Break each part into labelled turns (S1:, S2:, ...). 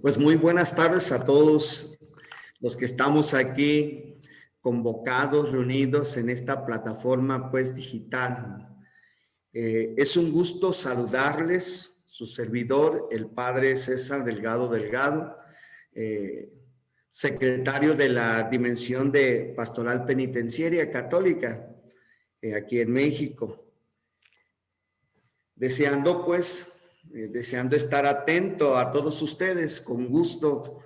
S1: Pues muy buenas tardes a todos los que estamos aquí convocados, reunidos en esta plataforma pues digital. Es un gusto saludarles, su servidor, el padre César Delgado Delgado, eh, secretario de la Dimensión de Pastoral Penitenciaria Católica aquí en México. Deseando estar atento a todos ustedes, con gusto,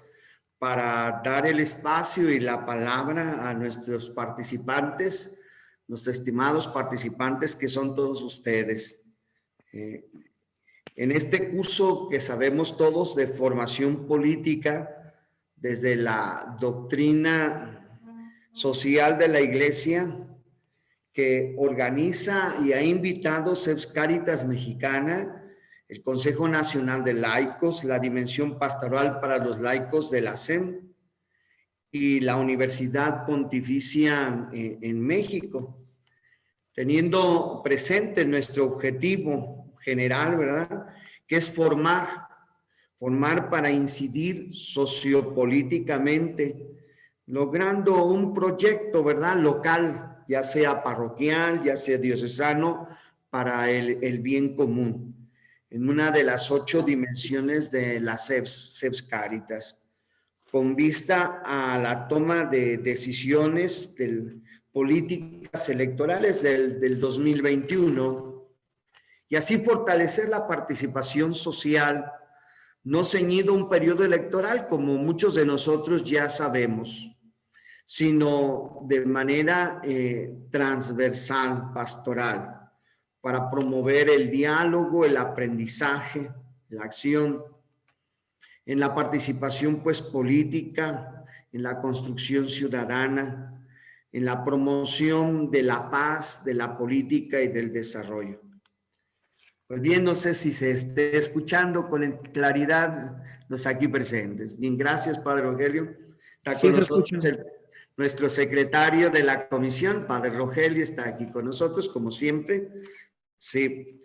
S1: para dar el espacio y la palabra a nuestros participantes, los estimados participantes que son todos ustedes. En este curso que sabemos todos de formación política, desde la doctrina social de la Iglesia, que organiza y ha invitado Seps Caritas Mexicana, el Consejo Nacional de Laicos, la Dimensión Pastoral para los Laicos de la SEM y la Universidad Pontificia en México, teniendo presente nuestro objetivo general, ¿verdad? Que es formar para incidir sociopolíticamente, logrando un proyecto, ¿verdad? Local, ya sea parroquial, ya sea diocesano, para el bien común, en una de las 8 dimensiones de la Seps Caritas, con vista a la toma de decisiones políticas electorales del 2021 y así fortalecer la participación social, no ceñido a un periodo electoral, como muchos de nosotros ya sabemos, sino de manera transversal, pastoral, para promover el diálogo, el aprendizaje, la acción, en la participación pues política, en la construcción ciudadana, en la promoción de la paz, de la política y del desarrollo. Pues bien, no sé si se esté escuchando con claridad los aquí presentes. Bien, gracias, Padre Rogelio. Está
S2: Sí,
S1: con
S2: te escucho.
S1: nosotros nuestro secretario de la comisión, Padre Rogelio, está aquí con nosotros, como siempre. Sí.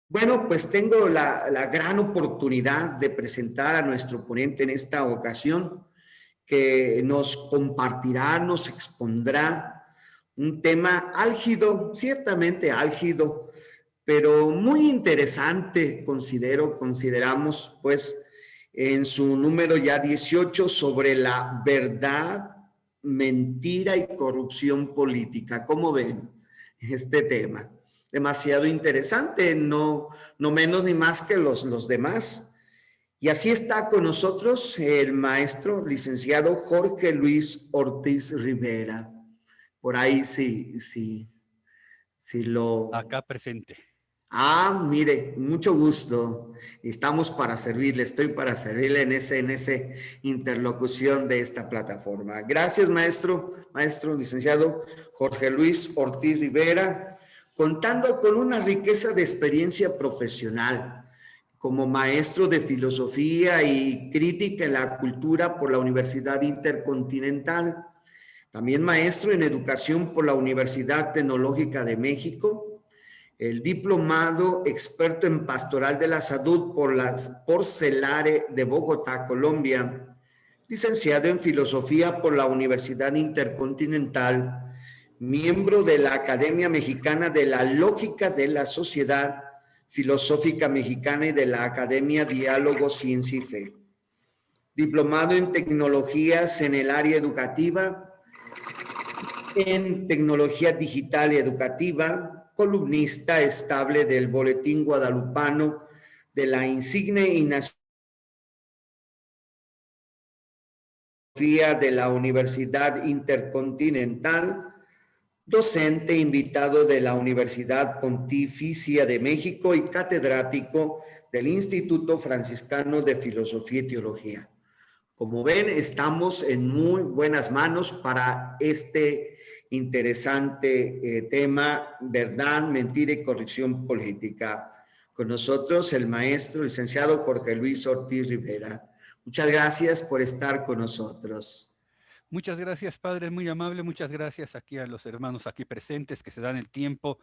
S1: Bueno, pues tengo la gran oportunidad de presentar a nuestro ponente en esta ocasión, que nos compartirá, nos expondrá un tema álgido, ciertamente álgido, pero muy interesante, consideramos, pues, en su número ya 18, sobre la verdad, mentira y corrupción política. ¿Cómo ven este tema? Demasiado interesante, no menos ni más que los demás. Y así está con nosotros el maestro licenciado Jorge Luis Ortiz Rivera. Por ahí sí lo...
S2: Acá presente.
S1: Ah, mire, mucho gusto. Estamos para servirle, estoy para servirle en ese interlocución de esta plataforma. Gracias, maestro licenciado Jorge Luis Ortiz Rivera, contando con una riqueza de experiencia profesional como maestro de filosofía y crítica en la cultura por la Universidad Intercontinental, también maestro en educación por la Universidad Tecnológica de México, el diplomado experto en pastoral de la salud por CELARE de Bogotá, Colombia, licenciado en filosofía por la Universidad Intercontinental, miembro de la Academia Mexicana de la Lógica de la Sociedad Filosófica Mexicana y de la Academia Diálogo, Ciencia y Fe, diplomado en tecnologías en el área educativa, en tecnología digital y educativa, columnista estable del Boletín Guadalupano, de la insigne y nacional de la Universidad Intercontinental, docente invitado de la Universidad Pontificia de México y catedrático del Instituto Franciscano de Filosofía y Teología. Como ven, estamos en muy buenas manos para este interesante tema, verdad, mentira y corrección política. Con nosotros el maestro licenciado Jorge Luis Ortiz Rivera. Muchas gracias por estar con nosotros.
S2: Muchas gracias, padre, muy amable. Muchas gracias aquí a los hermanos aquí presentes que se dan el tiempo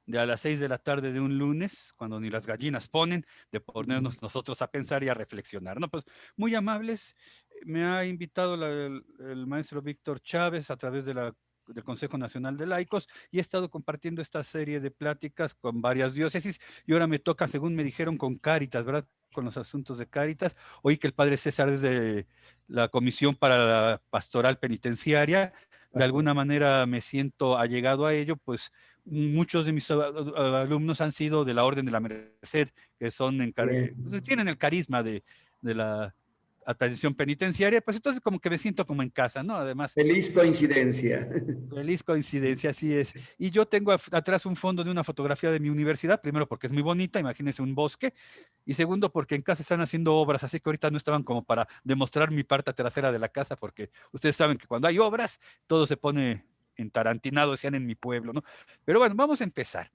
S2: de a las 6 de la tarde de un lunes, cuando ni las gallinas ponen, de ponernos nosotros a pensar y a reflexionar, ¿no? Pues muy amables, me ha invitado el maestro Víctor Chávez a través del Consejo Nacional de Laicos y he estado compartiendo esta serie de pláticas con varias diócesis y ahora me toca, según me dijeron, con Cáritas, ¿verdad? Con los asuntos de Cáritas. Oí que el padre César es de la Comisión para la Pastoral Penitenciaria. De
S1: Así es.
S2: alguna manera me siento allegado a ello, pues muchos de mis alumnos han sido de la Orden de la Merced, que son
S1: Bien.
S2: tienen el carisma de la atención penitenciaria, pues entonces como que me siento como en casa, ¿no? Además,
S1: Feliz coincidencia.
S2: feliz coincidencia, así es. Y yo tengo atrás un fondo de una fotografía de mi universidad, primero porque es muy bonita, imagínense un bosque, y segundo porque en casa están haciendo obras, así que ahorita no estaban como para demostrar mi parte trasera de la casa, porque ustedes saben que cuando hay obras, todo se pone entarantinado, decían en mi pueblo, ¿no? Pero bueno, vamos a empezar.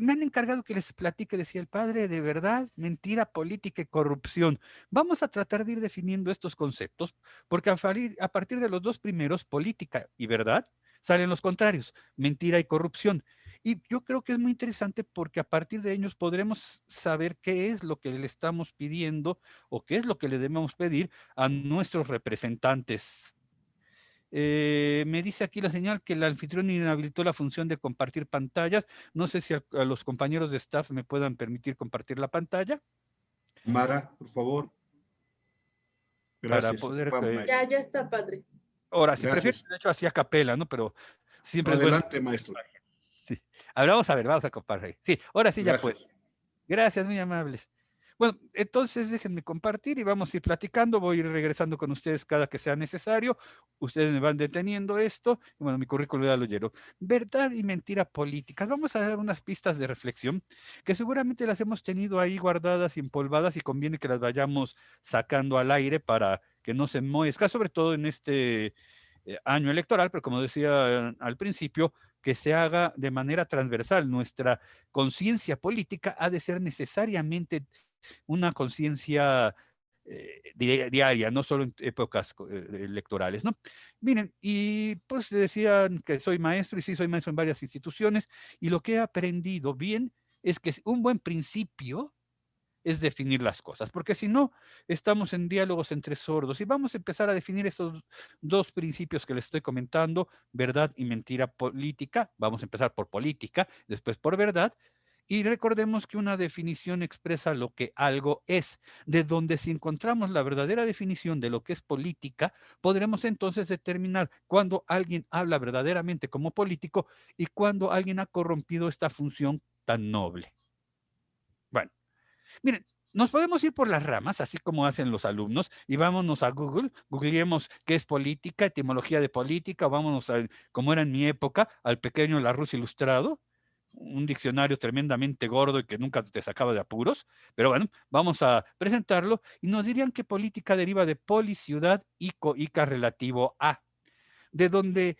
S2: Me han encargado que les platique, decía el padre, de verdad, mentira, política y corrupción. Vamos a tratar de ir definiendo estos conceptos, porque a partir de los dos primeros, política y verdad, salen los contrarios, mentira y corrupción. Y yo creo que es muy interesante porque a partir de ellos podremos saber qué es lo que le estamos pidiendo o qué es lo que le debemos pedir a nuestros representantes. Me dice aquí la señal que el anfitrión inhabilitó la función de compartir pantallas. No sé si a los compañeros de staff me puedan permitir compartir la pantalla
S3: Mara, por favor.
S2: para
S3: Gracias.
S2: poder...
S3: Vamos, maestro.
S4: Ya está, padre.
S2: ahora, si prefiero,
S3: Gracias.
S2: de hecho, así a capela, ¿no? Pero siempre es bueno.
S3: Adelante, maestro.
S2: Sí. Ahora vamos a ver, vamos a compartir. Sí, ahora sí ya puedo.
S3: Gracias.
S2: Gracias, muy amables. Bueno, entonces déjenme compartir y vamos a ir platicando. Voy a ir regresando con ustedes cada que sea necesario. Ustedes me van deteniendo esto. Y bueno, mi currículum ya lo lleno. Verdad y mentira políticas. Vamos a dar unas pistas de reflexión que seguramente las hemos tenido ahí guardadas y empolvadas y conviene que las vayamos sacando al aire para que no se muezca, sobre todo en este año electoral, pero como decía al principio, que se haga de manera transversal. Nuestra conciencia política ha de ser necesariamente una conciencia diaria, no solo en épocas electorales, ¿no? Miren, y pues decían que soy maestro, y sí soy maestro en varias instituciones, y lo que he aprendido bien es que un buen principio es definir las cosas, porque si no, estamos en diálogos entre sordos. Y vamos a empezar a definir estos dos principios que les estoy comentando, verdad y mentira política. Vamos a empezar por política, después por verdad, y recordemos que una definición expresa lo que algo es. De donde si encontramos la verdadera definición de lo que es política, podremos entonces determinar cuándo alguien habla verdaderamente como político y cuándo alguien ha corrompido esta función tan noble. Bueno, miren, nos podemos ir por las ramas, así como hacen los alumnos, y vámonos a Google, googleemos qué es política, etimología de política, vámonos a, como era en mi época, al pequeño Larousse Ilustrado, un diccionario tremendamente gordo y que nunca te sacaba de apuros, pero bueno, vamos a presentarlo y nos dirían que política deriva de polis, ciudad y coica relativo a, de donde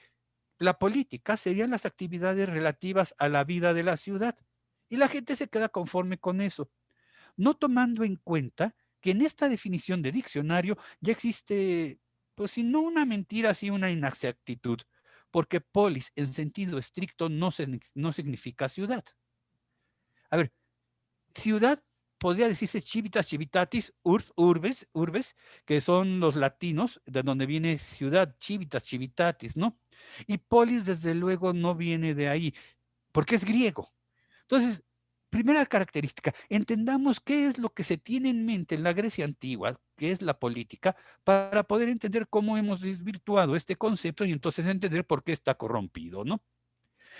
S2: la política serían las actividades relativas a la vida de la ciudad y la gente se queda conforme con eso, no tomando en cuenta que en esta definición de diccionario ya existe, pues si no una mentira, sí una inexactitud, porque polis en sentido estricto no significa ciudad. A ver, ciudad podría decirse civitas, civitatis, urbes, que son los latinos, de donde viene ciudad, civitas, civitatis, ¿no? Y polis, desde luego, no viene de ahí, porque es griego. Entonces, primera característica, entendamos qué es lo que se tiene en mente en la Grecia antigua, que es la política, para poder entender cómo hemos desvirtuado este concepto y entonces entender por qué está corrompido, ¿no?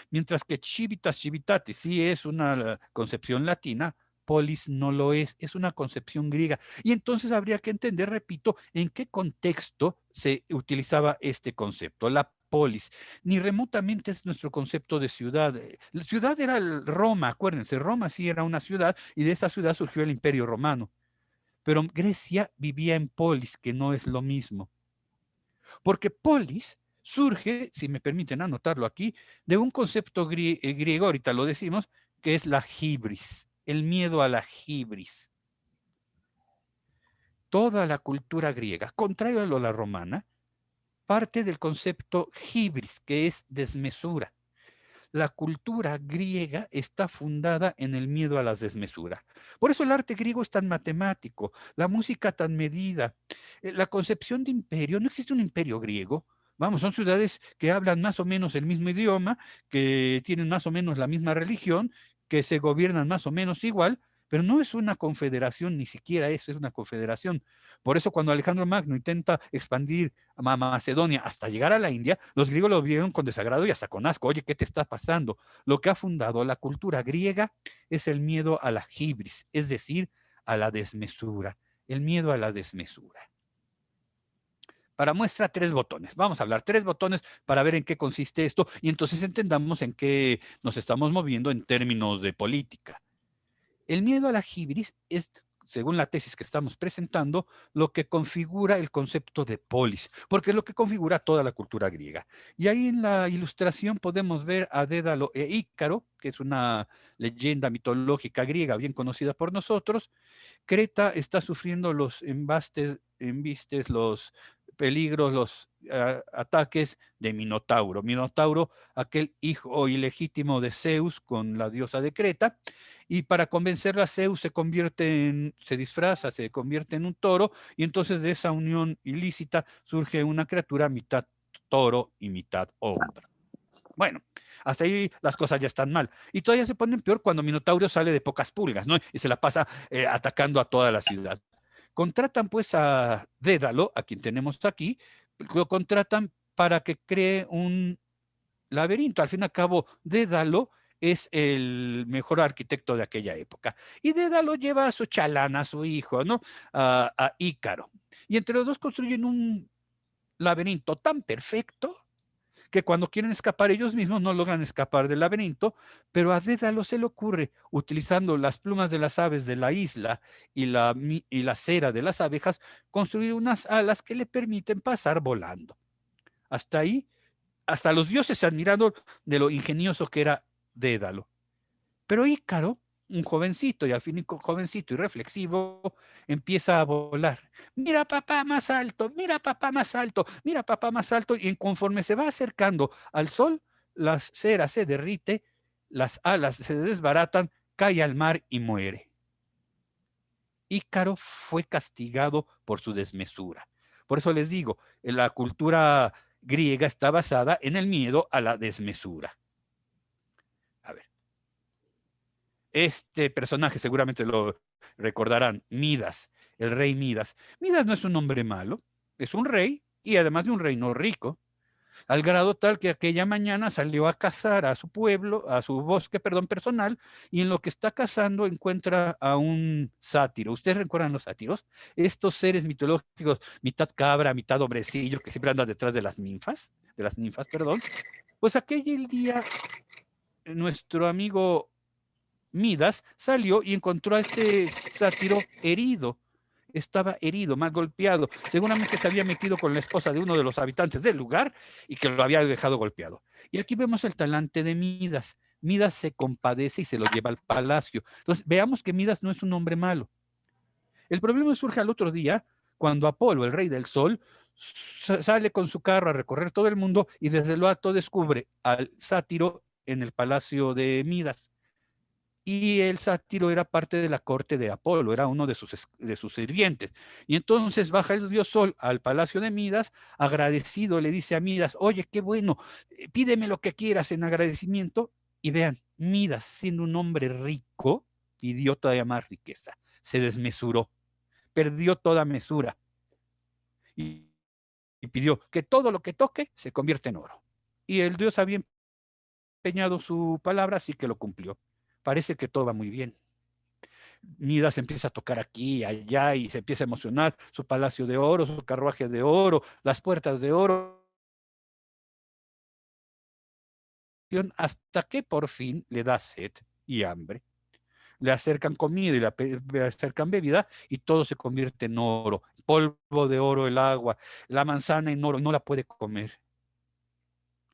S2: Mientras que civitas civitatis sí es una concepción latina, polis no lo es una concepción griega. Y entonces habría que entender, repito, en qué contexto se utilizaba este concepto, la polis. Ni remotamente es nuestro concepto de ciudad. La ciudad era Roma, acuérdense, Roma sí era una ciudad y de esa ciudad surgió el Imperio Romano. Pero Grecia vivía en polis, que no es lo mismo. Porque polis surge, si me permiten anotarlo aquí, de un concepto griego, ahorita lo decimos, que es la hibris, el miedo a la hibris. Toda la cultura griega, contrario a la romana, parte del concepto hibris, que es desmesura. la cultura griega está fundada en el miedo a las desmesuras. Por eso el arte griego es tan matemático, la música tan medida, la concepción de imperio, no existe un imperio griego. Vamos, son ciudades que hablan más o menos el mismo idioma, que tienen más o menos la misma religión, que se gobiernan más o menos igual, pero no es una confederación, ni siquiera eso es una confederación. Por eso cuando Alejandro Magno intenta expandir a Macedonia hasta llegar a la India, los griegos lo vieron con desagrado y hasta con asco. Oye, ¿qué te está pasando? Lo que ha fundado la cultura griega es el miedo a la hibris, es decir, a la desmesura, el miedo a la desmesura. Para muestra, 3 botones. Vamos a hablar 3 botones para ver en qué consiste esto y entonces entendamos en qué nos estamos moviendo en términos de política. El miedo a la hibris es, según la tesis que estamos presentando, lo que configura el concepto de polis, porque es lo que configura toda la cultura griega. Y ahí en la ilustración podemos ver a Dédalo e Ícaro, que es una leyenda mitológica griega bien conocida por nosotros. Creta está sufriendo los embistes, los peligros, los ataques de Minotauro. Minotauro, aquel hijo ilegítimo de Zeus con la diosa de Creta, y para convencerla Zeus se disfraza, se convierte en un toro, y entonces de esa unión ilícita surge una criatura mitad toro y mitad hombre. Bueno, hasta ahí las cosas ya están mal. Y todavía se ponen peor cuando Minotauro sale de pocas pulgas, ¿no? Y se la pasa atacando a toda la ciudad. Contratan pues a Dédalo, a quien tenemos aquí, lo contratan para que cree un laberinto. Al fin y al cabo, Dédalo es el mejor arquitecto de aquella época. Y Dédalo lleva a su chalán, a su hijo, ¿no? A Ícaro. Y entre los dos construyen un laberinto tan perfecto que cuando quieren escapar ellos mismos no logran escapar del laberinto, pero a Dédalo se le ocurre, utilizando las plumas de las aves de la isla y la cera de las abejas, construir unas alas que le permiten pasar volando. Hasta ahí, hasta los dioses se admiraron de lo ingenioso que era Dédalo. Pero Ícaro, un jovencito y al fin jovencito y reflexivo, empieza a volar. Mira papá más alto, mira papá más alto, mira papá más alto. Y conforme se va acercando al sol, la cera se derrite, las alas se desbaratan, cae al mar y muere. Ícaro fue castigado por su desmesura. Por eso les digo, la cultura griega está basada en el miedo a la desmesura. A ver. Este personaje seguramente lo recordarán, Midas, el rey Midas. Midas no es un hombre malo, es un rey y además de un reino rico, al grado tal que aquella mañana salió a cazar a su pueblo, a su bosque, perdón, personal, y en lo que está cazando encuentra a un sátiro. ¿Ustedes recuerdan los sátiros? Estos seres mitológicos, mitad cabra, mitad hombrecillo, que siempre andan detrás de las ninfas, perdón. Pues aquel día nuestro amigo Midas salió y encontró a este sátiro herido. Estaba herido, mal golpeado. Seguramente se había metido con la esposa de uno de los habitantes del lugar y que lo había dejado golpeado. Y aquí vemos el talante de Midas. Midas se compadece y se lo lleva al palacio. Entonces, veamos que Midas no es un hombre malo. El problema surge al otro día, cuando Apolo, el rey del sol, sale con su carro a recorrer todo el mundo y desde lo alto descubre al sátiro en el palacio de Midas. Y el sátiro era parte de la corte de Apolo, era uno de sus sirvientes. Y entonces baja el dios Sol al palacio de Midas, agradecido, le dice a Midas, oye, qué bueno, pídeme lo que quieras en agradecimiento. Y vean, Midas, siendo un hombre rico, pidió todavía más riqueza, se desmesuró, perdió toda mesura y pidió que todo lo que toque se convierta en oro. Y el dios había empeñado su palabra, así que lo cumplió. Parece que todo va muy bien. Midas empieza a tocar aquí y allá y se empieza a emocionar, su palacio de oro, su carruaje de oro, las puertas de oro, hasta que por fin le da sed y hambre. Le acercan comida y le acercan bebida y todo se convierte en oro, polvo de oro el agua, la manzana en oro, no la puede comer.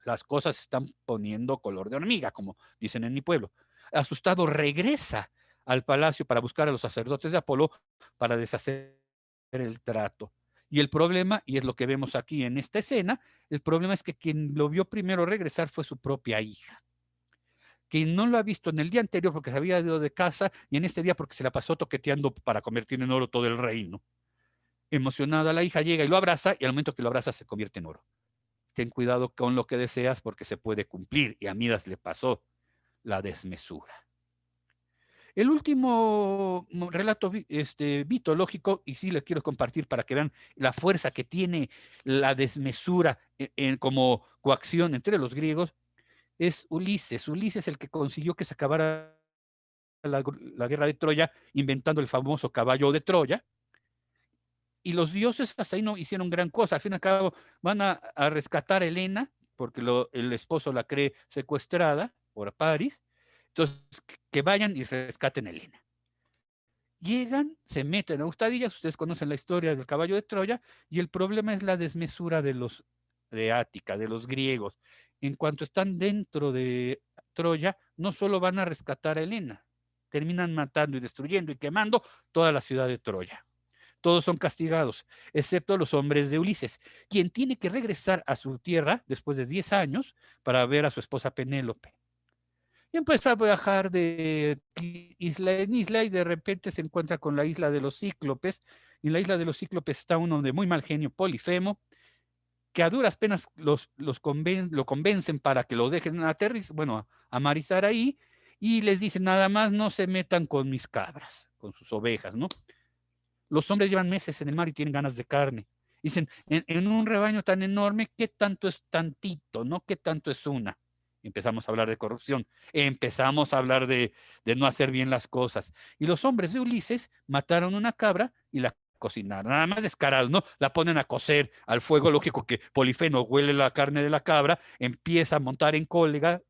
S2: Las cosas se están poniendo color de hormiga, como dicen en mi pueblo. Asustado regresa al palacio para buscar a los sacerdotes de Apolo para deshacer el trato. Y el problema, y es lo que vemos aquí en esta escena, el problema es que quien lo vio primero regresar fue su propia hija. que no lo ha visto en el día anterior porque se había ido de casa y en este día porque se la pasó toqueteando para convertir en oro todo el reino. Emocionada, la hija llega y lo abraza y al momento que lo abraza se convierte en oro. Ten cuidado con lo que deseas porque se puede cumplir, y a Midas le pasó la desmesura. El último relato mitológico, y sí les quiero compartir para que vean la fuerza que tiene la desmesura como coacción entre los griegos, es Ulises. Ulises, el que consiguió que se acabara la guerra de Troya, inventando el famoso caballo de Troya. Y los dioses hasta ahí no hicieron gran cosa. Al fin y al cabo van a rescatar a Helena, porque el esposo la cree secuestrada por París. Entonces, que vayan y rescaten a Helena. Llegan, se meten a hurtadillas, ustedes conocen la historia del caballo de Troya, y el problema es la desmesura de Ática, de los griegos. En cuanto están dentro de Troya, no solo van a rescatar a Helena, terminan matando y destruyendo y quemando toda la ciudad de Troya. Todos son castigados, excepto los hombres de Ulises, quien tiene que regresar a su tierra después de 10 años para ver a su esposa Penélope. Y empieza a viajar de isla en isla y de repente se encuentra con la isla de los Cíclopes. Y en la isla de los Cíclopes está uno de muy mal genio, Polifemo, que a duras penas lo convencen para que lo dejen aterrizar, bueno, amarizar ahí, y les dicen, nada más no se metan con mis cabras, con sus ovejas, ¿no? Los hombres llevan meses en el mar y tienen ganas de carne. Dicen, en un rebaño tan enorme, ¿qué tanto es tantito, no? ¿Qué tanto es una? Empezamos a hablar de corrupción, empezamos a hablar de no hacer bien las cosas. Y los hombres de Ulises mataron una cabra y la cocinaron, nada más descarados, ¿no? La ponen a cocer al fuego, lógico que Polifeno huele la carne de la cabra, empieza a montar en cólera,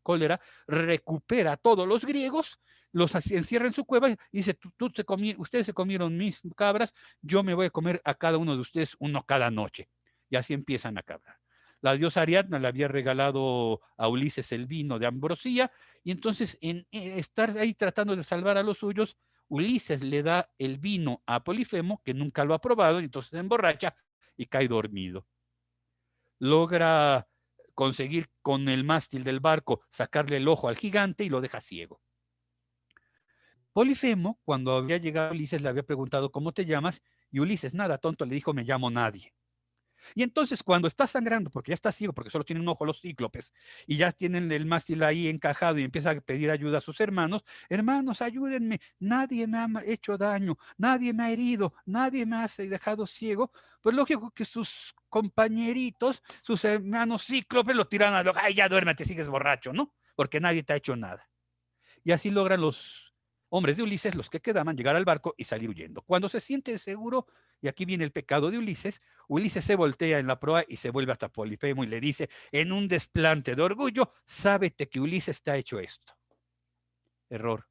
S2: recupera a todos los griegos, los encierra en su cueva y dice, ustedes se comieron mis cabras, yo me voy a comer a cada uno de ustedes uno cada noche. Y así empiezan a cabrar. La diosa Ariadna le había regalado a Ulises el vino de ambrosía, y entonces en estar ahí tratando de salvar a los suyos, Ulises le da el vino a Polifemo, que nunca lo ha probado, y entonces se emborracha y cae dormido. Logra conseguir con el mástil del barco sacarle el ojo al gigante y lo deja ciego. Polifemo, cuando había llegado Ulises, le había preguntado, ¿cómo te llamas? Y Ulises, nada tonto, le dijo, me llamo Nadie. Y entonces cuando está sangrando, porque ya está ciego, porque solo tiene un ojo los cíclopes, y ya tienen el mástil ahí encajado y empieza a pedir ayuda a sus hermanos, hermanos, ayúdenme, nadie me ha hecho daño, nadie me ha herido, nadie me ha dejado ciego, pues lógico que sus compañeritos, sus hermanos cíclopes lo tiran a lo, ay, ya duérmete, sigues borracho, ¿no? Porque nadie te ha hecho nada. Y así logran los hombres de Ulises, los que quedaban, llegar al barco y salir huyendo. Cuando se siente seguro, y aquí viene el pecado de Ulises, Ulises se voltea en la proa y se vuelve hasta Polifemo y le dice, en un desplante de orgullo, sábete que Ulises te ha hecho esto. Error.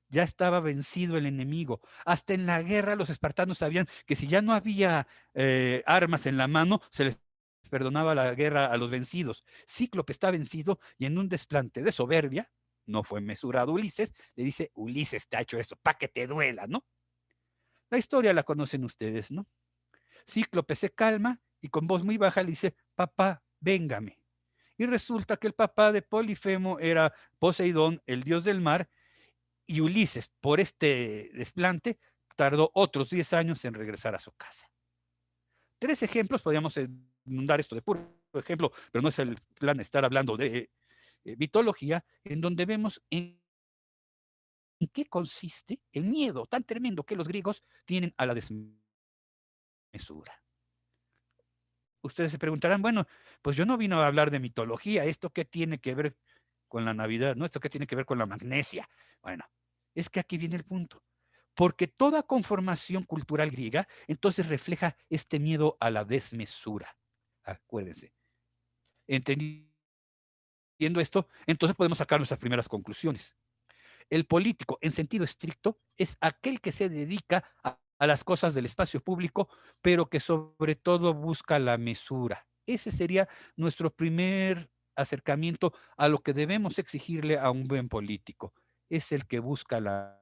S2: Ya estaba vencido el enemigo. Hasta en la guerra los espartanos sabían que si ya no había armas en la mano, se les perdonaba la guerra a los vencidos. Cíclope está vencido y en un desplante de soberbia, no fue mesurado Ulises, le dice, Ulises te ha hecho esto, para que te duela, ¿no? La historia la conocen ustedes, ¿no? Cíclope se calma y con voz muy baja le dice, papá, véngame. Y resulta que el papá de Polifemo era Poseidón, el dios del mar, y Ulises, por este desplante, tardó otros 10 años en regresar a su casa. 3 ejemplos, podríamos inundar esto de puro ejemplo, pero no es el plan estar hablando de mitología, en donde vemos en qué consiste el miedo tan tremendo que los griegos tienen a la desmesura. Ustedes se preguntarán, bueno, pues yo no vino a hablar de mitología, ¿esto qué tiene que ver con la Navidad? ¿No? ¿Esto qué tiene que ver con la magnesia? Bueno, es que aquí viene el punto. Porque toda conformación cultural griega entonces refleja este miedo a la desmesura. Acuérdense. Entendiendo esto, entonces podemos sacar nuestras primeras conclusiones. El político, en sentido estricto, es aquel que se dedica a las cosas del espacio público, pero que sobre todo busca la mesura. Ese sería nuestro primer acercamiento a lo que debemos exigirle a un buen político. Es el que busca la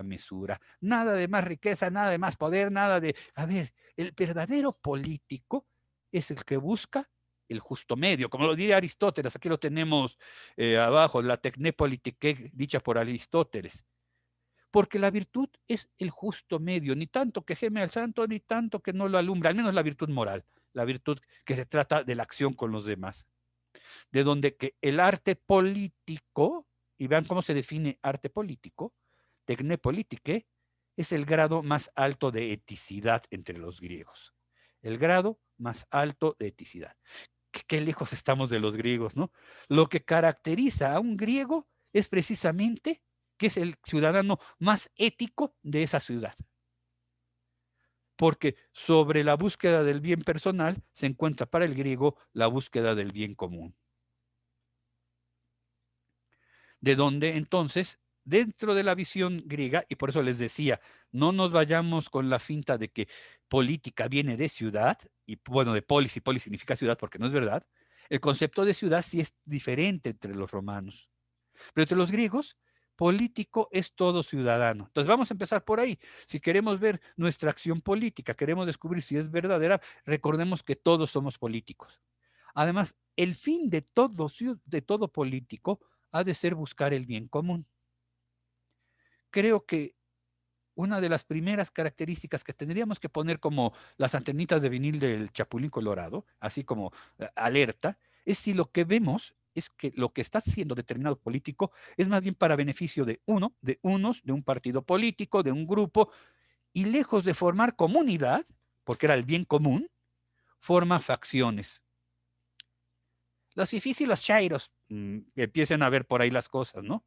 S2: mesura. Nada de más riqueza, nada de más poder, nada de... A ver, el verdadero político es el que busca el justo medio, como lo diría Aristóteles, aquí lo tenemos abajo, la tecné politiqué dicha por Aristóteles. Porque la virtud es el justo medio, ni tanto que geme al santo, ni tanto que no lo alumbra, al menos la virtud moral, la virtud que se trata de la acción con los demás. De donde que el arte político, y vean cómo se define arte político, tecné politique, es el grado más alto de eticidad entre los griegos. El grado más alto de eticidad. Qué lejos estamos de los griegos, ¿no? Lo que caracteriza a un griego es precisamente que es el ciudadano más ético de esa ciudad. Porque sobre la búsqueda del bien personal se encuentra para el griego la búsqueda del bien común. De donde entonces, dentro de la visión griega, y por eso les decía, no nos vayamos con la finta de que política viene de ciudad, y bueno, de polis, y polis significa ciudad porque no es verdad, el concepto de ciudad sí es diferente entre los romanos. Pero entre los griegos, político es todo ciudadano. Entonces vamos a empezar por ahí. Si queremos ver nuestra acción política, queremos descubrir si es verdadera, recordemos que todos somos políticos. Además, el fin de todo político ha de ser buscar el bien común. Creo que una de las primeras características que tendríamos que poner como las antenitas de vinil del Chapulín Colorado, así como alerta, es si lo que vemos es que lo que está siendo determinado político es más bien para beneficio de unos, de un partido político, de un grupo, y lejos de formar comunidad, porque era el bien común, forma facciones. Los fifís y los chairos, empiecen a ver por ahí las cosas, ¿no?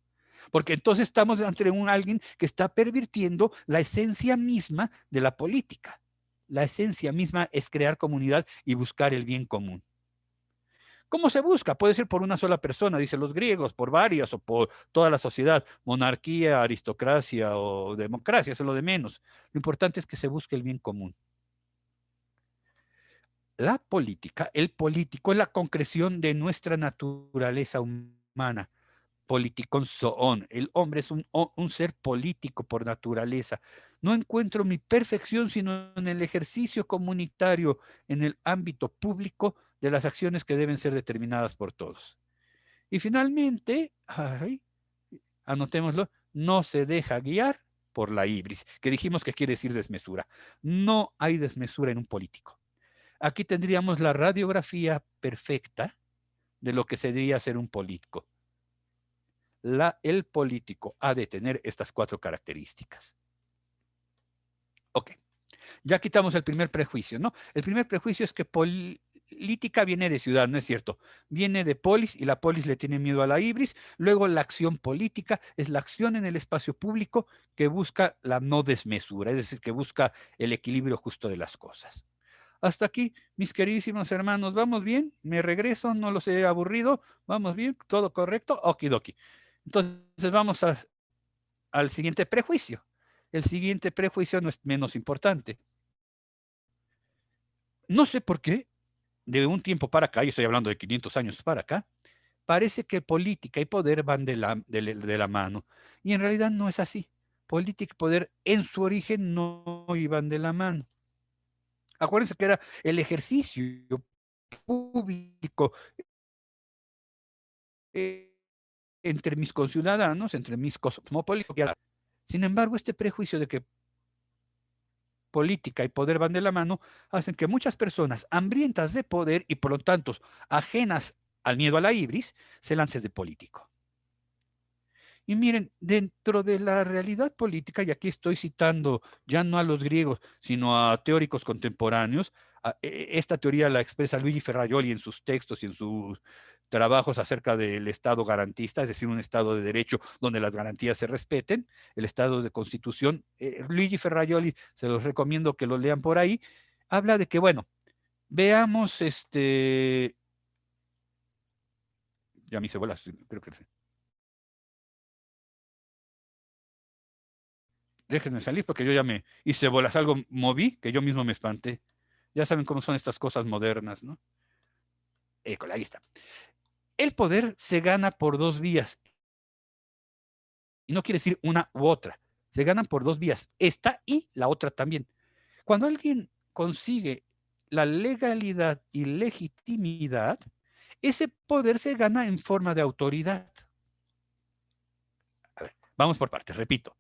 S2: Porque entonces estamos ante alguien que está pervirtiendo la esencia misma de la política. La esencia misma es crear comunidad y buscar el bien común. ¿Cómo se busca? Puede ser por una sola persona, dicen los griegos, por varias o por toda la sociedad, monarquía, aristocracia o democracia, eso es lo de menos. Lo importante es que se busque el bien común. La política, el político es la concreción de nuestra naturaleza humana. Politikon zoon. El hombre es un ser político por naturaleza. No encuentro mi perfección sino en el ejercicio comunitario, en el ámbito público de las acciones que deben ser determinadas por todos. Y finalmente, anotémoslo, no se deja guiar por la ibris, que dijimos que quiere decir desmesura. No hay desmesura en un político. Aquí tendríamos la radiografía perfecta de lo que sería ser un político. El político ha de tener estas 4 características. Ok, ya quitamos el primer prejuicio, ¿no? El primer prejuicio es que política viene de ciudad, no es cierto. Viene de polis y la polis le tiene miedo a la ibris. Luego la acción política es la acción en el espacio público que busca la no desmesura, es decir, que busca el equilibrio justo de las cosas. Hasta aquí, mis queridísimos hermanos, ¿vamos bien? ¿Me regreso? ¿No los he aburrido? ¿Vamos bien? ¿Todo correcto? Okidoki. Entonces vamos al siguiente prejuicio. El siguiente prejuicio no es menos importante. No sé por qué, de un tiempo para acá, yo estoy hablando de 500 años para acá, parece que política y poder van de la mano. Y en realidad no es así. Política y poder en su origen no iban de la mano. Acuérdense que era el ejercicio público entre mis conciudadanos, entre mis cosmopolitos. Sin embargo, este prejuicio de que política y poder van de la mano hacen que muchas personas hambrientas de poder y por lo tanto ajenas al miedo a la ibris se lancen de político. Y miren, dentro de la realidad política, y aquí estoy citando ya no a los griegos, sino a teóricos contemporáneos, esta teoría la expresa Luigi Ferrajoli en sus textos y en sus trabajos acerca del Estado garantista, es decir, un Estado de derecho donde las garantías se respeten, el Estado de Constitución. Luigi Ferrajoli, se los recomiendo que lo lean por ahí, habla de que, bueno, veamos ya me hice bolas, creo que sí. Déjenme salir porque yo ya me hice bolas, algo moví que yo mismo me espanté. Ya saben cómo son estas cosas modernas, ¿no? Ahí está. El poder se gana por 2 vías. Y no quiere decir una u otra. Se ganan por 2 vías. Esta y la otra también. Cuando alguien consigue la legalidad y legitimidad, ese poder se gana en forma de autoridad. A ver, vamos por partes, repito.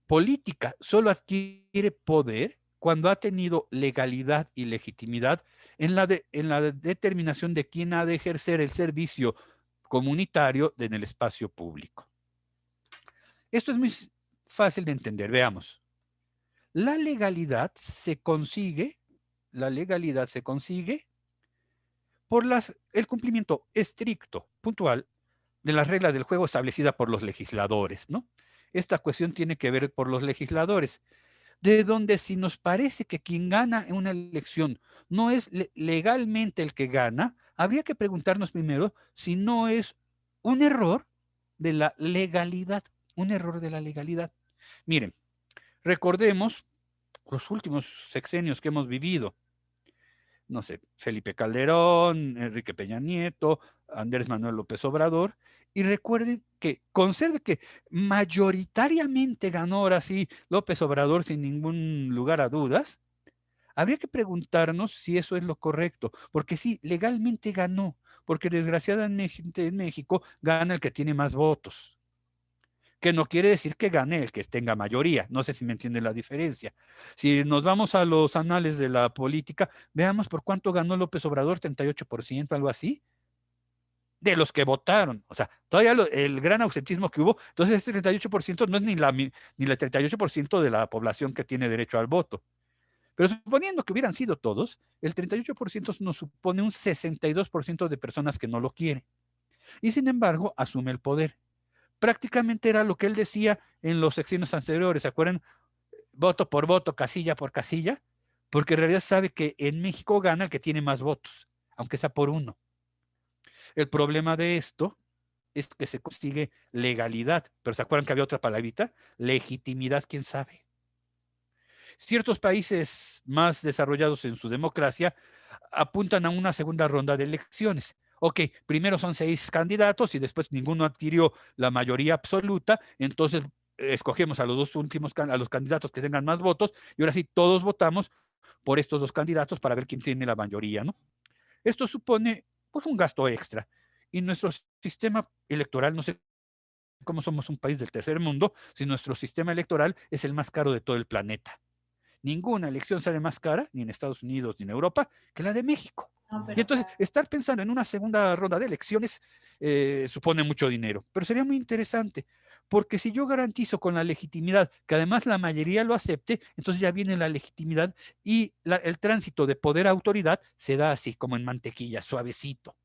S2: Política solo adquiere poder cuando ha tenido legalidad y legitimidad en la determinación de quién ha de ejercer el servicio comunitario en el espacio público. Esto es muy fácil de entender, veamos. La legalidad se consigue por el cumplimiento estricto, puntual, de las reglas del juego establecidas por los legisladores, ¿no? Esta cuestión tiene que ver por los legisladores, de donde si nos parece que quien gana en una elección no es legalmente el que gana, habría que preguntarnos primero si no es un error de la legalidad, un error de la legalidad. Miren, recordemos los últimos sexenios que hemos vivido. No sé, Felipe Calderón, Enrique Peña Nieto, Andrés Manuel López Obrador, y recuerden que con ser de que mayoritariamente ganó ahora sí López Obrador sin ningún lugar a dudas, habría que preguntarnos si eso es lo correcto, porque sí, legalmente ganó, porque desgraciadamente en México gana el que tiene más votos, que no quiere decir que gane el que tenga mayoría. No sé si me entienden la diferencia. Si nos vamos a los anales de la política, veamos por cuánto ganó López Obrador, 38%, algo así, de los que votaron. O sea, todavía el gran ausentismo que hubo, entonces este 38% no es ni el 38% de la población que tiene derecho al voto. Pero suponiendo que hubieran sido todos, el 38% nos supone un 62% de personas que no lo quieren. Y sin embargo, asume el poder. Prácticamente era lo que él decía en los sexenios anteriores, ¿se acuerdan? Voto por voto, casilla por casilla, porque en realidad sabe que en México gana el que tiene más votos, aunque sea por uno. El problema de esto es que se consigue legalidad, pero ¿se acuerdan que había otra palabrita? Legitimidad, quién sabe. Ciertos países más desarrollados en su democracia apuntan a una segunda ronda de elecciones. Ok, primero son 6 candidatos y después ninguno adquirió la mayoría absoluta, entonces escogemos a los dos últimos, a los candidatos que tengan más votos y ahora sí todos votamos por estos dos candidatos para ver quién tiene la mayoría, ¿no? Esto supone pues un gasto extra y nuestro sistema electoral, no sé cómo somos un país del tercer mundo, si nuestro sistema electoral es el más caro de todo el planeta. Ninguna elección sale más cara, ni en Estados Unidos ni en Europa, que la de México. No, y entonces, estar pensando en una segunda ronda de elecciones supone mucho dinero, pero sería muy interesante, porque si yo garantizo con la legitimidad que además la mayoría lo acepte, entonces ya viene la legitimidad y el tránsito de poder a autoridad se da así, como en mantequilla, suavecito.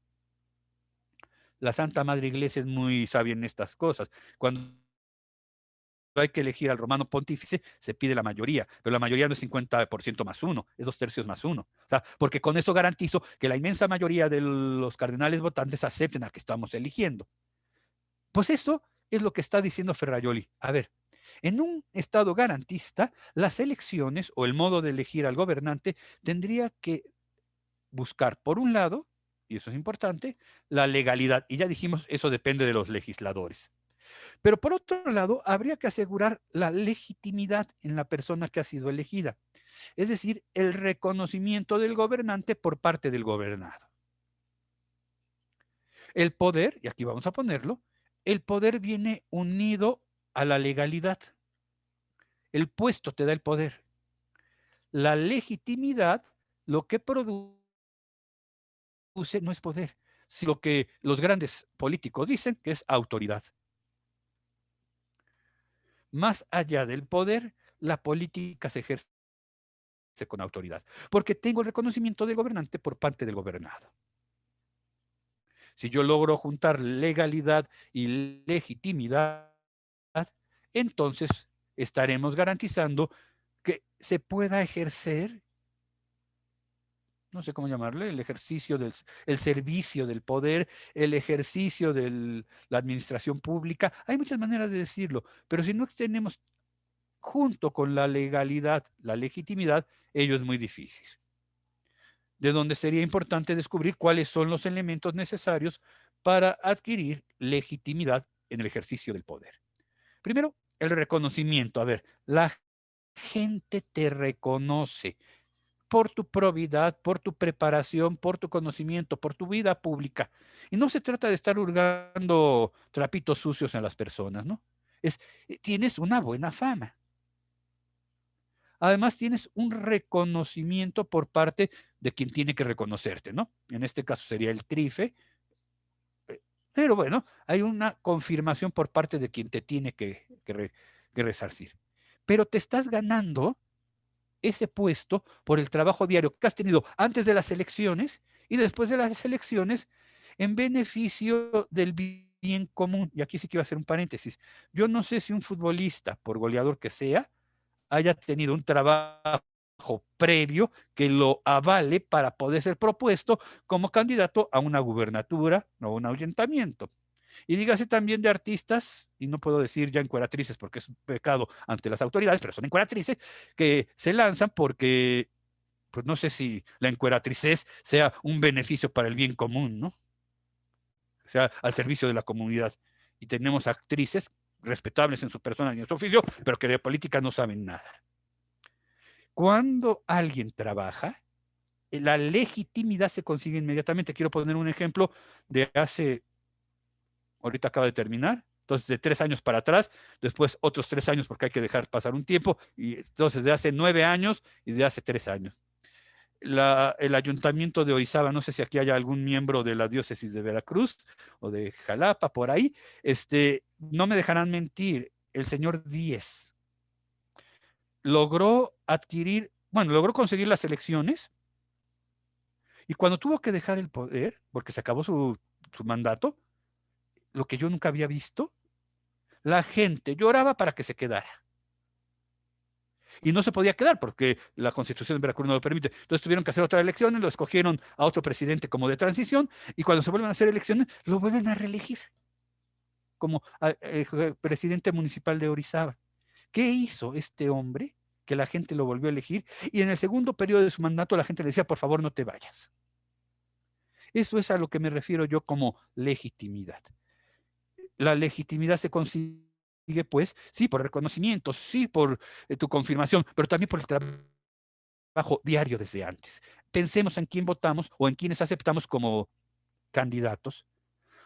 S2: La Santa Madre Iglesia es muy sabia en estas cosas. Cuando hay que elegir al romano pontífice, se pide la mayoría, pero la mayoría no es 50% más uno, es 2/3 más uno. O sea, porque con eso garantizo que la inmensa mayoría de los cardenales votantes acepten al que estamos eligiendo. Pues eso es lo que está diciendo Ferrajoli. A ver, en un Estado garantista, las elecciones o el modo de elegir al gobernante tendría que buscar, por un lado, y eso es importante, la legalidad. Y ya dijimos, eso depende de los legisladores. Pero por otro lado, habría que asegurar la legitimidad en la persona que ha sido elegida, es decir, el reconocimiento del gobernante por parte del gobernado. El poder, y aquí vamos a ponerlo, el poder viene unido a la legalidad. El puesto te da el poder. La legitimidad, lo que produce no es poder, sino lo que los grandes políticos dicen que es autoridad. Más allá del poder, la política se ejerce con autoridad, porque tengo el reconocimiento del gobernante por parte del gobernado. Si yo logro juntar legalidad y legitimidad, entonces estaremos garantizando que se pueda ejercer, no sé cómo llamarle, el ejercicio el servicio del poder, el ejercicio de la administración pública. Hay muchas maneras de decirlo, pero si no tenemos junto con la legalidad, la legitimidad, ello es muy difícil. De donde sería importante descubrir cuáles son los elementos necesarios para adquirir legitimidad en el ejercicio del poder. Primero, el reconocimiento. A ver, la gente te reconoce. por tu probidad, por tu preparación, por tu conocimiento, por tu vida pública. Y no se trata de estar hurgando trapitos sucios en las personas, ¿no? Tienes una buena fama. Además, tienes un reconocimiento por parte de quien tiene que reconocerte, ¿no? En este caso sería el TRIFE, pero bueno, hay una confirmación por parte de quien te tiene que resarcir. Pero te estás ganando ese puesto por el trabajo diario que has tenido antes de las elecciones y después de las elecciones en beneficio del bien común. Y aquí sí quiero hacer un paréntesis. Yo no sé si un futbolista, por goleador que sea, haya tenido un trabajo previo que lo avale para poder ser propuesto como candidato a una gubernatura o un ayuntamiento. Y dígase también de artistas, y no puedo decir ya encueratrices porque es un pecado ante las autoridades, pero son encueratrices que se lanzan porque, pues no sé si la encueratrices sea un beneficio para el bien común, ¿no? O sea, al servicio de la comunidad. Y tenemos actrices respetables en su persona y en su oficio, pero que de política no saben nada. Cuando alguien trabaja, la legitimidad se consigue inmediatamente. Quiero poner un ejemplo de ahorita acaba de terminar, entonces de 3 años para atrás, después otros 3 años porque hay que dejar pasar un tiempo, y entonces de hace 9 años y de hace 3 años. El ayuntamiento de Orizaba, no sé si aquí hay algún miembro de la diócesis de Veracruz o de Jalapa, por ahí, no me dejarán mentir, el señor Díez logró conseguir las elecciones, y cuando tuvo que dejar el poder, porque se acabó su mandato, lo que yo nunca había visto, la gente lloraba para que se quedara. Y no se podía quedar porque la Constitución de Veracruz no lo permite. Entonces tuvieron que hacer otra elección y lo escogieron a otro presidente como de transición, y cuando se vuelven a hacer elecciones, lo vuelven a reelegir como presidente municipal de Orizaba. ¿Qué hizo este hombre que la gente lo volvió a elegir? Y en el segundo periodo de su mandato la gente le decía, por favor, no te vayas. Eso es a lo que me refiero yo como legitimidad. La legitimidad se consigue, pues, sí, por reconocimiento, sí, por tu confirmación, pero también por el trabajo diario desde antes. Pensemos en quién votamos o en quiénes aceptamos como candidatos.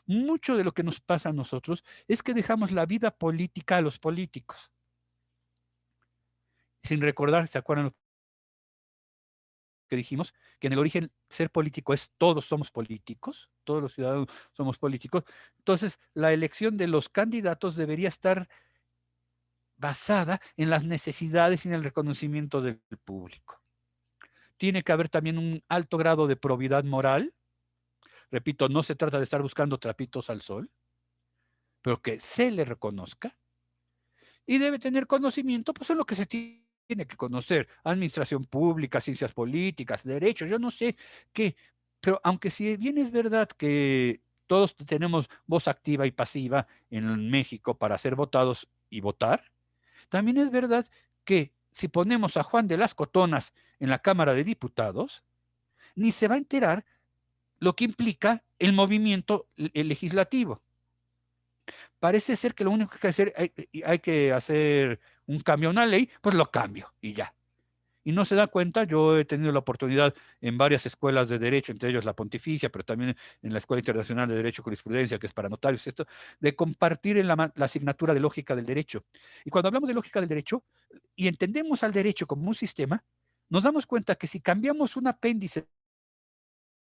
S2: Mucho de lo que nos pasa a nosotros es que dejamos la vida política a los políticos, sin recordar, ¿se acuerdan lo que dijimos? Que en el origen ser político es todos somos políticos, todos los ciudadanos somos políticos. Entonces, la elección de los candidatos debería estar basada en las necesidades y en el reconocimiento del público. Tiene que haber también un alto grado de probidad moral. Repito, no se trata de estar buscando trapitos al sol, pero que se le reconozca, y debe tener conocimiento, pues es lo que se tiene que conocer: administración pública, ciencias políticas, derechos, yo no sé qué, pero aunque si bien es verdad que todos tenemos voz activa y pasiva en México para ser votados y votar, también es verdad que si ponemos a Juan de las Cotonas en la Cámara de Diputados, ni se va a enterar lo que implica el movimiento legislativo. Parece ser que lo único que hay que hacer, hay que hacer un cambio a una ley, pues lo cambio y ya. Y no se da cuenta. Yo he tenido la oportunidad en varias escuelas de derecho, entre ellos la Pontificia, pero también en la Escuela Internacional de Derecho y Jurisprudencia, que es para notarios, de compartir en la asignatura de lógica del derecho. Y cuando hablamos de lógica del derecho y entendemos al derecho como un sistema, nos damos cuenta que si cambiamos un apéndice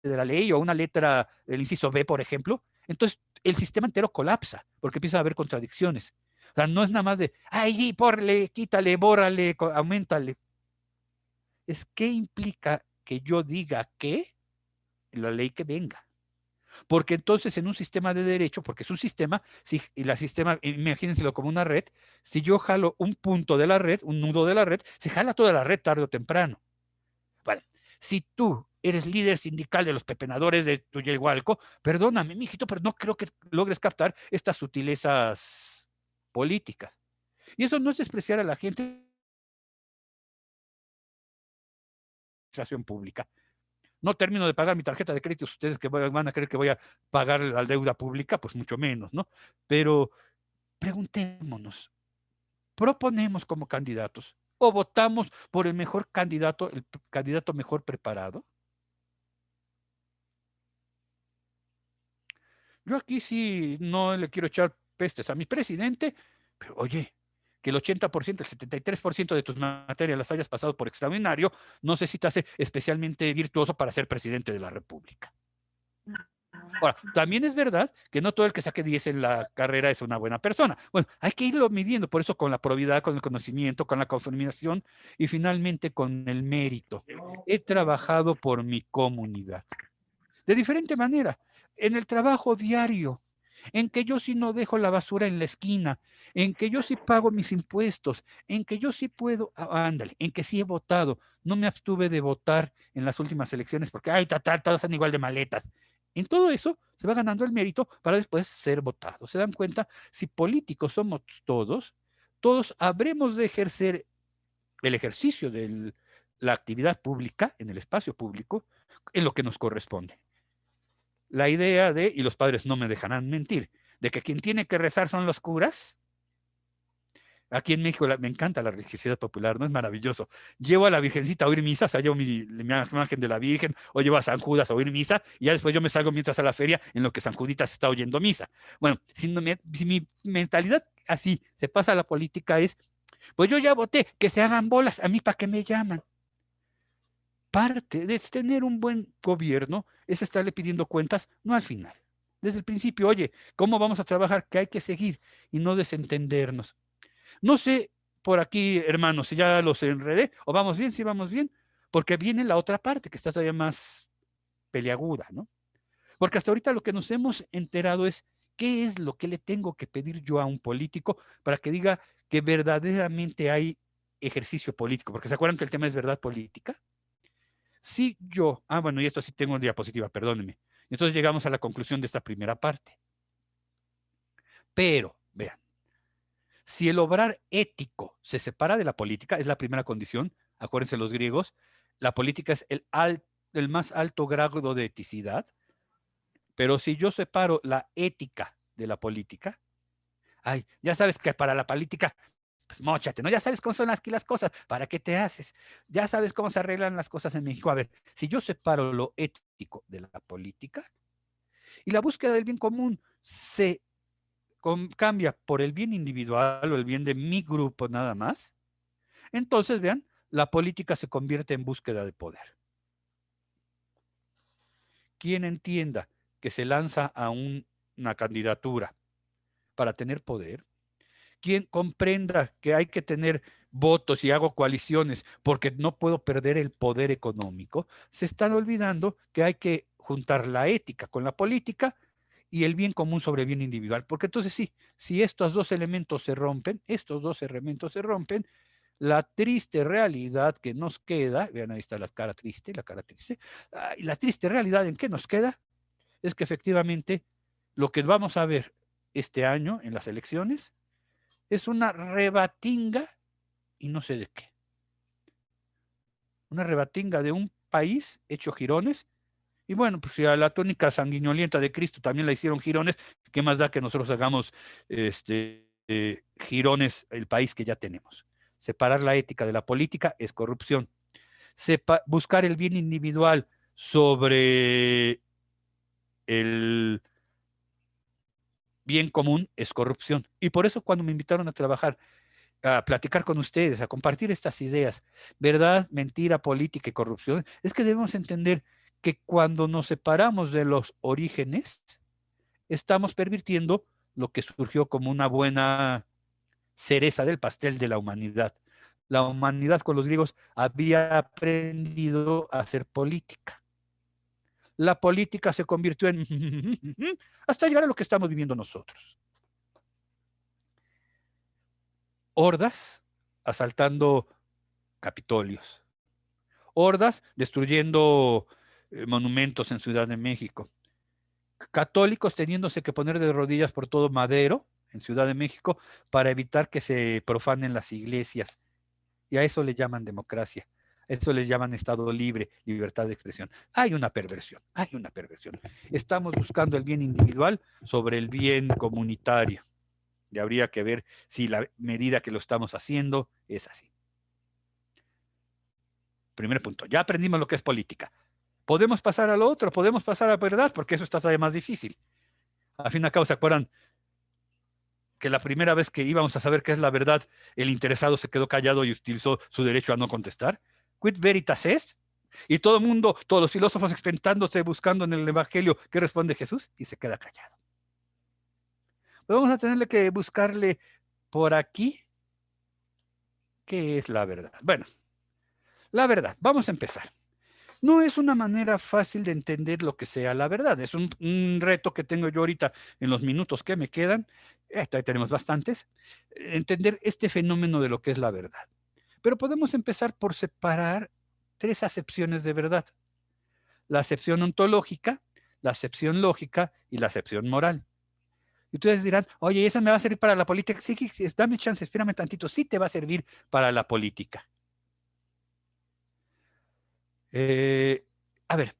S2: de la ley o una letra del inciso B, por ejemplo, entonces el sistema entero colapsa porque empieza a haber contradicciones. O sea, no es nada más de, ay, porle, quítale, bórrale, aumentale. Es qué implica que yo diga que la ley que venga. Porque entonces en un sistema de derecho, porque es un sistema, si, y la sistema, imagínenselo como una red, si yo jalo un punto de la red, un nudo de la red, se jala toda la red tarde o temprano. Bueno, si tú eres líder sindical de los pepenadores de Tuyelhualco, perdóname, mijito, pero no creo que logres captar estas sutilezas políticas. Y eso no es despreciar a la gente de la administración pública. No termino de pagar mi tarjeta de crédito, ustedes que van a creer que voy a pagar la deuda pública, pues mucho menos, ¿no? Pero preguntémonos, proponemos como candidatos, ¿O votamos por el mejor candidato, el candidato mejor preparado? Yo aquí sí no le quiero echar pestes a mi presidente, pero oye, que el 80%, el 73% de tus materias las hayas pasado por extraordinario, no sé si te hace especialmente virtuoso para ser presidente de la República. Ahora, también es verdad que no todo el que saque 10 en la carrera es una buena persona. Bueno, hay que irlo midiendo, por eso con la probidad, con el conocimiento, con la confirmación y finalmente con el mérito. He trabajado por mi comunidad. De diferente manera, en el trabajo diario, en que yo sí no dejo la basura en la esquina, en que yo sí pago mis impuestos, en que yo sí puedo, ándale, en que sí he votado. No me abstuve de votar en las últimas elecciones porque, ay, todas son igual de maletas. En todo eso se va ganando el mérito para después ser votado. ¿Se dan cuenta? Si políticos somos todos, todos habremos de ejercer el ejercicio de la actividad pública en el espacio público en lo que nos corresponde. La idea de, y los padres no me dejarán mentir, de que quien tiene que rezar son los curas. Aquí en México me encanta la religiosidad popular, ¿no? Es maravilloso. Llevo a la Virgencita a oír misa, o sea, llevo mi imagen de la Virgen, o llevo a San Judas a oír misa, y ya después yo me salgo mientras a la feria en lo que San Juditas está oyendo misa. Bueno, si mi mentalidad así se pasa a la política es, pues yo ya voté, que se hagan bolas, a mí para qué me llaman. Parte de tener un buen gobierno es estarle pidiendo cuentas, no al final. Desde el principio, oye, ¿cómo vamos a trabajar? Que hay que seguir y no desentendernos. No sé por aquí, hermanos, si ya los enredé, o vamos bien, si vamos bien, porque viene la otra parte que está todavía más peliaguda, ¿no? Porque hasta ahorita lo que nos hemos enterado es qué es lo que le tengo que pedir yo a un político para que diga que verdaderamente hay ejercicio político, porque ¿se acuerdan que el tema es verdad política? Si yo, bueno, y esto sí tengo en diapositiva, perdónenme. Entonces llegamos a la conclusión de esta primera parte. Pero, vean, si el obrar ético se separa de la política, es la primera condición, acuérdense los griegos, la política es el más alto grado de eticidad, pero si yo separo la ética de la política, ay, ya sabes que para la política, pues móchate, ¿no? Ya sabes cómo son aquí las cosas, ¿para qué te haces? Ya sabes cómo se arreglan las cosas en México. A ver, si yo separo lo ético de la política y la búsqueda del bien común se cambia por el bien individual o el bien de mi grupo nada más, entonces, vean, la política se convierte en búsqueda de poder. Quien entienda que se lanza a una candidatura para tener poder, quien comprenda que hay que tener votos y hago coaliciones porque no puedo perder el poder económico, se están olvidando que hay que juntar la ética con la política y el bien común sobre el bien individual. Porque entonces sí, si estos dos elementos se rompen, la triste realidad que nos queda, vean ahí está la cara triste, y la triste realidad en que nos queda es que efectivamente lo que vamos a ver este año en las elecciones es una rebatinga y no sé de qué. Una rebatinga de un país hecho jirones. Y bueno, pues si a la túnica sanguinolenta de Cristo también la hicieron jirones, ¿qué más da que nosotros hagamos jirones el país que ya tenemos? Separar la ética de la política es corrupción. Buscar el bien individual sobre el bien común es corrupción. Y por eso cuando me invitaron a trabajar, a platicar con ustedes, a compartir estas ideas, verdad, mentira, política y corrupción, es que debemos entender que cuando nos separamos de los orígenes, estamos pervirtiendo lo que surgió como una buena cereza del pastel de la humanidad. La humanidad con los griegos había aprendido a hacer política. La política se convirtió en hasta llegar a lo que estamos viviendo nosotros. Hordas asaltando capitolios, hordas destruyendo monumentos en Ciudad de México, católicos teniéndose que poner de rodillas por todo Madero en Ciudad de México para evitar que se profanen las iglesias. Y a eso le llaman democracia. Eso le llaman Estado libre, libertad de expresión. Hay una perversión, hay una perversión. Estamos buscando el bien individual sobre el bien comunitario. Y habría que ver si la medida que lo estamos haciendo es así. Primer punto. Ya aprendimos lo que es política. Podemos pasar a lo otro, podemos pasar a la verdad, porque eso está todavía más difícil. Al fin y al cabo, ¿se acuerdan que la primera vez que íbamos a saber qué es la verdad, el interesado se quedó callado y utilizó su derecho a no contestar? Quid veritas est. Y todo el mundo, todos los filósofos experimentándose, buscando en el Evangelio qué responde Jesús, y se queda callado. Pero vamos a tenerle que buscarle por aquí qué es la verdad. Bueno, la verdad, vamos a empezar. No es una manera fácil de entender lo que sea la verdad. Es un reto que tengo yo ahorita en los minutos que me quedan. Ahí tenemos bastantes. Entender este fenómeno de lo que es la verdad. Pero podemos empezar por separar tres acepciones de verdad. La acepción ontológica, la acepción lógica y la acepción moral. Y ustedes dirán, oye, ¿esa me va a servir para la política? Sí, dame chance, espérame tantito. Sí te va a servir para la política. A ver,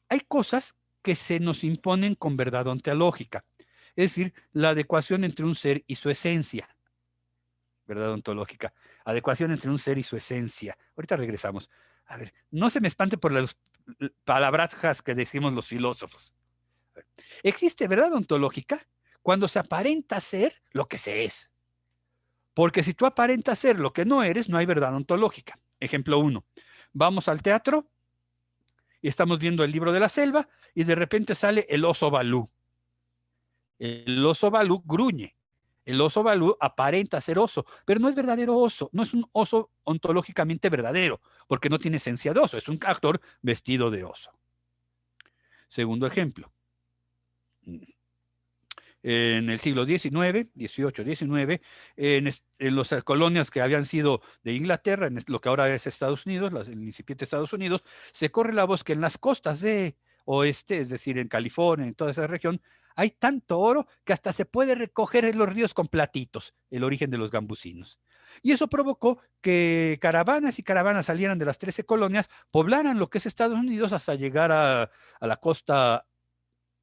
S2: hay cosas que se nos imponen con verdad ontológica, es decir, la adecuación entre un ser y su esencia, verdad ontológica, adecuación entre un ser y su esencia. Ahorita regresamos. A ver, no se me espante por las palabras que decimos los filósofos. Existe verdad ontológica cuando se aparenta ser lo que se es. Porque si tú aparentas ser lo que no eres, no hay verdad ontológica. Ejemplo 1. Vamos al teatro y estamos viendo el libro de la selva y de repente sale el oso Balú. El oso Balú gruñe. El oso Balú aparenta ser oso, pero no es verdadero oso, no es un oso ontológicamente verdadero, porque no tiene esencia de oso, es un actor vestido de oso. Segundo ejemplo. En el siglo XIX, XVIII, XIX, en las colonias que habían sido de Inglaterra, en lo que ahora es Estados Unidos, el incipiente Estados Unidos, se corre la voz que en las costas de oeste, es decir, en California, en toda esa región, hay tanto oro que hasta se puede recoger en los ríos con platitos, el origen de los gambusinos. Y eso provocó que caravanas y caravanas salieran de las 13 colonias, poblaran lo que es Estados Unidos hasta llegar a la costa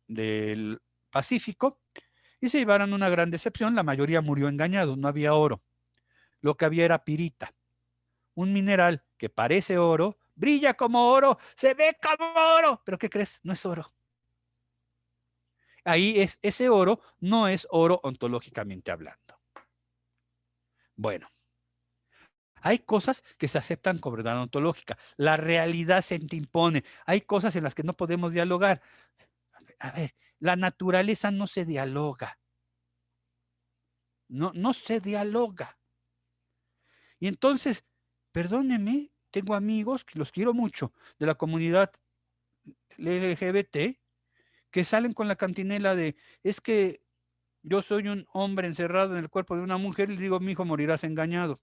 S2: del Pacífico, y se llevaron una gran decepción. La mayoría murió engañado, no había oro. Lo que había era pirita, un mineral que parece oro, brilla como oro, se ve como oro, pero ¿qué crees? No es oro. Ahí ese oro no es oro ontológicamente hablando. Bueno, hay cosas que se aceptan como verdad ontológica. La realidad se te impone. Hay cosas en las que no podemos dialogar. A ver, la naturaleza no se dialoga. No se dialoga. Y entonces, perdónenme, tengo amigos que los quiero mucho de la comunidad LGBT que salen con la cantinela de, es que yo soy un hombre encerrado en el cuerpo de una mujer y le digo, mi hijo, morirás engañado.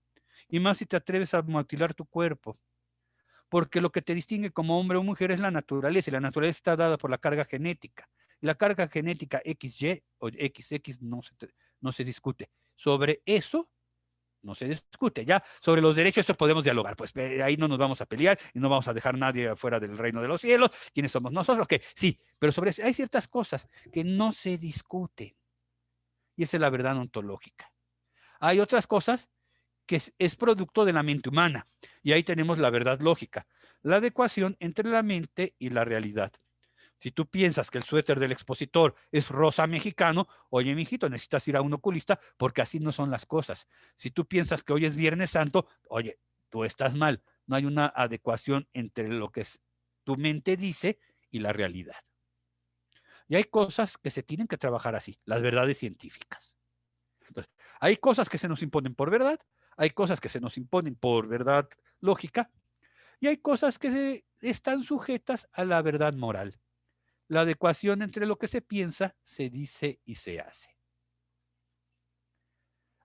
S2: Y más si te atreves a mutilar tu cuerpo. Porque lo que te distingue como hombre o mujer es la naturaleza, y la naturaleza está dada por la carga genética. La carga genética XY o XX no se discute. Sobre eso no se discute. Ya sobre los derechos, esto podemos dialogar. Pues ahí no nos vamos a pelear y no vamos a dejar a nadie afuera del reino de los cielos. ¿Quiénes somos nosotros? Que sí, pero sobre hay ciertas cosas que no se discuten. Y esa es la verdad ontológica. Hay otras cosas que es producto de la mente humana. Y ahí tenemos la verdad lógica, la adecuación entre la mente y la realidad. Si tú piensas que el suéter del expositor es rosa mexicano, oye, mijito, necesitas ir a un oculista porque así no son las cosas. Si tú piensas que hoy es Viernes Santo, oye, tú estás mal. No hay una adecuación entre lo que tu mente dice y la realidad. Y hay cosas que se tienen que trabajar así, las verdades científicas. Entonces, hay cosas que se nos imponen por verdad, hay cosas que se nos imponen por verdad lógica, y hay cosas que están sujetas a la verdad moral. La adecuación entre lo que se piensa, se dice y se hace.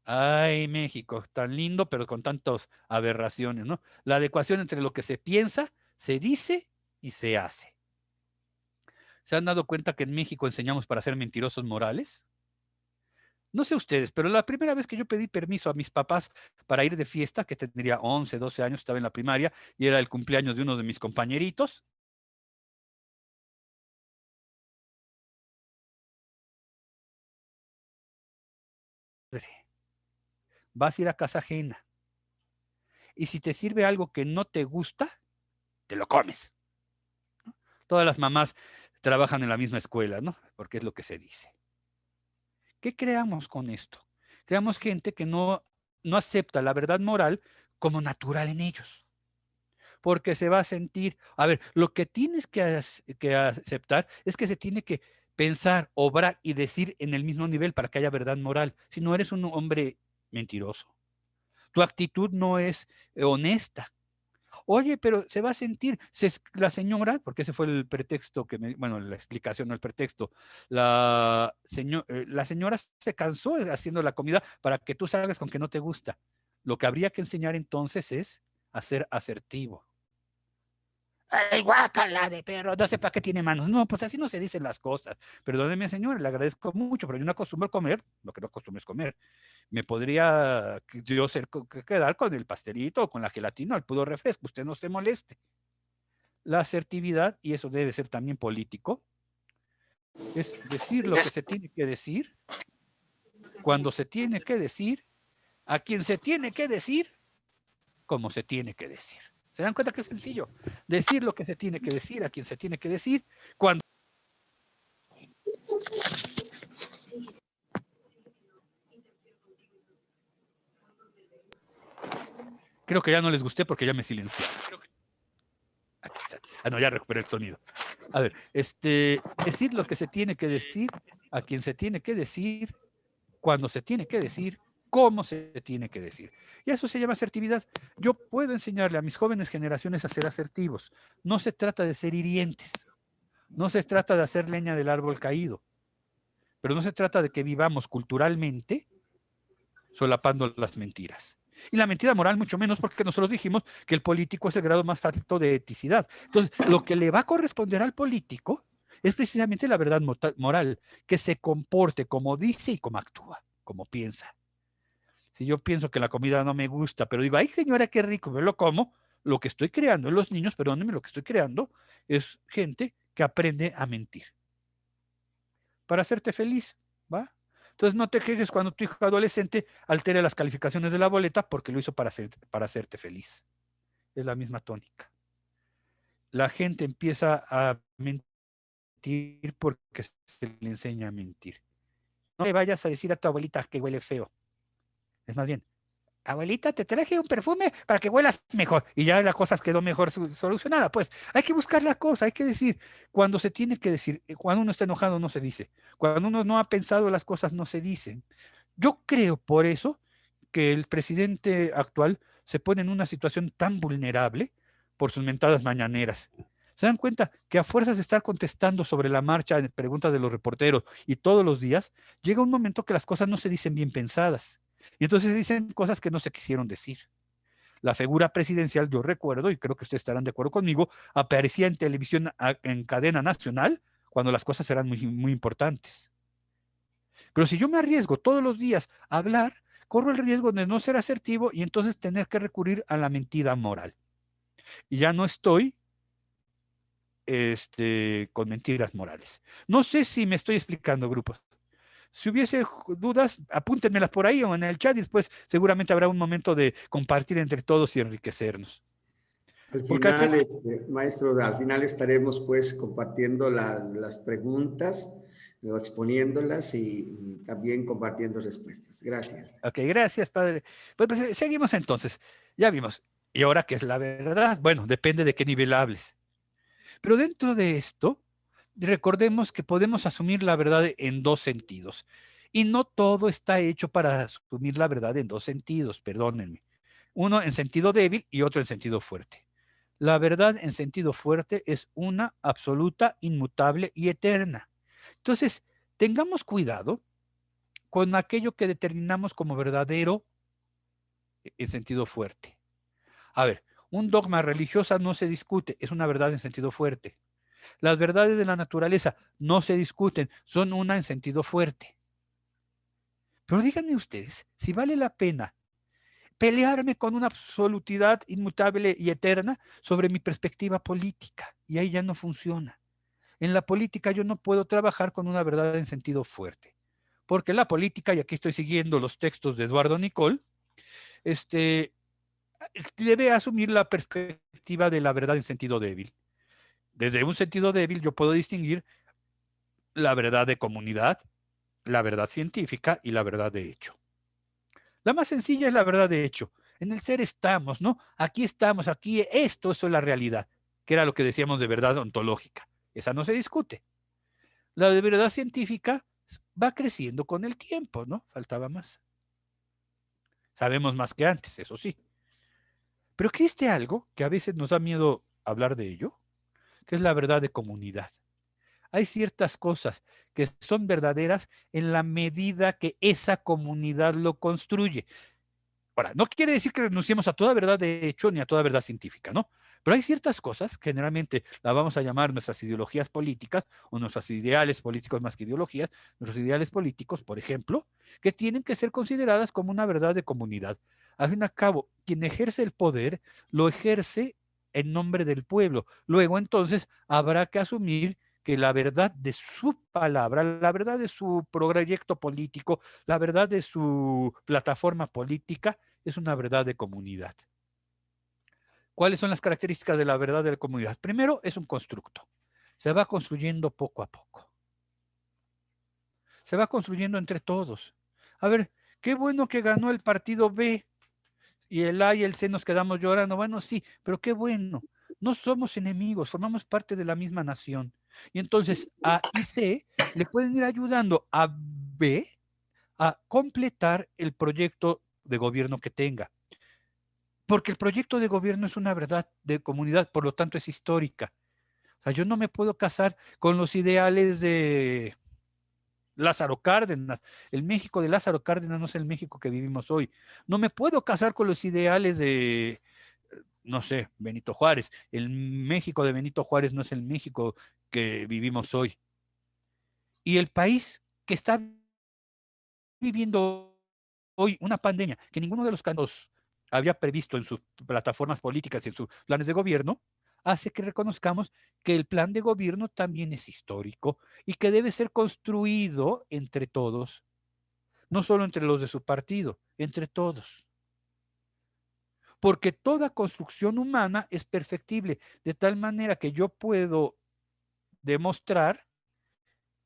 S2: Ay, México, tan lindo, pero con tantas aberraciones, ¿no? La adecuación entre lo que se piensa, se dice y se hace. ¿Se han dado cuenta que en México enseñamos para ser mentirosos morales? No sé ustedes, pero la primera vez que yo pedí permiso a mis papás para ir de fiesta, que tendría 11, 12 años, estaba en la primaria, y era el cumpleaños de uno de mis compañeritos, vas a ir a casa ajena. Y si te sirve algo que no te gusta, te lo comes. ¿No? Todas las mamás trabajan en la misma escuela, ¿no? Porque es lo que se dice. ¿Qué creamos con esto? Creamos gente que no acepta la verdad moral como natural en ellos. Porque se va a sentir, a ver, lo que tienes que aceptar es que se tiene que pensar, obrar y decir en el mismo nivel para que haya verdad moral. Si no, eres un hombre mentiroso. Tu actitud no es honesta. Oye, pero se va a sentir, la señora, porque ese fue el pretexto bueno, la explicación, no el pretexto, la señora se cansó haciendo la comida para que tú salgas con que no te gusta. Lo que habría que enseñar entonces es a ser asertivo. ¡Ay, guácala de perro! No sé para qué tiene manos. No, pues así no se dicen las cosas. Perdóneme, señora, le agradezco mucho, pero yo no acostumbro a comer lo que no acostumbro es comer. Me podría yo quedar con el pastelito o con la gelatina o el puro refresco. Usted no se moleste. La asertividad, y eso debe ser también político, es decir lo que se tiene que decir, cuando se tiene que decir, a quien se tiene que decir, como se tiene que decir. ¿Se dan cuenta que es sencillo? Decir lo que se tiene que decir, a quien se tiene que decir, cuando... Creo que ya no les gusté porque ya me silenciaron. Aquí está. Ah, no, ya recuperé el sonido. A ver, decir lo que se tiene que decir, a quien se tiene que decir, cuando se tiene que decir, cómo se tiene que decir. Y eso se llama asertividad. Yo puedo enseñarle a mis jóvenes generaciones a ser asertivos. No se trata de ser hirientes. No se trata de hacer leña del árbol caído. Pero no se trata de que vivamos culturalmente solapando las mentiras. Y la mentira moral mucho menos, porque nosotros dijimos que el político es el grado más alto de eticidad. Entonces, lo que le va a corresponder al político es precisamente la verdad moral, que se comporte como dice y como actúa, como piensa. Si yo pienso que la comida no me gusta, pero digo, ay señora, qué rico, yo lo como, lo que estoy creando en los niños, perdónenme, lo que estoy creando es gente que aprende a mentir. Para hacerte feliz, ¿va? Entonces no te quejes cuando tu hijo adolescente altere las calificaciones de la boleta porque lo hizo para hacerte feliz. Es la misma tónica. La gente empieza a mentir porque se le enseña a mentir. No le vayas a decir a tu abuelita que huele feo. Es más bien, abuelita, te traje un perfume para que huelas mejor. Y ya la cosa quedó mejor solucionada. Pues hay que buscar la cosa, hay que decir. Cuando se tiene que decir, cuando uno está enojado no se dice. Cuando uno no ha pensado las cosas no se dicen. Yo creo por eso que el presidente actual se pone en una situación tan vulnerable por sus mentadas mañaneras. ¿Se dan cuenta que a fuerzas de estar contestando sobre la marcha en preguntas de los reporteros y todos los días, llega un momento que las cosas no se dicen bien pensadas? Y entonces se dicen cosas que no se quisieron decir. La figura presidencial, yo recuerdo, y creo que ustedes estarán de acuerdo conmigo, aparecía en televisión en cadena nacional cuando las cosas eran muy, muy importantes. Pero si yo me arriesgo todos los días a hablar, corro el riesgo de no ser asertivo y entonces tener que recurrir a la mentira moral. Y ya no estoy con mentiras morales. No sé si me estoy explicando, grupos. Si hubiese dudas, apúntenmelas por ahí o en el chat y después seguramente habrá un momento de compartir entre todos y enriquecernos.
S1: Al
S2: Porque al
S1: final,
S2: final,
S1: maestro, al final estaremos pues compartiendo las preguntas o exponiéndolas y también compartiendo respuestas. Gracias.
S2: ok, gracias, padre. Pues, seguimos entonces. Ya vimos. ¿Y ahora qué es la verdad? Bueno, depende de qué nivel hables. Pero dentro de esto, recordemos que podemos asumir la verdad en dos sentidos. Y no todo está hecho para asumir la verdad en dos sentidos, perdónenme. Uno en sentido débil y otro en sentido fuerte. La verdad en sentido fuerte es una absoluta, inmutable y eterna. Entonces, tengamos cuidado con aquello que determinamos como verdadero en sentido fuerte. A ver, un dogma religioso no se discute, es una verdad en sentido fuerte. Las verdades de la naturaleza no se discuten, son una en sentido fuerte. Pero díganme ustedes, si vale la pena pelearme con una absolutidad inmutable y eterna sobre mi perspectiva política. Y ahí ya no funciona. En la política yo no puedo trabajar con una verdad en sentido fuerte. Porque la política, y aquí estoy siguiendo los textos de Eduardo Nicol, debe asumir la perspectiva perspectiva de la verdad en sentido débil. Desde un sentido débil yo puedo distinguir la verdad de comunidad, la verdad científica y la verdad de hecho. La más sencilla es la verdad de hecho. En el ser estamos, ¿no? Aquí estamos, aquí esto es la realidad, que era lo que decíamos de verdad ontológica. Esa no se discute. La de verdad científica va creciendo con el tiempo, ¿no? Faltaba más. Sabemos más que antes, eso sí. Pero existe algo que a veces nos da miedo hablar de ello, que es la verdad de comunidad. Hay ciertas cosas que son verdaderas en la medida que esa comunidad lo construye. Ahora, no quiere decir que renunciemos a toda verdad de hecho ni a toda verdad científica, ¿no? Pero hay ciertas cosas, generalmente las vamos a llamar nuestras ideologías políticas o nuestros ideales políticos más que ideologías, nuestros ideales políticos, por ejemplo, que tienen que ser consideradas como una verdad de comunidad. Al fin y al cabo, quien ejerce el poder lo ejerce en nombre del pueblo. Luego, entonces, habrá que asumir que la verdad de su palabra, la verdad de su proyecto político, la verdad de su plataforma política es una verdad de comunidad. ¿Cuáles son las características de la verdad de la comunidad? Primero, es un constructo. Se va construyendo poco a poco. Se va construyendo entre todos. A ver, qué bueno que ganó el partido B y el A y el C nos quedamos llorando. Bueno, sí, pero qué bueno. No somos enemigos, formamos parte de la misma nación. Y entonces A y C le pueden ir ayudando a B a completar el proyecto de gobierno que tenga. Porque el proyecto de gobierno es una verdad de comunidad, por lo tanto es histórica. O sea, yo no me puedo casar con los ideales de Lázaro Cárdenas. El México de Lázaro Cárdenas no es el México que vivimos hoy. No me puedo casar con los ideales de, no sé, Benito Juárez. El México de Benito Juárez no es el México que vivimos hoy. Y el país que está viviendo hoy una pandemia que ninguno de los candidatos había previsto en sus plataformas políticas y en sus planes de gobierno, hace que reconozcamos que el plan de gobierno también es histórico y que debe ser construido entre todos, no solo entre los de su partido, entre todos. Porque toda construcción humana es perfectible, de tal manera que yo puedo demostrar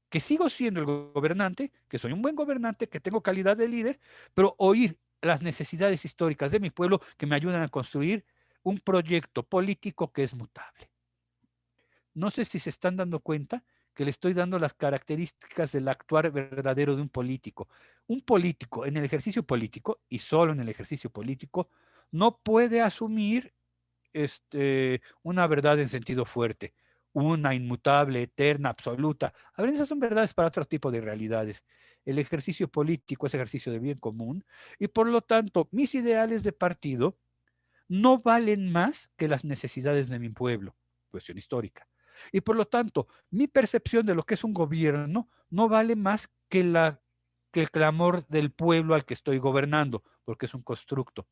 S2: que sigo siendo el gobernante, que soy un buen gobernante, que tengo calidad de líder, pero oír las necesidades históricas de mi pueblo que me ayudan a construir un proyecto político que es mutable. No sé si se están dando cuenta que le estoy dando las características del actuar verdadero de un político. Un político en el ejercicio político, y solo en el ejercicio político, no puede asumir una verdad en sentido fuerte, una inmutable, eterna, absoluta. A ver, esas son verdades para otro tipo de realidades. El ejercicio político es ejercicio de bien común y por lo tanto mis ideales de partido no valen más que las necesidades de mi pueblo, cuestión histórica. Y por lo tanto, mi percepción de lo que es un gobierno no vale más que el clamor del pueblo al que estoy gobernando, porque es un constructo.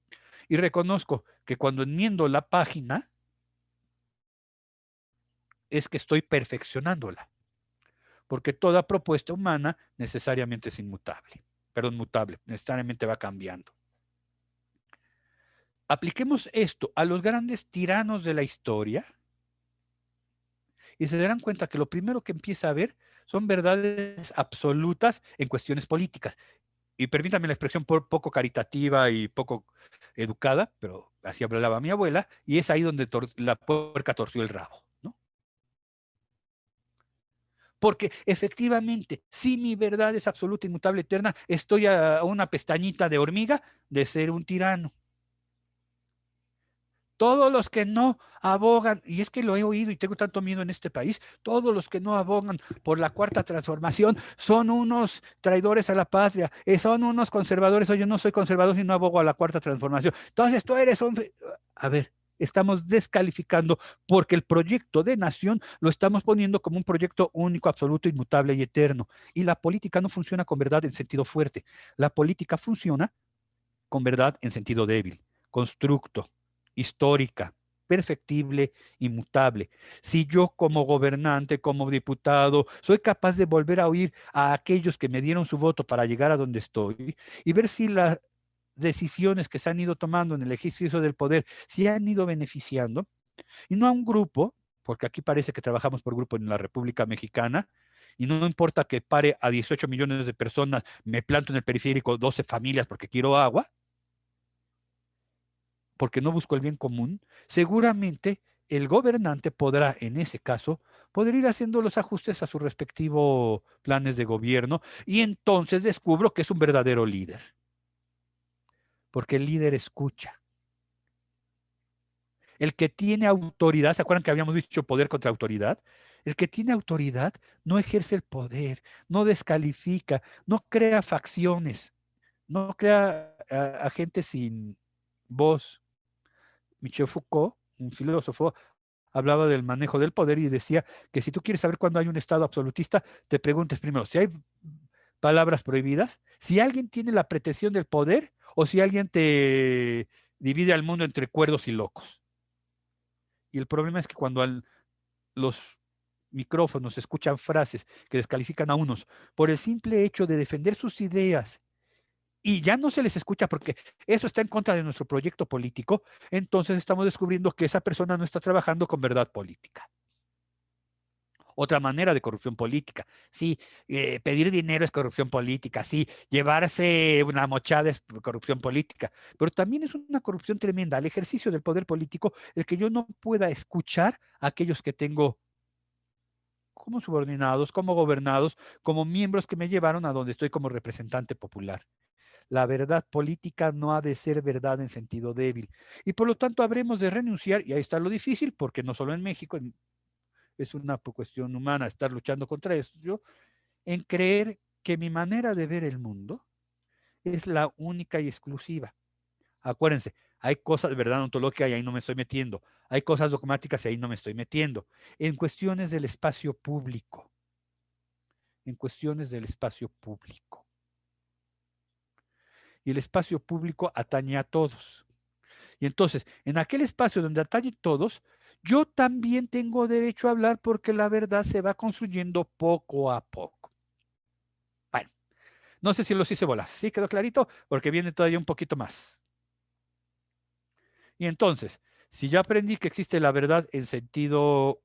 S2: Y reconozco que cuando enmiendo la página, es que estoy perfeccionándola, porque toda propuesta humana necesariamente es inmutable, perdón, mutable, necesariamente va cambiando. Apliquemos esto a los grandes tiranos de la historia y se darán cuenta que lo primero que empieza a ver son verdades absolutas en cuestiones políticas. Y permítanme la expresión poco caritativa y poco educada, pero así hablaba mi abuela, y es ahí donde la puerca torció el rabo, ¿no? Porque efectivamente, si mi verdad es absoluta, inmutable, eterna, estoy a una pestañita de hormiga de ser un tirano. Todos los que no abogan, y es que lo he oído y tengo tanto miedo en este país, todos los que no abogan por la cuarta transformación son unos traidores a la patria, son unos conservadores, o yo no soy conservador si no abogo a la cuarta transformación. Entonces tú eres un... A ver, estamos descalificando porque el proyecto de nación lo estamos poniendo como un proyecto único, absoluto, inmutable y eterno. Y la política no funciona con verdad en sentido fuerte. La política funciona con verdad en sentido débil, constructo, histórica, perfectible, inmutable. Si yo como gobernante, como diputado, soy capaz de volver a oír a aquellos que me dieron su voto para llegar a donde estoy y ver si las decisiones que se han ido tomando en el ejercicio del poder, si han ido beneficiando, y no a un grupo, porque aquí parece que trabajamos por grupo en la República Mexicana, y no importa que pare a 18 millones de personas, me planto en el periférico 12 familias porque quiero agua, porque no busco el bien común, seguramente el gobernante podrá, en ese caso, poder ir haciendo los ajustes a sus respectivos planes de gobierno y entonces descubro que es un verdadero líder, porque el líder escucha. El que tiene autoridad, ¿se acuerdan que habíamos dicho poder contra autoridad? El que tiene autoridad no ejerce el poder, no descalifica, no crea facciones, no crea a gente sin voz. Michel Foucault, un filósofo, hablaba del manejo del poder y decía que si tú quieres saber cuándo hay un Estado absolutista, te preguntes primero si hay palabras prohibidas, si alguien tiene la pretensión del poder o si alguien te divide al mundo entre cuerdos y locos. Y el problema es que cuando los micrófonos escuchan frases que descalifican a unos por el simple hecho de defender sus ideas y ya no se les escucha porque eso está en contra de nuestro proyecto político, entonces estamos descubriendo que esa persona no está trabajando con verdad política. Otra manera de corrupción política. Sí, pedir dinero es corrupción política. Sí, llevarse una mochada es corrupción política. Pero también es una corrupción tremenda al ejercicio del poder político el que yo no pueda escuchar a aquellos que tengo como subordinados, como gobernados, como miembros que me llevaron a donde estoy como representante popular. La verdad política no ha de ser verdad en sentido débil. Y por lo tanto habremos de renunciar, y ahí está lo difícil, porque no solo en México, es una cuestión humana estar luchando contra eso, en creer que mi manera de ver el mundo es la única y exclusiva. Acuérdense, hay cosas de verdad ontológica y ahí no me estoy metiendo. Hay cosas dogmáticas y ahí no me estoy metiendo. En cuestiones del espacio público. En cuestiones del espacio público. Y el espacio público atañe a todos. Y entonces, en aquel espacio donde atañe a todos, yo también tengo derecho a hablar porque la verdad se va construyendo poco a poco. Bueno, no sé si los hice bolas. ¿Sí quedó clarito? Porque viene todavía un poquito más. Y entonces, si ya aprendí que existe la verdad en sentido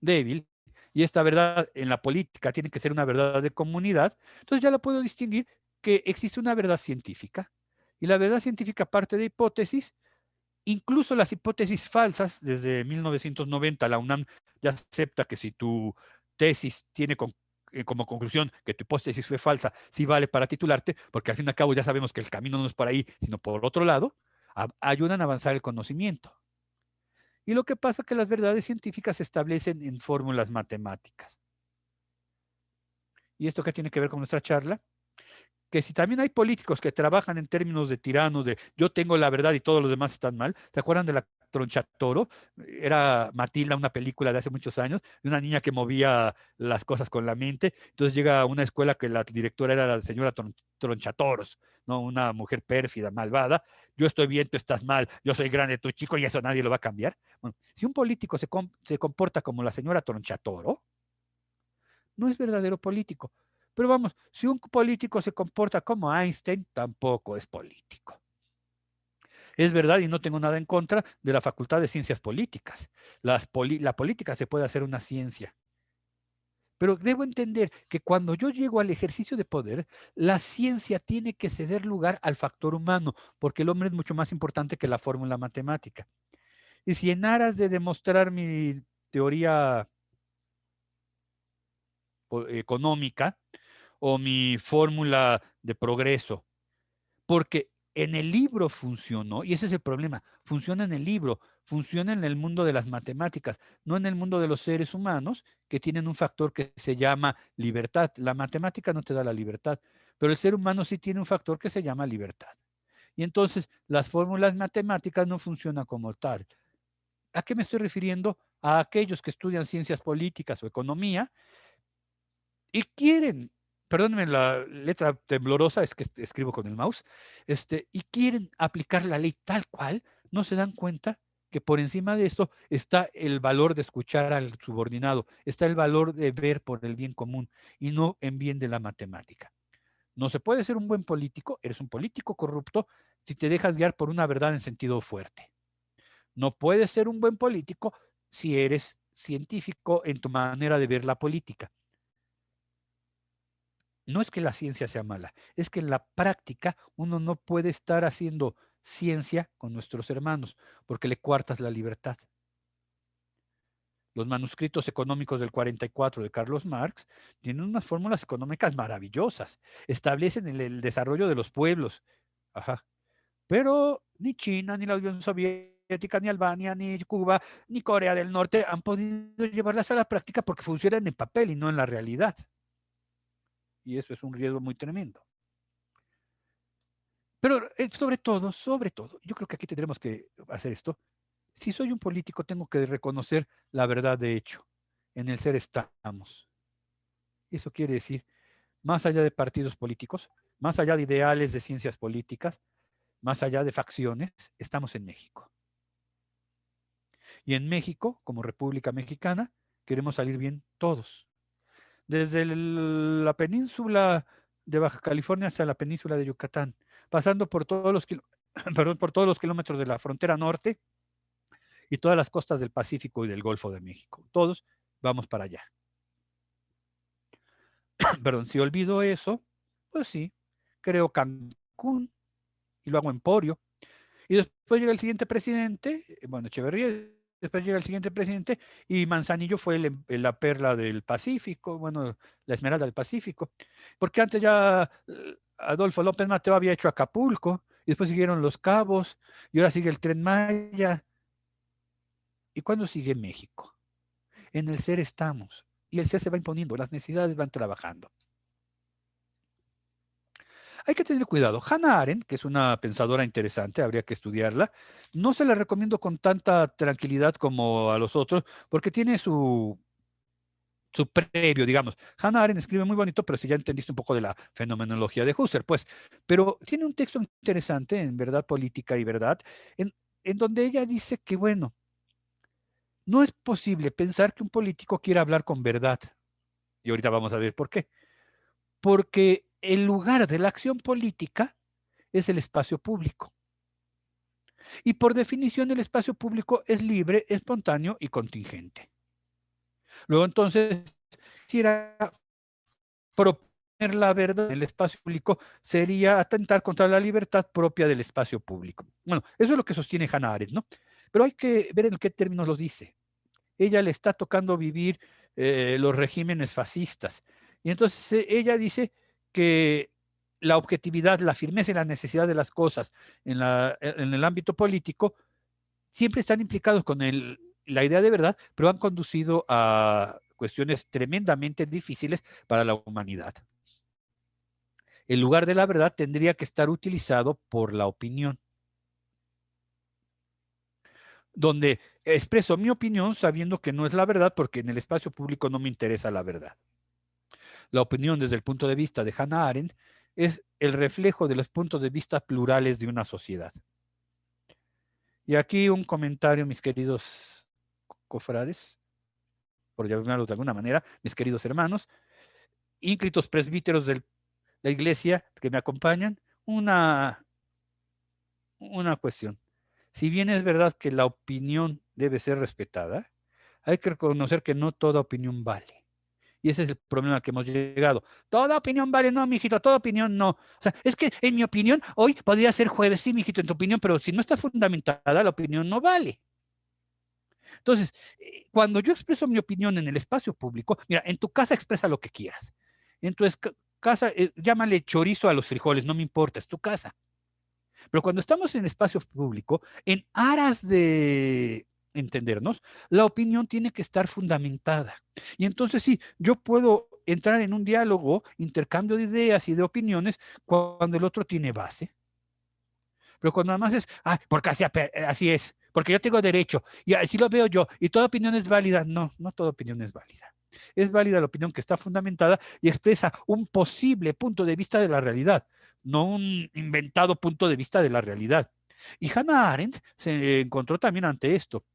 S2: débil, y esta verdad en la política tiene que ser una verdad de comunidad, entonces ya la puedo distinguir que existe una verdad científica. Y la verdad científica parte de hipótesis, incluso las hipótesis falsas, desde 1990 la UNAM ya acepta que si tu tesis tiene como conclusión que tu hipótesis fue falsa, sí vale para titularte, porque al fin y al cabo ya sabemos que el camino no es por ahí, sino por otro lado, ayudan a avanzar el conocimiento. Y lo que pasa es que las verdades científicas se establecen en fórmulas matemáticas. ¿Y esto qué tiene que ver con nuestra charla? Que si también hay políticos que trabajan en términos de tiranos, de yo tengo la verdad y todos los demás están mal. ¿Se acuerdan de la Tronchatoro? Era Matilda, una película de hace muchos años, de una niña que movía las cosas con la mente. Entonces llega a una escuela que la directora era la señora Tronchatoros, ¿no? Una mujer pérfida, malvada. Yo estoy bien, tú estás mal, yo soy grande, tú chico, y eso nadie lo va a cambiar. Bueno, si un político se comporta como la señora Tronchatoro, no es verdadero político. Pero vamos, si un político se comporta como Einstein, tampoco es político. Es verdad, y no tengo nada en contra de la Facultad de Ciencias Políticas. La política se puede hacer una ciencia. Pero debo entender que cuando yo llego al ejercicio de poder, la ciencia tiene que ceder lugar al factor humano, porque el hombre es mucho más importante que la fórmula matemática. Y si en aras de demostrar mi teoría económica, o mi fórmula de progreso, porque en el libro funcionó, y ese es el problema, funciona en el libro, funciona en el mundo de las matemáticas, no en el mundo de los seres humanos que tienen un factor que se llama libertad. La matemática no te da la libertad, pero el ser humano sí tiene un factor que se llama libertad. Y entonces las fórmulas matemáticas no funcionan como tal. ¿A qué me estoy refiriendo? A aquellos que estudian ciencias políticas o economía y quieren, perdónenme la letra temblorosa, es que escribo con el mouse, y quieren aplicar la ley tal cual, no se dan cuenta que por encima de esto está el valor de escuchar al subordinado, está el valor de ver por el bien común y no en bien de la matemática. No se puede ser un buen político, eres un político corrupto si te dejas guiar por una verdad en sentido fuerte. No puedes ser un buen político si eres científico en tu manera de ver la política. No es que la ciencia sea mala, es que en la práctica uno no puede estar haciendo ciencia con nuestros hermanos porque le coartas la libertad. Los manuscritos económicos del 44 de Carlos Marx tienen unas fórmulas económicas maravillosas, establecen el desarrollo de los pueblos. Ajá. Pero ni China, ni la Unión Soviética, ni Albania, ni Cuba, ni Corea del Norte han podido llevarlas a la práctica porque funcionan en papel y no en la realidad. Y eso es un riesgo muy tremendo. Pero sobre todo, yo creo que aquí tendremos que hacer esto. Si soy un político, tengo que reconocer la verdad de hecho. En el ser estamos. Eso quiere decir, más allá de partidos políticos, más allá de ideales de ciencias políticas, más allá de facciones, estamos en México. Y en México, como República Mexicana, queremos salir bien todos. Desde la península de Baja California hasta la península de Yucatán, pasando por todos los, por todos los kilómetros de la frontera norte y todas las costas del Pacífico y del Golfo de México. Todos vamos para allá. Perdón, si olvido eso, pues sí, creo Cancún y lo hago Emporio. Y después llega el siguiente presidente, bueno, Echeverría, después llega el siguiente presidente y Manzanillo fue la perla del Pacífico, bueno, la esmeralda del Pacífico. Porque antes ya Adolfo López Mateo había hecho Acapulco, y después siguieron Los Cabos, y ahora sigue el Tren Maya. ¿Y cuándo sigue México? En el ser estamos, y el ser se va imponiendo, las necesidades van trabajando. Hay que tener cuidado. Hannah Arendt, que es una pensadora interesante, habría que estudiarla. No se la recomiendo con tanta tranquilidad como a los otros, porque tiene su previo, digamos. Hannah Arendt escribe muy bonito, pero si ya entendiste un poco de la fenomenología de Husserl, pues. Pero tiene un texto interesante en Verdad Política y Verdad, en donde ella dice que, bueno, no es posible pensar que un político quiera hablar con verdad. Y ahorita vamos a ver por qué. Porque el lugar de la acción política es el espacio público. Y por definición el espacio público es libre, espontáneo y contingente. Luego entonces, si era proponer la verdad en el espacio público, sería atentar contra la libertad propia del espacio público. Bueno, eso es lo que sostiene Hannah Arendt, ¿no? Pero hay que ver en qué términos los dice. Ella le está tocando vivir los regímenes fascistas. Y entonces ella dice que la objetividad, la firmeza y la necesidad de las cosas en el ámbito político siempre están implicados con la idea de verdad, pero han conducido a cuestiones tremendamente difíciles para la humanidad. El lugar de la verdad tendría que estar utilizado por la opinión, donde expreso mi opinión sabiendo que no es la verdad porque en el espacio público no me interesa la verdad. La opinión desde el punto de vista de Hannah Arendt es el reflejo de los puntos de vista plurales de una sociedad. Y aquí un comentario, mis queridos cofrades, por llamarlo de alguna manera, mis queridos hermanos, ínclitos presbíteros de la iglesia que me acompañan, una cuestión. Si bien es verdad que la opinión debe ser respetada, hay que reconocer que no toda opinión vale. Y ese es el problema al que hemos llegado. Toda opinión vale, no, mijito, toda opinión no. O sea, es que en mi opinión, hoy podría ser jueves, sí, mijito, en tu opinión, pero si no está fundamentada, la opinión no vale. Entonces, cuando yo expreso mi opinión en el espacio público, mira, en tu casa expresa lo que quieras. En tu casa, llámale chorizo a los frijoles, no me importa, es tu casa. Pero cuando estamos en espacio público, en aras de entendernos, la opinión tiene que estar fundamentada. Y entonces sí, yo puedo entrar en un diálogo, intercambio de ideas y de opiniones cuando el otro tiene base. Pero cuando además es, porque así es, porque yo tengo derecho, y así lo veo yo, y toda opinión es válida. No, no toda opinión es válida. Es válida la opinión que está fundamentada y expresa un posible punto de vista de la realidad, no un inventado punto de vista de la realidad. Y Hannah Arendt se encontró también ante esto.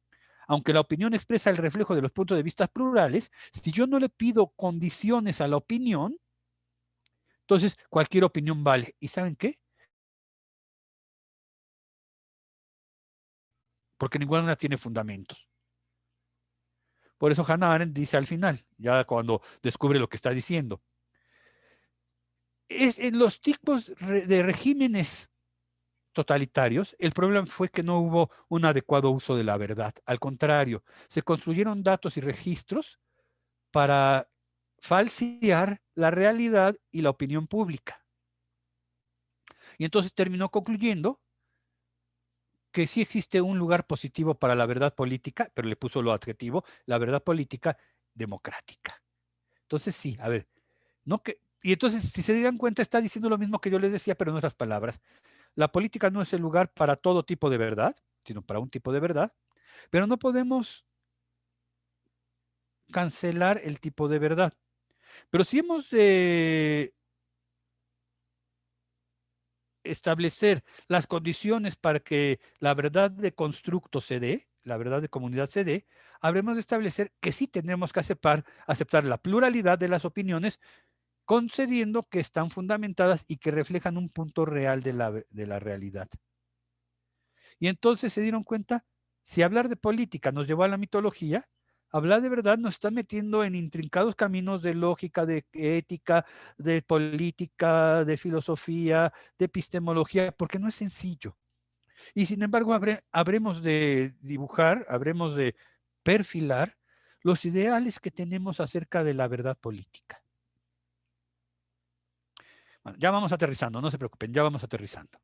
S2: Aunque la opinión expresa el reflejo de los puntos de vista plurales, si yo no le pido condiciones a la opinión, entonces cualquier opinión vale. ¿Y saben qué? porque ninguna tiene fundamentos. Por eso Hannah Arendt dice al final, ya cuando descubre lo que está diciendo, en los tipos de regímenes totalitarios, el problema fue que no hubo un adecuado uso de la verdad. Al contrario, se construyeron datos y registros para falsear la realidad y la opinión pública. Y entonces terminó concluyendo que sí existe un lugar positivo para la verdad política, pero le puso lo adjetivo, la verdad política democrática. Entonces sí, a ver, no que, y entonces si se dieran cuenta está diciendo lo mismo que yo les decía, pero en otras palabras. La política no es el lugar para todo tipo de verdad, sino para un tipo de verdad, pero no podemos cancelar el tipo de verdad. Pero si hemos de establecer las condiciones para que la verdad de constructo se dé, la verdad de comunidad se dé, habremos de establecer que sí tenemos que aceptar la pluralidad de las opiniones, concediendo que están fundamentadas y que reflejan un punto real de la realidad. Y entonces se dieron cuenta, si hablar de política nos llevó a la mitología, hablar de verdad nos está metiendo en intrincados caminos de lógica, de ética, de política, de filosofía, de epistemología, porque no es sencillo. Y sin embargo, habremos de dibujar, habremos de perfilar los ideales que tenemos acerca de la verdad política. Bueno, ya vamos aterrizando, no se preocupen, ya vamos aterrizando.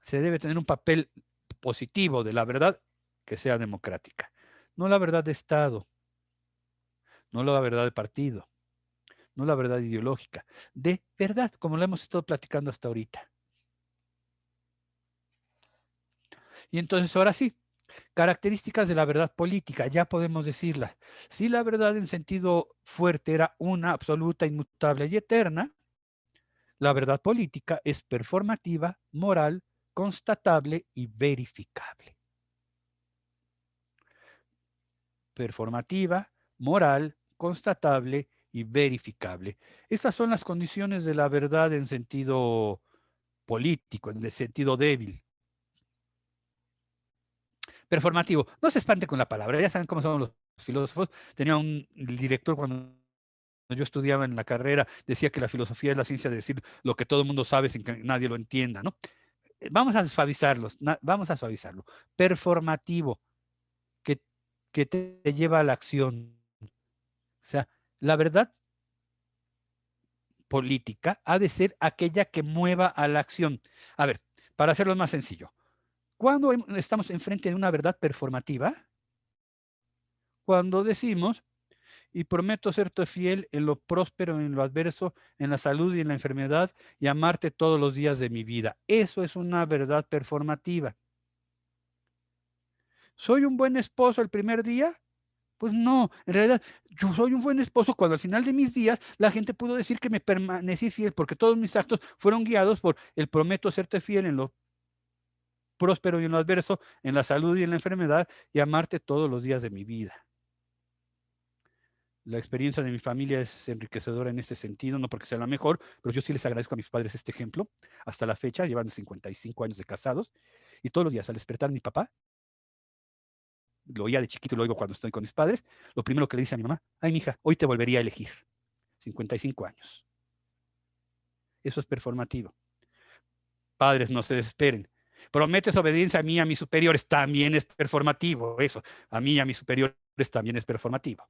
S2: Se debe tener un papel positivo de la verdad que sea democrática. No la verdad de Estado, no la verdad de partido, no la verdad ideológica, de verdad, como lo hemos estado platicando hasta ahorita. Y entonces ahora sí, características de la verdad política, ya podemos decirlas. Si la verdad en sentido fuerte era una, absoluta, inmutable y eterna, la verdad política es performativa, moral, constatable y verificable. Performativa, moral, constatable y verificable. Estas son las condiciones de la verdad en sentido político, en el sentido débil. Performativo. No se espante con la palabra, ya saben cómo son los filósofos. Tenía un director cuando yo estudiaba en la carrera, decía que la filosofía es la ciencia de decir lo que todo el mundo sabe sin que nadie lo entienda, ¿no? Vamos a vamos a suavizarlo. Performativo, que te lleva a la acción. O sea, la verdad política ha de ser aquella que mueva a la acción. A ver, para hacerlo más sencillo, ¿cuándo estamos enfrente de una verdad performativa? Cuando decimos, y prometo serte fiel en lo próspero, en lo adverso, en la salud y en la enfermedad, y amarte todos los días de mi vida. Eso es una verdad performativa. ¿Soy un buen esposo el primer día? Pues no, en realidad yo soy un buen esposo cuando al final de mis días la gente pudo decir que me permanecí fiel porque todos mis actos fueron guiados por el prometo serte fiel en lo próspero y en lo adverso, en la salud y en la enfermedad y amarte todos los días de mi vida. La experiencia de mi familia es enriquecedora en este sentido, no porque sea la mejor, pero yo sí les agradezco a mis padres este ejemplo. Hasta la fecha, llevan 55 años de casados, y todos los días al despertar mi papá, lo oía de chiquito y lo oigo cuando estoy con mis padres, lo primero que le dice a mi mamá, ay, mija, hoy te volvería a elegir. 55 años. Eso es performativo. Padres, no se desesperen. Prometes obediencia a mí y a mis superiores, también es performativo. Eso, a mí y a mis superiores también es performativo.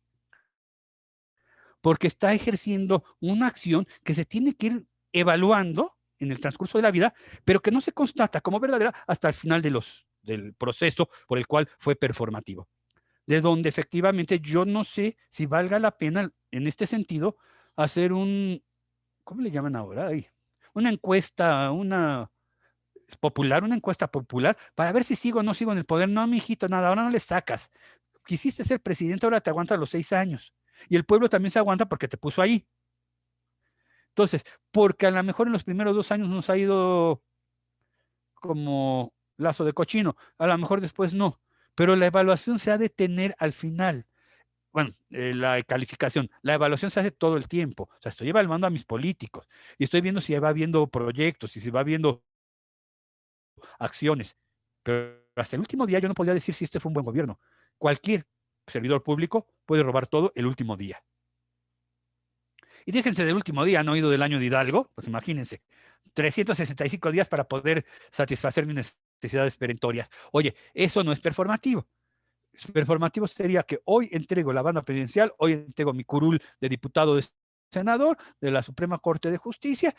S2: Porque está ejerciendo una acción que se tiene que ir evaluando en el transcurso de la vida, pero que no se constata como verdadera hasta el final del proceso por el cual fue performativo. De donde efectivamente yo no sé si valga la pena en este sentido hacer ¿cómo le llaman ahora? Una encuesta, una encuesta popular para ver si sigo o no sigo en el poder. No, mijito, nada, ahora no le sacas. Quisiste ser presidente, ahora te aguantas los 6 años. Y el pueblo también se aguanta porque te puso ahí. Entonces, porque a lo mejor en los primeros 2 años nos ha ido como lazo de cochino, a lo mejor después no, pero la evaluación se ha de tener al final. Bueno, la calificación, la evaluación se hace todo el tiempo. O sea, estoy evaluando a mis políticos y estoy viendo si va viendo proyectos y si va viendo acciones, pero hasta el último día yo no podía decir si este fue un buen gobierno. Cualquier servidor público puede robar todo el último día. Y déjense del último día, ¿han oído del año de Hidalgo? Pues imagínense, 365 días para poder satisfacer mis necesidades perentorias. Oye, eso no es performativo. Performativo sería que hoy entrego la banda presidencial, hoy entrego mi curul de diputado, de senador, de la Suprema Corte de Justicia,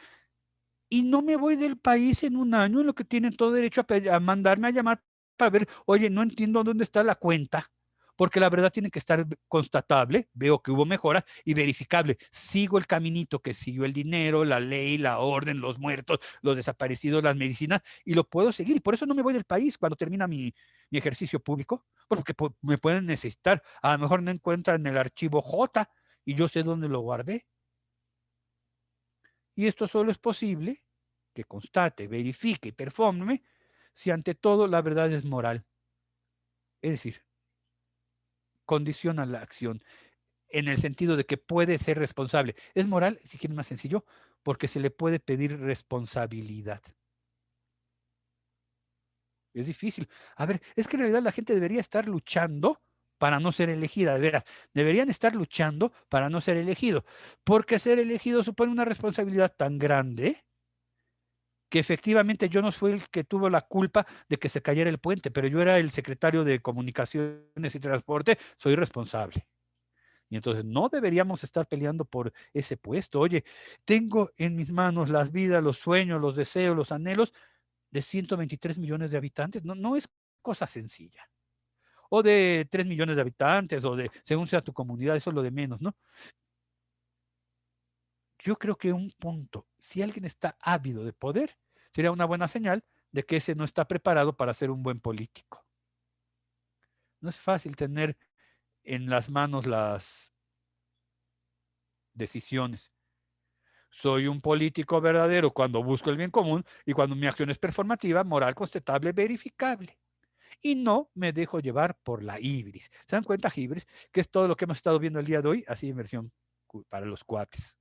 S2: y no me voy del país en un año en lo que tienen todo derecho a mandarme a llamar para ver, oye, no entiendo dónde está la cuenta, porque la verdad tiene que estar constatable, veo que hubo mejoras y verificable. Sigo el caminito que siguió el dinero, la ley, la orden, los muertos, los desaparecidos, las medicinas, y lo puedo seguir. Y por eso no me voy del país cuando termina mi ejercicio público, porque me pueden necesitar. A lo mejor no encuentran el archivo J y yo sé dónde lo guardé. Y esto solo es posible que constate, verifique y performe si ante todo la verdad es moral. Es decir, condiciona la acción en el sentido de que puede ser responsable. Es moral, si quieren más sencillo, porque se le puede pedir responsabilidad. Es difícil. A ver, es que en realidad la gente debería estar luchando para no ser elegida, de veras. Deberían estar luchando para no ser elegido, porque ser elegido supone una responsabilidad tan grande que efectivamente yo no fui el que tuvo la culpa de que se cayera el puente, pero yo era el secretario de Comunicaciones y Transporte, soy responsable. Y entonces no deberíamos estar peleando por ese puesto. Oye, tengo en mis manos las vidas, los sueños, los deseos, los anhelos de 123 millones de habitantes. No, no es cosa sencilla. O de 3 millones de habitantes, o de, según sea tu comunidad, eso es lo de menos, ¿no? Yo creo que un punto, si alguien está ávido de poder, sería una buena señal de que ese no está preparado para ser un buen político. No es fácil tener en las manos las decisiones. Soy un político verdadero cuando busco el bien común y cuando mi acción es performativa, moral, constatable, verificable. Y no me dejo llevar por la ibris. ¿Se dan cuenta, ibris? Que es todo lo que hemos estado viendo el día de hoy, así en versión para los cuates.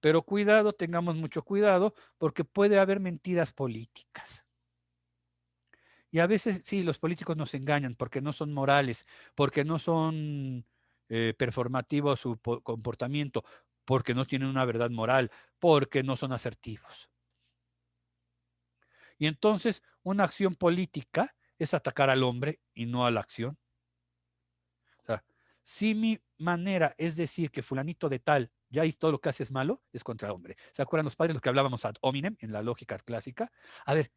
S2: Pero cuidado, tengamos mucho cuidado, porque puede haber mentiras políticas. Y a veces sí, los políticos nos engañan porque no son morales, porque no son performativos su comportamiento, porque no tienen una verdad moral, porque no son asertivos. Y entonces una acción política es atacar al hombre y no a la acción. O sea, si mi manera es decir que fulanito de tal ya hizo todo lo que hace es malo, es contra el hombre. ¿Se acuerdan los padres los que hablábamos ad hominem en la lógica clásica? A ver,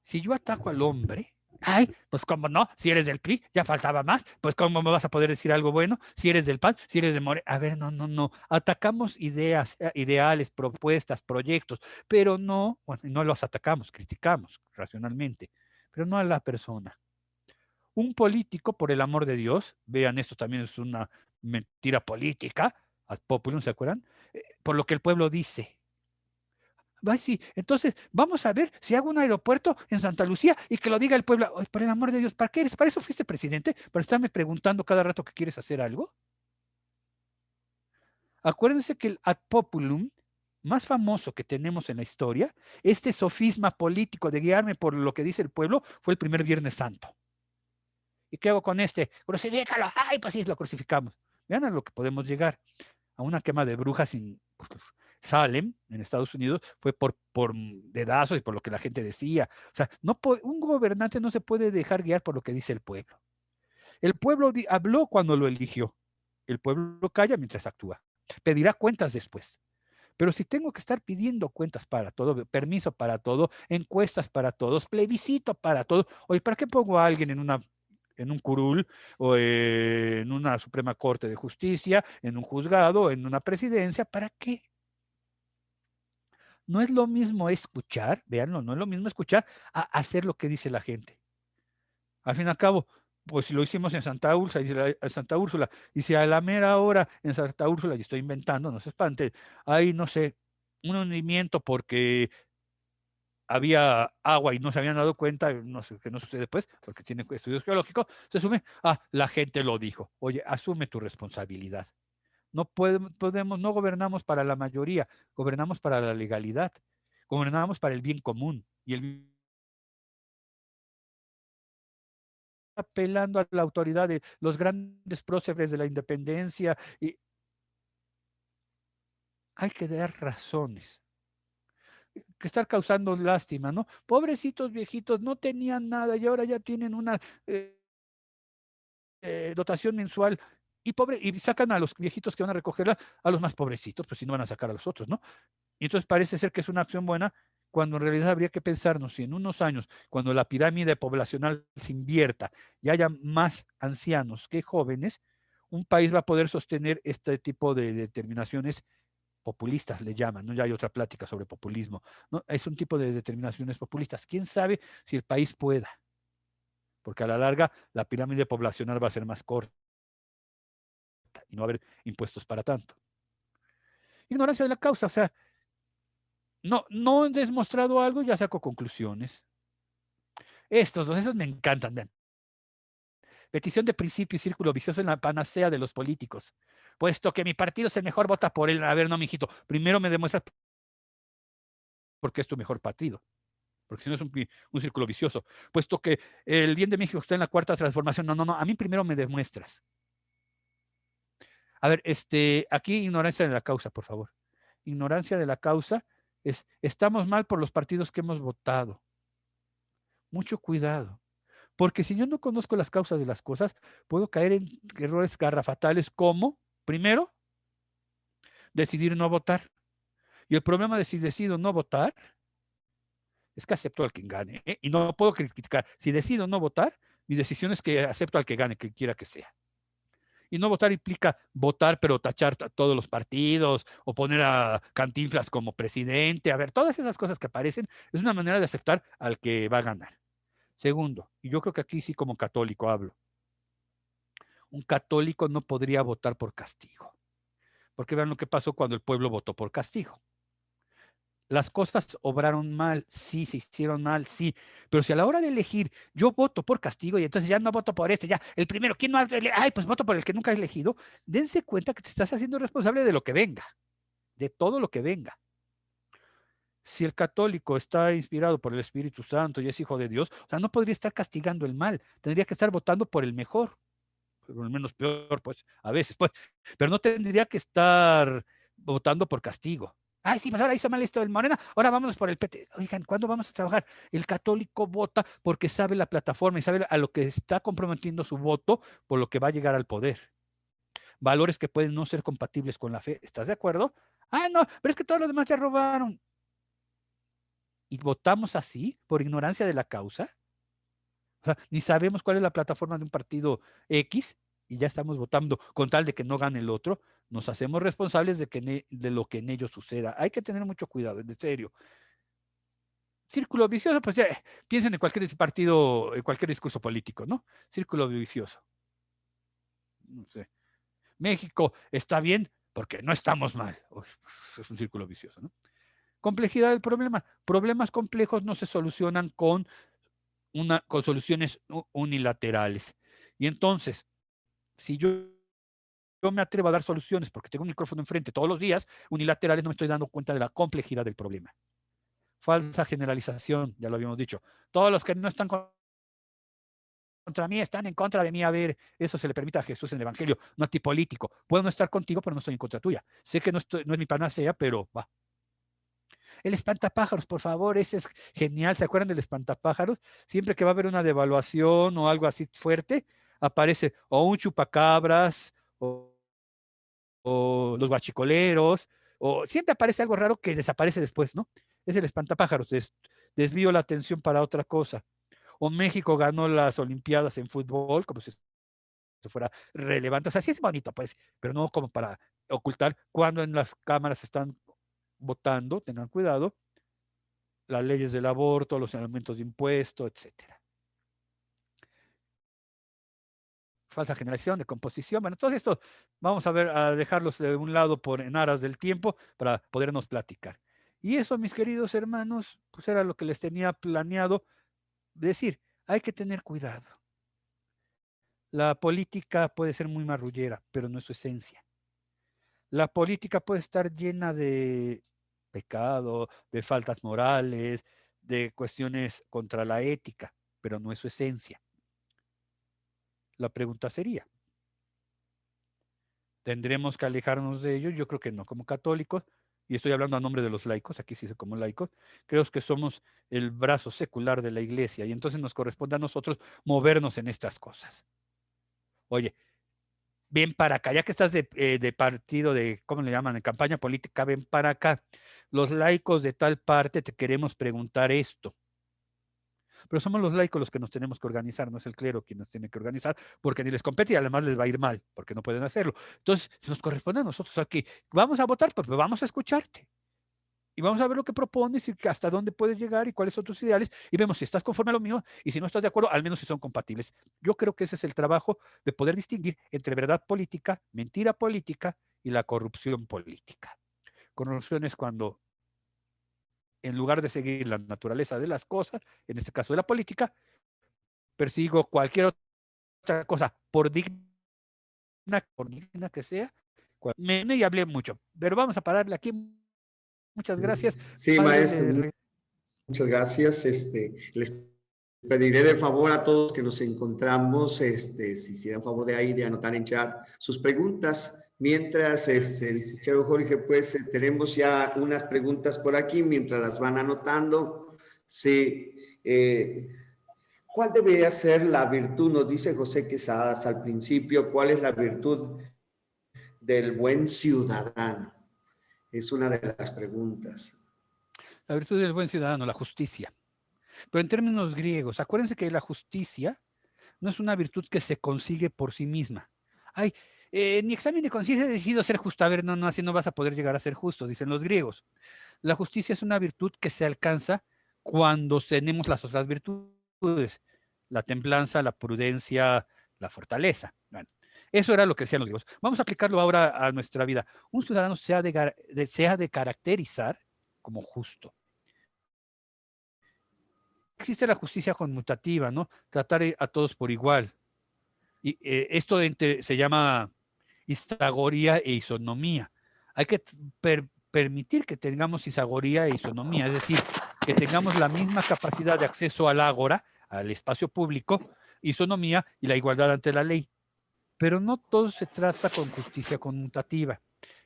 S2: si yo ataco al hombre, ay, pues cómo no, si eres del PRI, ya faltaba más, pues cómo me vas a poder decir algo bueno, si eres del PAN, si eres de More. A ver, no, no, no, atacamos ideas, ideales, propuestas, proyectos, pero no, bueno, no los atacamos, criticamos racionalmente, pero no a la persona. Un político, por el amor de Dios, vean, esto también es una mentira política, ad populum, ¿se acuerdan? Por lo que el pueblo dice. Ay, sí, entonces vamos a ver si hago un aeropuerto en Santa Lucía y que lo diga el pueblo. Ay, por el amor de Dios, ¿para qué eres? ¿Para eso fuiste presidente? ¿Para estarme preguntando cada rato que quieres hacer algo? Acuérdense que el ad populum más famoso que tenemos en la historia, este sofisma político de guiarme por lo que dice el pueblo, fue el primer Viernes Santo. ¿Y qué hago con este? Crucifícalo. Ay, pues sí, lo crucificamos. Vean a lo que podemos llegar. A una quema de brujas en Salem, en Estados Unidos, fue por dedazos y por lo que la gente decía. O sea, no un gobernante no se puede dejar guiar por lo que dice el pueblo. El pueblo habló cuando lo eligió. El pueblo calla mientras actúa. Pedirá cuentas después. Pero si tengo que estar pidiendo cuentas para todo, permiso para todo, encuestas para todos, plebiscito para todo, oye, ¿para qué pongo a alguien en un curul o en una Suprema Corte de Justicia, en un juzgado, en una presidencia? ¿Para qué? No es lo mismo escuchar, véanlo, no es lo mismo escuchar a hacer lo que dice la gente. Al fin y al cabo, pues si lo hicimos en Santa Úrsula, y si a la mera hora en Santa Úrsula, y estoy inventando, no se espante, hay, no sé, un hundimiento porque había agua y no se habían dado cuenta, no sé qué no sucede pues, porque tiene estudios geológicos, se asume, la gente lo dijo. Oye, asume tu responsabilidad. No podemos, no gobernamos para la mayoría, gobernamos para la legalidad, gobernamos para el bien común. Y el apelando a la autoridad de los grandes próceres de la independencia. Y hay que dar razones, que estar causando lástima, ¿no? Pobrecitos viejitos, no tenían nada y ahora ya tienen una eh, dotación mensual y sacan a los viejitos que van a recogerla, a los más pobrecitos, pues si no van a sacar a los otros, ¿no? Y entonces parece ser que es una acción buena, cuando en realidad habría que pensarnos si en unos años, cuando la pirámide poblacional se invierta y haya más ancianos que jóvenes, un país va a poder sostener este tipo de determinaciones populistas, le llaman, ¿no? Ya hay otra plática sobre populismo, ¿no? Es un tipo de determinaciones populistas. ¿Quién sabe si el país pueda? Porque a la larga la pirámide poblacional va a ser más corta y no va a haber impuestos para tanto. Ignorancia de la causa, o sea, no he demostrado algo, ya saco conclusiones. Estos dos, esos me encantan. Vean. Petición de principio y círculo vicioso en la panacea de los políticos. Puesto que mi partido es el mejor, vota por él. A ver, no, mijito. Primero me demuestras por qué es tu mejor partido. Porque si no es un círculo vicioso. Puesto que el bien de México está en la cuarta transformación. No. A mí primero me demuestras. A ver, aquí ignorancia de la causa, por favor. Ignorancia de la causa es, estamos mal por los partidos que hemos votado. Mucho cuidado. Porque si yo no conozco las causas de las cosas, puedo caer en errores garrafatales como, primero, decidir no votar. Y el problema de si decido no votar es que acepto al que gane, ¿eh? Y no puedo criticar. Si decido no votar, mi decisión es que acepto al que gane, que quiera que sea. Y no votar implica votar, pero tachar a todos los partidos o poner a Cantinflas como presidente. A ver, todas esas cosas que aparecen es una manera de aceptar al que va a ganar. Segundo, y yo creo que aquí sí como católico hablo, un católico no podría votar por castigo. Porque vean lo que pasó cuando el pueblo votó por castigo. Las cosas obraron mal, sí, se hicieron mal, sí, pero si a la hora de elegir yo voto por castigo y entonces ya no voto por ya el primero, ¿quién no ha ay, pues voto por el que nunca he elegido? Dense cuenta que te estás haciendo responsable de lo que venga, de todo lo que venga. Si el católico está inspirado por el Espíritu Santo y es hijo de Dios, o sea, no podría estar castigando el mal, tendría que estar votando por el mejor, por el menos peor, pues, a veces, pues, pero no tendría que estar votando por castigo. Ay, sí, pues ahora hizo mal esto del Morena, ahora vámonos por el PT. Oigan, ¿cuándo vamos a trabajar? El católico vota porque sabe la plataforma y sabe a lo que está comprometiendo su voto por lo que va a llegar al poder. Valores que pueden no ser compatibles con la fe. ¿Estás de acuerdo? Ah, no, pero es que todos los demás ya robaron. ¿Y votamos así por ignorancia de la causa? O sea, ni sabemos cuál es la plataforma de un partido X y ya estamos votando con tal de que no gane el otro. Nos hacemos responsables de lo que en ellos suceda. Hay que tener mucho cuidado, en serio. Círculo vicioso, pues ya, piensen en cualquier partido, en cualquier discurso político, ¿no? Círculo vicioso. No sé. México está bien porque no estamos mal. Uf, es un círculo vicioso, ¿no? Complejidad del problema. Problemas complejos no se solucionan con soluciones unilaterales. Y entonces, si yo me atrevo a dar soluciones porque tengo un micrófono enfrente todos los días, unilaterales, no me estoy dando cuenta de la complejidad del problema. Falsa generalización, ya lo habíamos dicho. Todos los que no están contra mí están en contra de mí. A ver, eso se le permite a Jesús en el Evangelio, no antipolítico. Puedo no estar contigo, pero no estoy en contra tuya. Sé que no es mi panacea, pero va. El espantapájaros, por favor, ese es genial. ¿Se acuerdan del espantapájaros? Siempre que va a haber una devaluación o algo así fuerte, aparece o un chupacabras o los guachicoleros, o siempre aparece algo raro que desaparece después, ¿no? Es el espantapájaros, desvío la atención para otra cosa. O México ganó las Olimpiadas en fútbol, como si eso fuera relevante. O sea, sí es bonito, pues, pero no como para ocultar cuando en las cámaras están votando, tengan cuidado, las leyes del aborto, los aumentos de impuestos, etcétera. Falsa generación de composición. Bueno, todo esto vamos a ver, a dejarlos de un lado en aras del tiempo para podernos platicar. Y eso, mis queridos hermanos, pues era lo que les tenía planeado decir. Hay que tener cuidado. La política puede ser muy marrullera, pero no es su esencia. La política puede estar llena de pecado, de faltas morales, de cuestiones contra la ética, pero no es su esencia. La pregunta sería, ¿tendremos que alejarnos de ellos? Yo creo que no, como católicos, y estoy hablando a nombre de los laicos, aquí sí soy como laicos, creo que somos el brazo secular de la iglesia y entonces nos corresponde a nosotros movernos en estas cosas. Oye, ven para acá, ya que estás de partido, de, ¿cómo le llaman?, de campaña política, ven para acá. Los laicos de tal parte te queremos preguntar esto. Pero somos los laicos los que nos tenemos que organizar, no es el clero quien nos tiene que organizar, porque ni les compete y además les va a ir mal, porque no pueden hacerlo. Entonces, si nos corresponde a nosotros aquí, vamos a votar, pues vamos a escucharte. Y vamos a ver lo que propones y hasta dónde puedes llegar y cuáles son tus ideales y vemos si estás conforme a lo mío y si no estás de acuerdo, al menos si son compatibles. Yo creo que ese es el trabajo de poder distinguir entre verdad política, mentira política y la corrupción política. Corrupción es cuando, en lugar de seguir la naturaleza de las cosas, en este caso de la política, persigo cualquier otra cosa, por digna que sea. Y hablé mucho, pero vamos a pararle aquí. Muchas gracias.
S1: Sí,
S2: Padre,
S1: maestro, muchas gracias. Les pediré de favor a todos que nos encontramos, si hicieran favor de ahí de anotar en chat sus preguntas. Mientras, licenciado Jorge, pues tenemos ya unas preguntas por aquí, mientras las van anotando. Sí, ¿cuál debería ser la virtud? Nos dice José Quesadas al principio, ¿cuál es la virtud del buen ciudadano? Es una de las preguntas.
S2: la virtud del buen ciudadano, la justicia. Pero en términos griegos, acuérdense que la justicia no es una virtud que se consigue por sí misma. Ay, en mi examen de conciencia he decidido ser justo. A ver, no, así no vas a poder llegar a ser justo, dicen los griegos. La justicia es una virtud que se alcanza cuando tenemos las otras virtudes, la templanza, la prudencia, la fortaleza. Bueno, eso era lo que decían los griegos. Vamos a aplicarlo ahora a nuestra vida. Un ciudadano se ha de caracterizar como justo. Existe la justicia conmutativa, ¿no? Tratar a todos por igual. Y esto se llama isagoría e isonomía. Hay que permitir que tengamos isagoría e isonomía, es decir, que tengamos la misma capacidad de acceso al ágora, al espacio público, isonomía y la igualdad ante la ley. Pero no todo se trata con justicia conmutativa.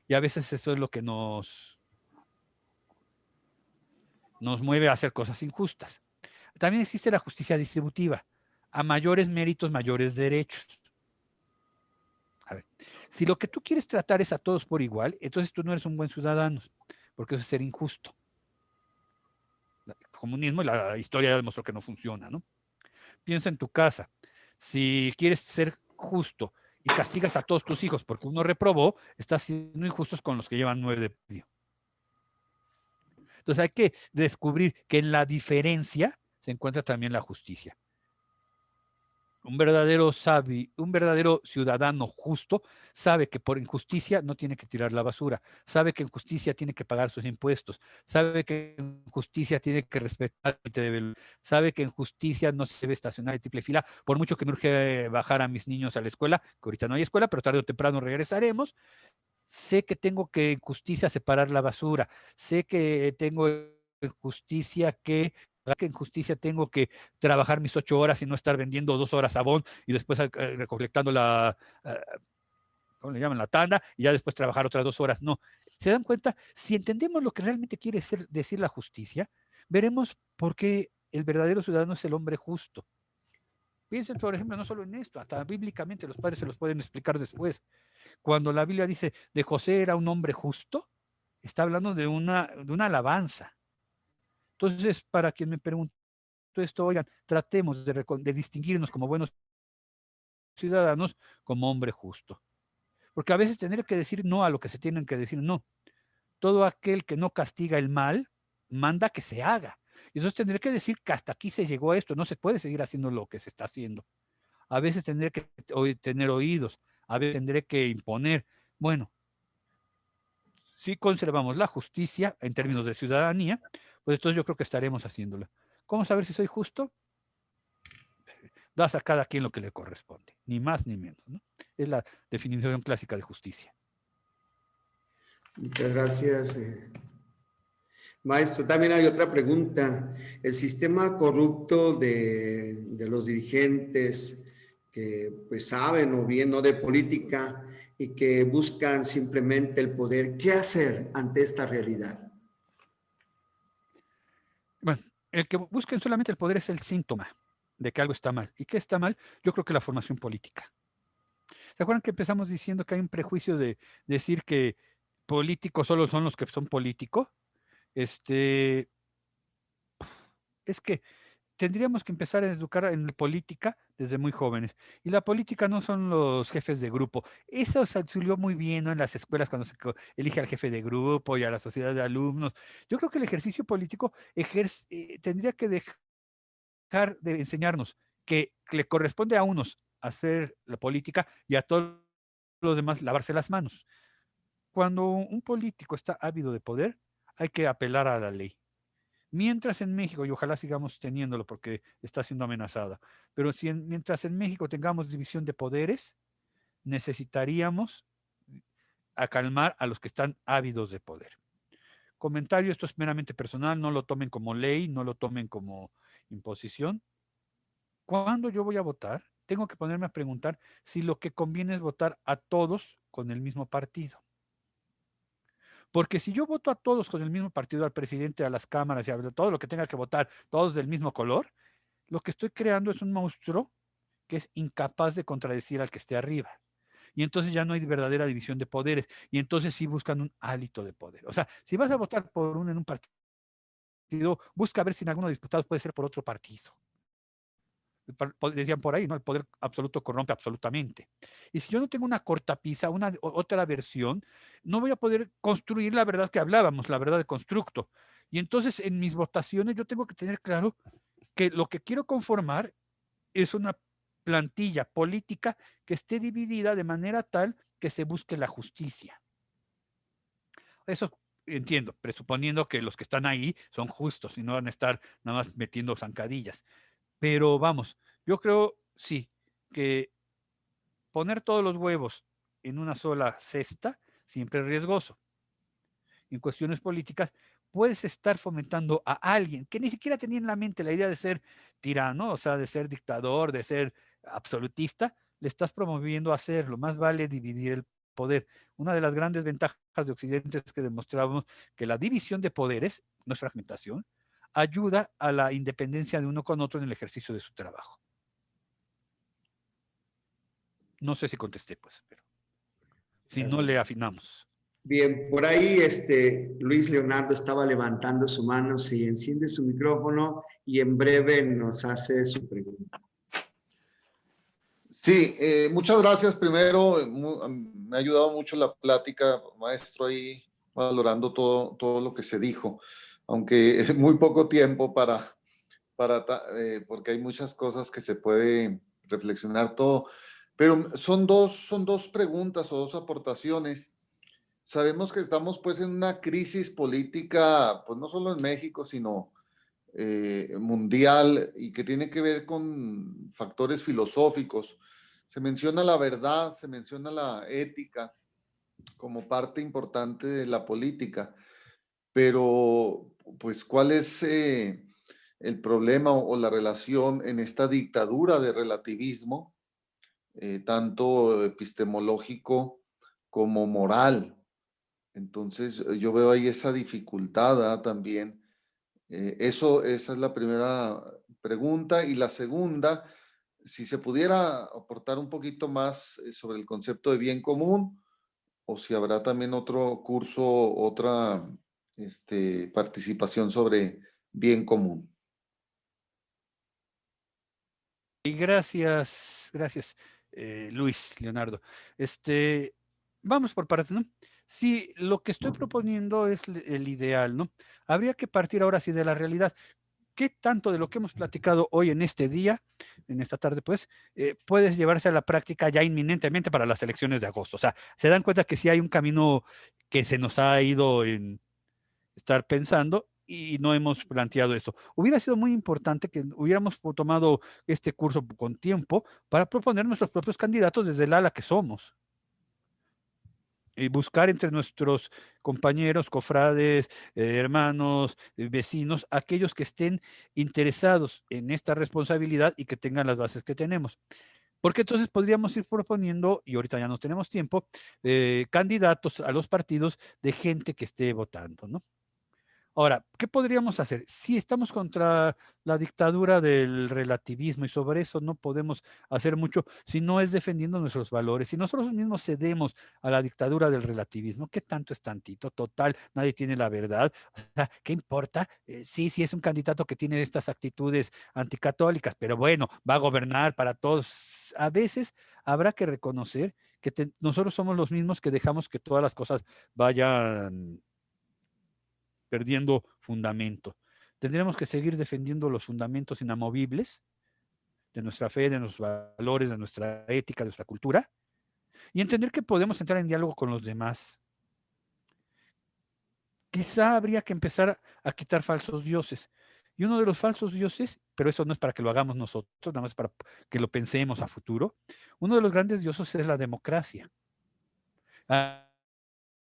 S2: Y a veces eso es lo que nos mueve a hacer cosas injustas. También existe la justicia distributiva. A mayores méritos, mayores derechos. A ver, si lo que tú quieres tratar es a todos por igual, entonces tú no eres un buen ciudadano, porque eso es ser injusto. El comunismo y la historia ya demostró que no funciona, ¿no? Piensa en tu casa. Si quieres ser justo y castigas a todos tus hijos porque uno reprobó, estás siendo injustos con los que llevan 9 de medio. Entonces hay que descubrir que en la diferencia se encuentra también la justicia. Un verdadero ciudadano justo sabe que por injusticia no tiene que tirar la basura, sabe que en justicia tiene que pagar sus impuestos, sabe que en justicia tiene que respetar el deber, sabe que en justicia no se debe estacionar en triple fila, por mucho que me urge bajar a mis niños a la escuela, que ahorita no hay escuela, pero tarde o temprano regresaremos. Sé que tengo que en justicia separar la basura, sé que tengo en justicia que en justicia tengo que trabajar mis 8 horas y no estar vendiendo 2 horas Avon y después recolectando ¿cómo le llaman? La tanda y ya después trabajar otras 2 horas. No. ¿Se dan cuenta? Si entendemos lo que realmente quiere decir la justicia, veremos por qué el verdadero ciudadano es el hombre justo. Piensen, por ejemplo, no solo en esto, hasta bíblicamente los padres se los pueden explicar después. Cuando la Biblia dice de José era un hombre justo, está hablando de una alabanza. Entonces, para quien me preguntó esto, oigan, tratemos de distinguirnos como buenos ciudadanos como hombre justo. Porque a veces tener que decir no a lo que se tienen que decir no. Todo aquel que no castiga el mal, manda que se haga. Y entonces tendré que decir que hasta aquí se llegó a esto, no se puede seguir haciendo lo que se está haciendo. A veces tendré que tener oídos, a veces tendré que imponer. Bueno, si conservamos la justicia en términos de ciudadanía, pues entonces yo creo que estaremos haciéndola. ¿Cómo saber si soy justo? Das a cada quien lo que le corresponde, ni más ni menos, ¿no? Es la definición clásica de justicia.
S1: Muchas gracias, maestro. También hay otra pregunta. El sistema corrupto de los dirigentes que pues saben o bien no de política y que buscan simplemente el poder. ¿Qué hacer ante esta realidad?
S2: Bueno, el que busquen solamente el poder es el síntoma de que algo está mal. ¿Y qué está mal? Yo creo que la formación política. ¿Se acuerdan que empezamos diciendo que hay un prejuicio de decir que políticos solo son los que son políticos? Este, es que tendríamos que empezar a educar en política desde muy jóvenes. Y la política no son los jefes de grupo. Eso se auxilió muy bien, ¿no? En las escuelas cuando elige al jefe de grupo y a la sociedad de alumnos. Yo creo que el ejercicio político tendría que dejar de enseñarnos que le corresponde a unos hacer la política y a todos los demás lavarse las manos. Cuando un político está ávido de poder, hay que apelar a la ley. Mientras en México, y ojalá sigamos teniéndolo porque está siendo amenazada, pero mientras en México tengamos división de poderes, necesitaríamos acalmar a los que están ávidos de poder. Comentario, esto es meramente personal, no lo tomen como ley, no lo tomen como imposición. Cuando yo voy a votar, tengo que ponerme a preguntar si lo que conviene es votar a todos con el mismo partido. Porque si yo voto a todos con el mismo partido, al presidente, a las cámaras y a todo lo que tenga que votar, todos del mismo color, lo que estoy creando es un monstruo que es incapaz de contradecir al que esté arriba. Y entonces ya no hay verdadera división de poderes. Y entonces sí buscan un hálito de poder. O sea, si vas a votar por uno en un partido, busca ver si en alguno de los diputados puede ser por otro partido. Decían por ahí, ¿no? El poder absoluto corrompe absolutamente. Y si yo no tengo una cortapisa, otra versión, no voy a poder construir la verdad que hablábamos, la verdad de constructo. Y entonces en mis votaciones yo tengo que tener claro que lo que quiero conformar es una plantilla política que esté dividida de manera tal que se busque la justicia. Eso entiendo, presuponiendo que los que están ahí son justos y no van a estar nada más metiendo zancadillas. Pero vamos, yo creo, sí, que poner todos los huevos en una sola cesta siempre es riesgoso. En cuestiones políticas, puedes estar fomentando a alguien que ni siquiera tenía en la mente la idea de ser tirano, o sea, de ser dictador, de ser absolutista, le estás promoviendo a hacerlo. Más vale dividir el poder. Una de las grandes ventajas de Occidente es que demostramos que la división de poderes, no es fragmentación, ayuda a la independencia de uno con otro en el ejercicio de su trabajo. No sé si contesté, pues, pero si no le afinamos.
S1: Bien, por ahí Luis Leonardo estaba levantando su mano, se enciende su micrófono y en breve nos hace su pregunta.
S4: Sí, muchas gracias. Primero, me ha ayudado mucho la plática, maestro, ahí valorando todo lo que se dijo, aunque muy poco tiempo porque hay muchas cosas que se puede reflexionar todo. Pero son dos preguntas o dos aportaciones. Sabemos que estamos pues en una crisis política, pues no solo en México, sino mundial y que tiene que ver con factores filosóficos. Se menciona la verdad, se menciona la ética como parte importante de la política, pero pues ¿cuál es el problema o la relación en esta dictadura de relativismo, tanto epistemológico como moral? Entonces yo veo ahí esa dificultad también. Esa es la primera pregunta. Y la segunda, si se pudiera aportar un poquito más sobre el concepto de bien común, o si habrá también otro curso, otra participación sobre bien común.
S2: Y gracias, Luis Leonardo. Vamos por partes, ¿no? Sí, lo que estoy proponiendo es el ideal, ¿no? Habría que partir ahora sí de la realidad. ¿Qué tanto de lo que hemos platicado hoy en este día, en esta tarde, pues, puede llevarse a la práctica ya inminentemente para las elecciones de agosto? O sea, se dan cuenta que sí hay un camino que se nos ha ido en estar pensando y no hemos planteado esto. Hubiera sido muy importante que hubiéramos tomado este curso con tiempo para proponer nuestros propios candidatos desde el ala que somos y buscar entre nuestros compañeros, cofrades, hermanos, vecinos, aquellos que estén interesados en esta responsabilidad y que tengan las bases que tenemos. Porque entonces podríamos ir proponiendo, y ahorita ya no tenemos tiempo, candidatos a los partidos de gente que esté votando, ¿no? Ahora, ¿qué podríamos hacer? Si estamos contra la dictadura del relativismo y sobre eso no podemos hacer mucho si no es defendiendo nuestros valores. Si nosotros mismos cedemos a la dictadura del relativismo, ¿qué tanto es tantito? Total, nadie tiene la verdad. O sea, ¿qué importa? Sí, sí es un candidato que tiene estas actitudes anticatólicas, pero bueno, va a gobernar para todos. A veces habrá que reconocer que nosotros somos los mismos que dejamos que todas las cosas vayan perdiendo fundamento. Tendremos que seguir defendiendo los fundamentos inamovibles de nuestra fe, de nuestros valores, de nuestra ética, de nuestra cultura, y entender que podemos entrar en diálogo con los demás. Quizá habría que empezar a quitar falsos dioses. Y uno de los falsos dioses, pero eso no es para que lo hagamos nosotros, nada más para que lo pensemos a futuro, uno de los grandes dioses es la democracia. A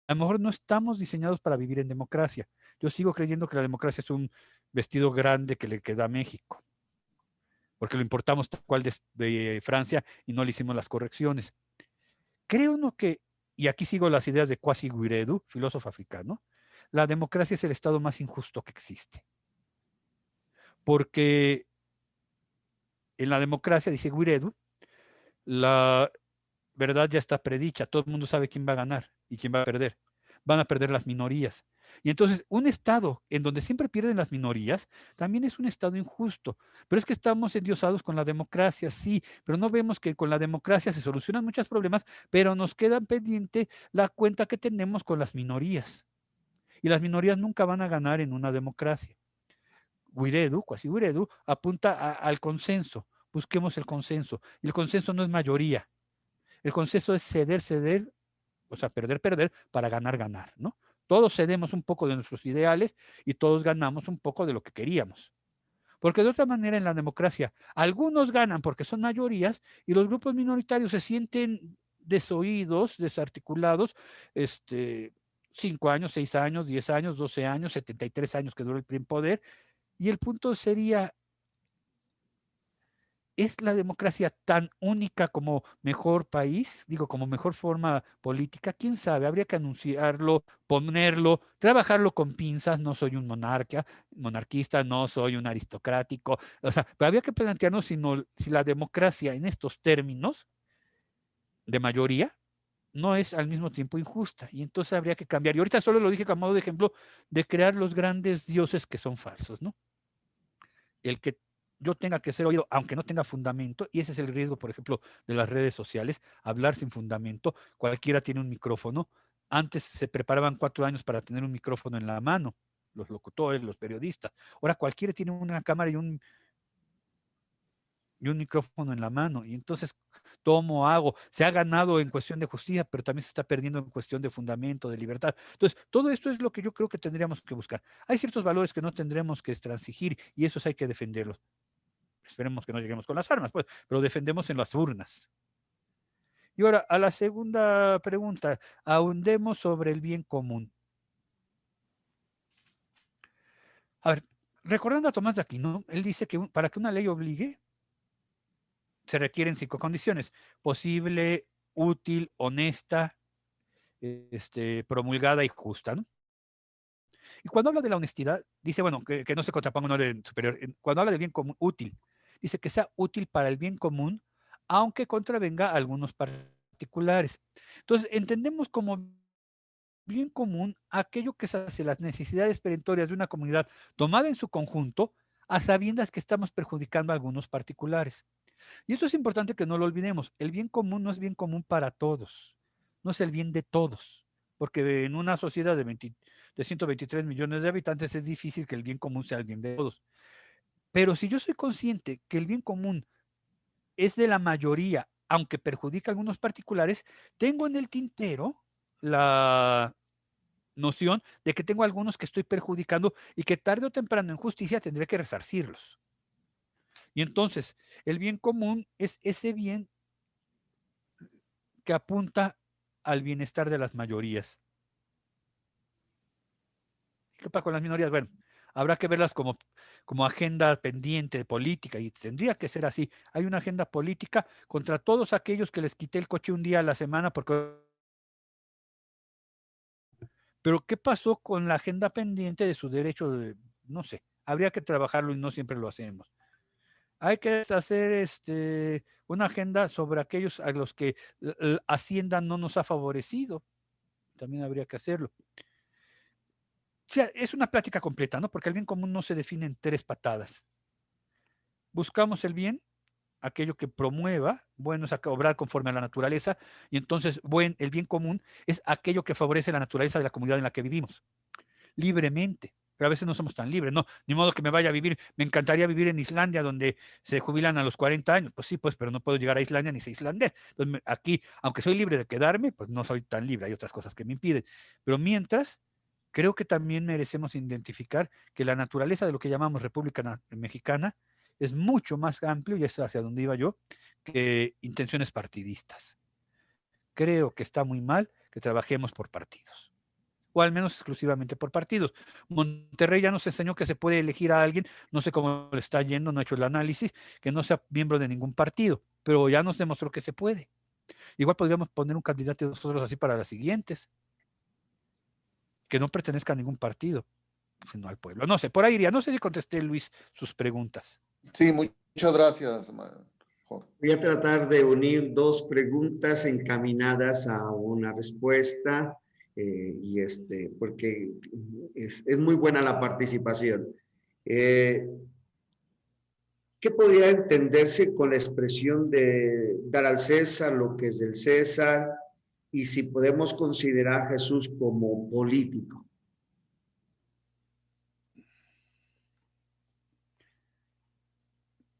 S2: lo mejor no estamos diseñados para vivir en democracia. Yo sigo creyendo que la democracia es un vestido grande que le queda a México, porque lo importamos tal cual de Francia y no le hicimos las correcciones. Creo uno que, y aquí sigo las ideas de Kwasi Wiredu, filósofo africano, la democracia es el estado más injusto que existe. Porque en la democracia, dice Wiredu, la verdad ya está predicha, todo el mundo sabe quién va a ganar y quién va a perder. Van a perder las minorías. Y entonces, un Estado en donde siempre pierden las minorías, también es un Estado injusto. Pero es que estamos endiosados con la democracia, sí, pero no vemos que con la democracia se solucionan muchos problemas, pero nos queda pendiente la cuenta que tenemos con las minorías. Y las minorías nunca van a ganar en una democracia. Wiredu, Kwasi Wiredu, apunta al consenso. Busquemos el consenso. Y el consenso no es mayoría. El consenso es ceder, ceder, o sea, perder, perder, para ganar, ganar, ¿no? Todos cedemos un poco de nuestros ideales y todos ganamos un poco de lo que queríamos. Porque de otra manera en la democracia, algunos ganan porque son mayorías y los grupos minoritarios se sienten desoídos, desarticulados, 5 años, 6 años, 10 años, 12 años, 73 años que dura el PRI en poder. Y el punto sería, ¿es la democracia tan única como mejor país? Digo, como mejor forma política. ¿Quién sabe? Habría que anunciarlo, ponerlo, trabajarlo con pinzas. No soy un monarquista, no soy un aristocrático. O sea, pero habría que plantearnos si la democracia en estos términos de mayoría no es al mismo tiempo injusta. Y entonces habría que cambiar. Y ahorita solo lo dije como modo de ejemplo de crear los grandes dioses que son falsos, ¿no? El que yo tenga que ser oído, aunque no tenga fundamento, y ese es el riesgo, por ejemplo, de las redes sociales, hablar sin fundamento, cualquiera tiene un micrófono. Antes se preparaban 4 años para tener un micrófono en la mano, los locutores, los periodistas. Ahora cualquiera tiene una cámara y un micrófono en la mano, y entonces tomo, hago, se ha ganado en cuestión de justicia, pero también se está perdiendo en cuestión de fundamento, de libertad. Entonces, todo esto es lo que yo creo que tendríamos que buscar. Hay ciertos valores que no tendremos que transigir y esos hay que defenderlos. Esperemos que no lleguemos con las armas, pues, pero defendemos en las urnas. Y ahora, a la segunda pregunta, ahondemos sobre el bien común. A ver, recordando a Tomás de Aquino, él dice que para que una ley obligue, se requieren 5 condiciones: posible, útil, honesta, promulgada y justa, ¿no? Y cuando habla de la honestidad, dice, bueno, que no se contraponga un orden superior. Cuando habla de bien común, útil, dice que sea útil para el bien común, aunque contravenga a algunos particulares. Entonces, entendemos como bien común aquello que satisface las necesidades perentorias de una comunidad tomada en su conjunto, a sabiendas que estamos perjudicando a algunos particulares. Y esto es importante que no lo olvidemos. El bien común no es bien común para todos, no es el bien de todos, porque en una sociedad de 123 millones de habitantes es difícil que el bien común sea el bien de todos. Pero si yo soy consciente que el bien común es de la mayoría, aunque perjudica a algunos particulares, tengo en el tintero la noción de que tengo algunos que estoy perjudicando y que tarde o temprano en justicia tendré que resarcirlos. Y entonces, el bien común es ese bien que apunta al bienestar de las mayorías. ¿Qué pasa con las minorías? Bueno, habrá que verlas como agenda pendiente de política, y tendría que ser así. Hay una agenda política contra todos aquellos que les quité el coche un día a la semana porque... Pero ¿qué pasó con la agenda pendiente de su derecho de, no sé, habría que trabajarlo y no siempre lo hacemos? Hay que hacer una agenda sobre aquellos a los que Hacienda no nos ha favorecido. También habría que hacerlo. O sea, es una plática completa, ¿no? Porque el bien común no se define en 3 patadas. Buscamos el bien, aquello que promueva, bueno, es obrar conforme a la naturaleza, y entonces, el bien común es aquello que favorece la naturaleza de la comunidad en la que vivimos, libremente. Pero a veces no somos tan libres, no, ni modo que me vaya a vivir, me encantaría vivir en Islandia donde se jubilan a los 40 años, pues sí, pues, pero no puedo llegar a Islandia ni ser islandés. Entonces, aquí, aunque soy libre de quedarme, pues no soy tan libre, hay otras cosas que me impiden. Pero mientras, creo que también merecemos identificar que la naturaleza de lo que llamamos República Mexicana es mucho más amplio, y es hacia donde iba yo, que intenciones partidistas. Creo que está muy mal que trabajemos por partidos, o al menos exclusivamente por partidos. Monterrey ya nos enseñó que se puede elegir a alguien, no sé cómo le está yendo, no he hecho el análisis, que no sea miembro de ningún partido, pero ya nos demostró que se puede. Igual podríamos poner un candidato nosotros así para las siguientes, que no pertenezca a ningún partido, sino al pueblo. No sé, por ahí iría. No sé si contesté, Luis, sus preguntas.
S4: Sí, muchas gracias, Jorge.
S1: Voy a tratar de unir 2 preguntas encaminadas a una respuesta, porque es muy buena la participación. ¿Qué podría entenderse con la expresión de dar al César lo que es del César, y si podemos considerar a Jesús como político?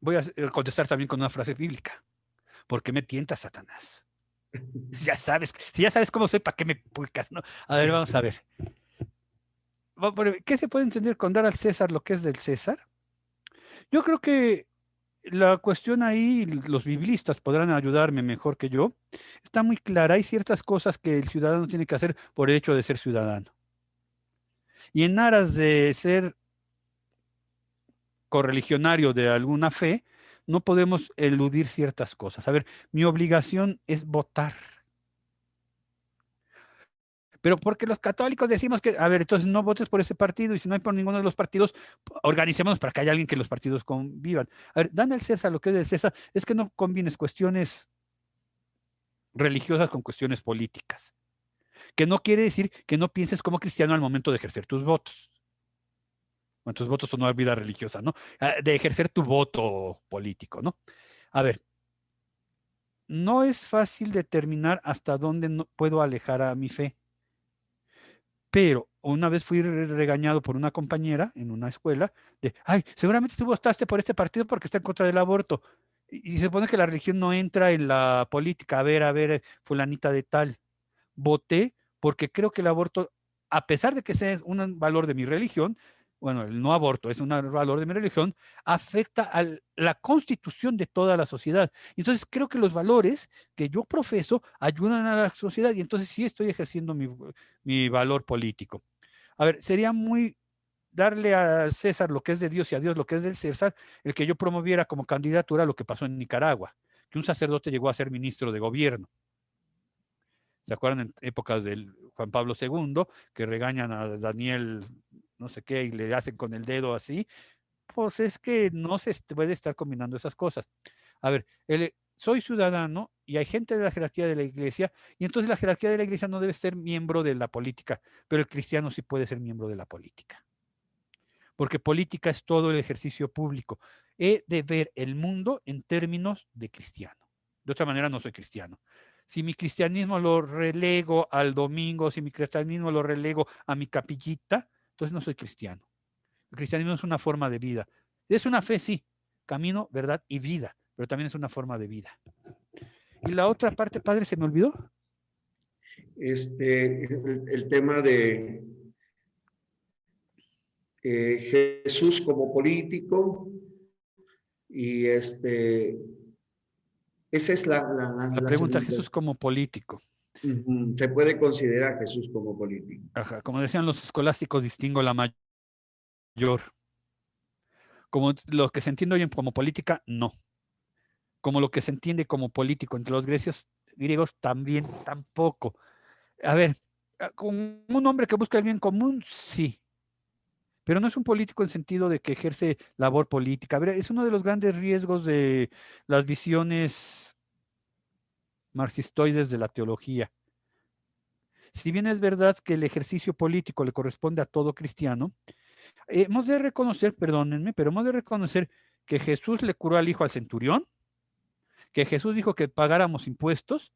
S2: Voy a contestar también con una frase bíblica. ¿Por qué me tientas, Satanás? Ya sabes, si ya sabes cómo soy, ¿para qué me pulcas? ¿No? A ver, vamos a ver. ¿Qué se puede entender con dar al César lo que es del César? Yo creo que la cuestión ahí, los biblistas podrán ayudarme mejor que yo, está muy clara. Hay ciertas cosas que el ciudadano tiene que hacer por el hecho de ser ciudadano. Y en aras de ser correligionario de alguna fe, no podemos eludir ciertas cosas. A ver, mi obligación es votar. Pero porque los católicos decimos que, a ver, entonces no votes por ese partido, y si no hay por ninguno de los partidos, organicémonos para que haya alguien que los partidos convivan. A ver, dan al César lo que es del César, es que no combines cuestiones religiosas con cuestiones políticas, que no quiere decir que no pienses como cristiano al momento de ejercer tus votos. Bueno, tus votos son una vida religiosa, ¿no? De ejercer tu voto político, ¿no? A ver, no es fácil determinar hasta dónde no puedo alejar a mi fe. Pero una vez fui regañado por una compañera en una escuela de, ay, seguramente tú votaste por este partido porque está en contra del aborto. Y se supone que la religión no entra en la política. A ver, fulanita de tal. Voté porque creo que el aborto, a pesar de que sea un valor de mi religión, bueno, el no aborto es un valor de mi religión, afecta a la constitución de toda la sociedad. Entonces creo que los valores que yo profeso ayudan a la sociedad, y entonces sí estoy ejerciendo mi valor político. A ver, sería muy darle a César lo que es de Dios y a Dios lo que es del César, el que yo promoviera como candidatura lo que pasó en Nicaragua, que un sacerdote llegó a ser ministro de gobierno. ¿Se acuerdan en épocas del Juan Pablo II, que regañan a Daniel no sé qué y le hacen con el dedo así? Pues es que no se puede estar combinando esas cosas. A ver, soy ciudadano y hay gente de la jerarquía de la iglesia, y entonces la jerarquía de la iglesia no debe ser miembro de la política, pero el cristiano sí puede ser miembro de la política. Porque política es todo el ejercicio público. He de ver el mundo en términos de cristiano. De otra manera no soy cristiano. Si mi cristianismo lo relego al domingo, si mi cristianismo lo relego a mi capillita, entonces no soy cristiano. El cristianismo es una forma de vida. Es una fe, sí, camino, verdad y vida, pero también es una forma de vida. Y la otra parte, padre, ¿se me olvidó?
S1: El tema de Jesús como político, y esa es
S2: la pregunta, Jesús como político.
S1: Se puede considerar a Jesús como político.
S2: Ajá, como decían los escolásticos, distingo la mayor. Como lo que se entiende hoy como política, no. Como lo que se entiende como político entre los griegos también, tampoco. A ver, con un hombre que busca el bien común, sí, pero no es un político en sentido de que ejerce labor política. A ver, es uno de los grandes riesgos de las visiones marxistoides de la teología. Si bien es verdad que el ejercicio político le corresponde a todo cristiano, hemos de reconocer, perdónenme, pero hemos de reconocer que Jesús le curó al hijo al centurión, que Jesús dijo que pagáramos impuestos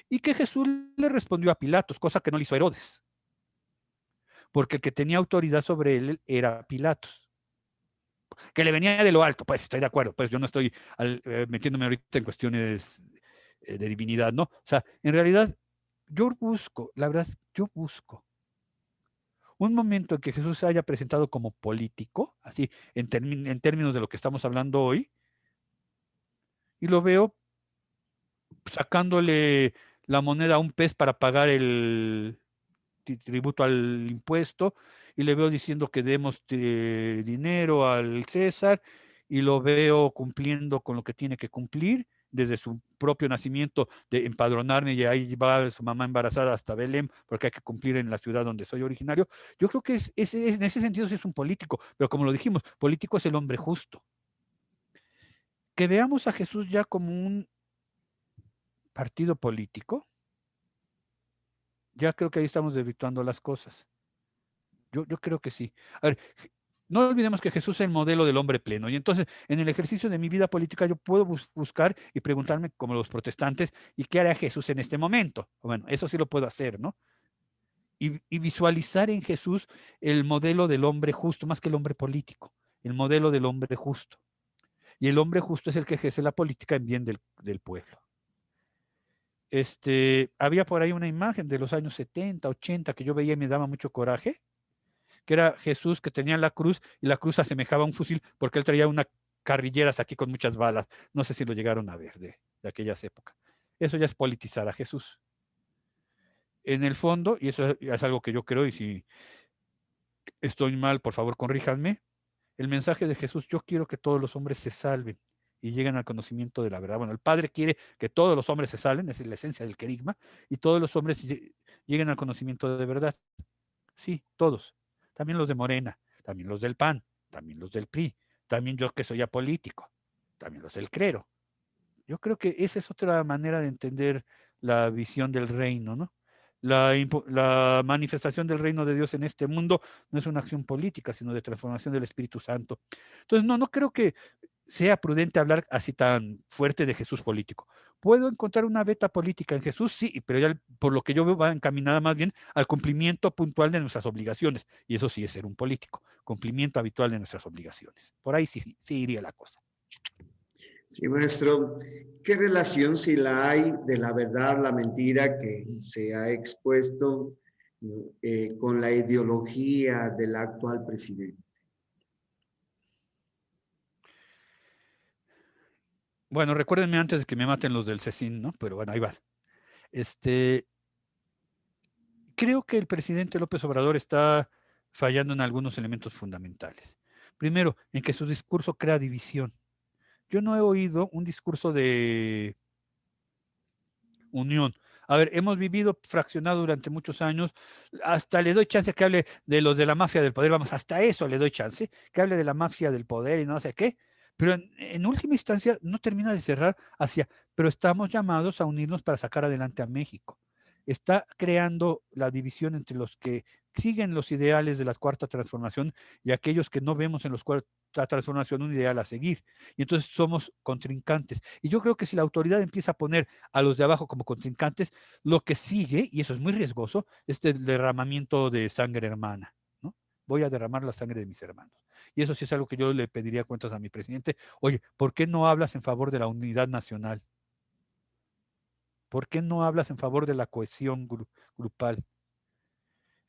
S2: y que Jesús le respondió a Pilatos, cosa que no le hizo Herodes, porque el que tenía autoridad sobre él era Pilatos, que le venía de lo alto, pues estoy de acuerdo, pues yo no estoy metiéndome ahorita en cuestiones de divinidad, ¿no? O sea, en realidad yo busco, la verdad, yo busco un momento en que Jesús se haya presentado como político, así en términos de lo que estamos hablando hoy, y lo veo sacándole la moneda a un pez para pagar el tributo al impuesto, y le veo diciendo que demos dinero al César, y lo veo cumpliendo con lo que tiene que cumplir desde su propio nacimiento de empadronarme, y ahí va su mamá embarazada hasta Belén, porque hay que cumplir en la ciudad donde soy originario. Yo creo que en ese sentido sí es un político, pero como lo dijimos, político es el hombre justo. Que veamos a Jesús ya como un partido político, ya creo que ahí estamos desvirtuando las cosas. Yo creo que sí. A ver, no olvidemos que Jesús es el modelo del hombre pleno. Y entonces, en el ejercicio de mi vida política, yo puedo buscar y preguntarme, como los protestantes, ¿y qué hará Jesús en este momento? Bueno, eso sí lo puedo hacer, ¿no? Y visualizar en Jesús el modelo del hombre justo, más que el hombre político, el modelo del hombre justo. Y el hombre justo es el que ejerce la política en bien del pueblo. Había por ahí una imagen de los años 70, 80 que yo veía y me daba mucho coraje, que era Jesús que tenía la cruz, y la cruz asemejaba a un fusil porque él traía una carrilleras aquí con muchas balas. No sé si lo llegaron a ver de aquellas épocas. Eso ya es politizar a Jesús. En el fondo, y eso es algo que yo creo, y si estoy mal, por favor, corríjanme, el mensaje de Jesús: yo quiero que todos los hombres se salven y lleguen al conocimiento de la verdad. Bueno, el Padre quiere que todos los hombres se salven, es la esencia del querigma, y todos los hombres lleguen al conocimiento de verdad. Sí, todos. También los de Morena, también los del PAN, también los del PRI, también yo que soy apolítico, también los del clero. Yo creo que esa es otra manera de entender la visión del reino, ¿no? La manifestación del reino de Dios en este mundo no es una acción política, sino de transformación del Espíritu Santo. Entonces, no creo que sea prudente hablar así tan fuerte de Jesús político. ¿Puedo encontrar una beta política en Jesús? Sí, pero ya por lo que yo veo va encaminada más bien al cumplimiento puntual de nuestras obligaciones. Y eso sí es ser un político, cumplimiento habitual de nuestras obligaciones. Por ahí sí iría la cosa.
S1: Sí, maestro. ¿Qué relación, si la hay, de la verdad, la mentira que se ha expuesto con la ideología del actual presidente?
S2: Bueno, recuérdenme antes de que me maten los del CECIN, ¿no? Pero bueno, ahí va. Creo que el presidente López Obrador está fallando en algunos elementos fundamentales. Primero, en que su discurso crea división. Yo no he oído un discurso de unión. A ver, hemos vivido fraccionado durante muchos años. Hasta le doy chance que hable de los de la mafia del poder. Vamos, hasta eso le doy chance, que hable de la mafia del poder y no sé qué. Pero en última instancia no termina de cerrar hacia, pero estamos llamados a unirnos para sacar adelante a México. Está creando la división entre los que siguen los ideales de la cuarta transformación y aquellos que no vemos en los cuarta transformación un ideal a seguir. Y entonces somos contrincantes. Y yo creo que si la autoridad empieza a poner a los de abajo como contrincantes, lo que sigue, y eso es muy riesgoso, es el derramamiento de sangre hermana, ¿no? Voy a derramar la sangre de mis hermanos. Y eso sí es algo que yo le pediría cuentas a mi presidente. Oye, ¿por qué no hablas en favor de la unidad nacional? ¿Por qué no hablas en favor de la cohesión grupal?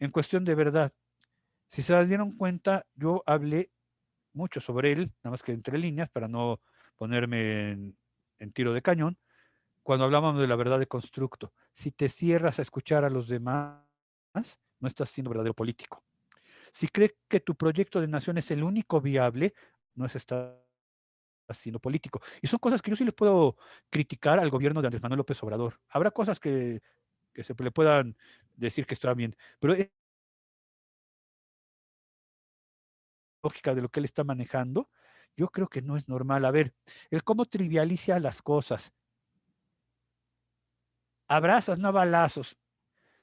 S2: En cuestión de verdad, si se dieron cuenta, yo hablé mucho sobre él, nada más que entre líneas, para no ponerme en tiro de cañón, cuando hablábamos de la verdad de constructo. Si te cierras a escuchar a los demás, no estás siendo verdadero político. Si cree que tu proyecto de nación es el único viable, no es Estado sino político. Y son cosas que yo sí le puedo criticar al gobierno de Andrés Manuel López Obrador. Habrá cosas que se le puedan decir que está bien, pero es lógica de lo que él está manejando, yo creo que no es normal. A ver, el cómo trivializa las cosas. Abrazos, no balazos.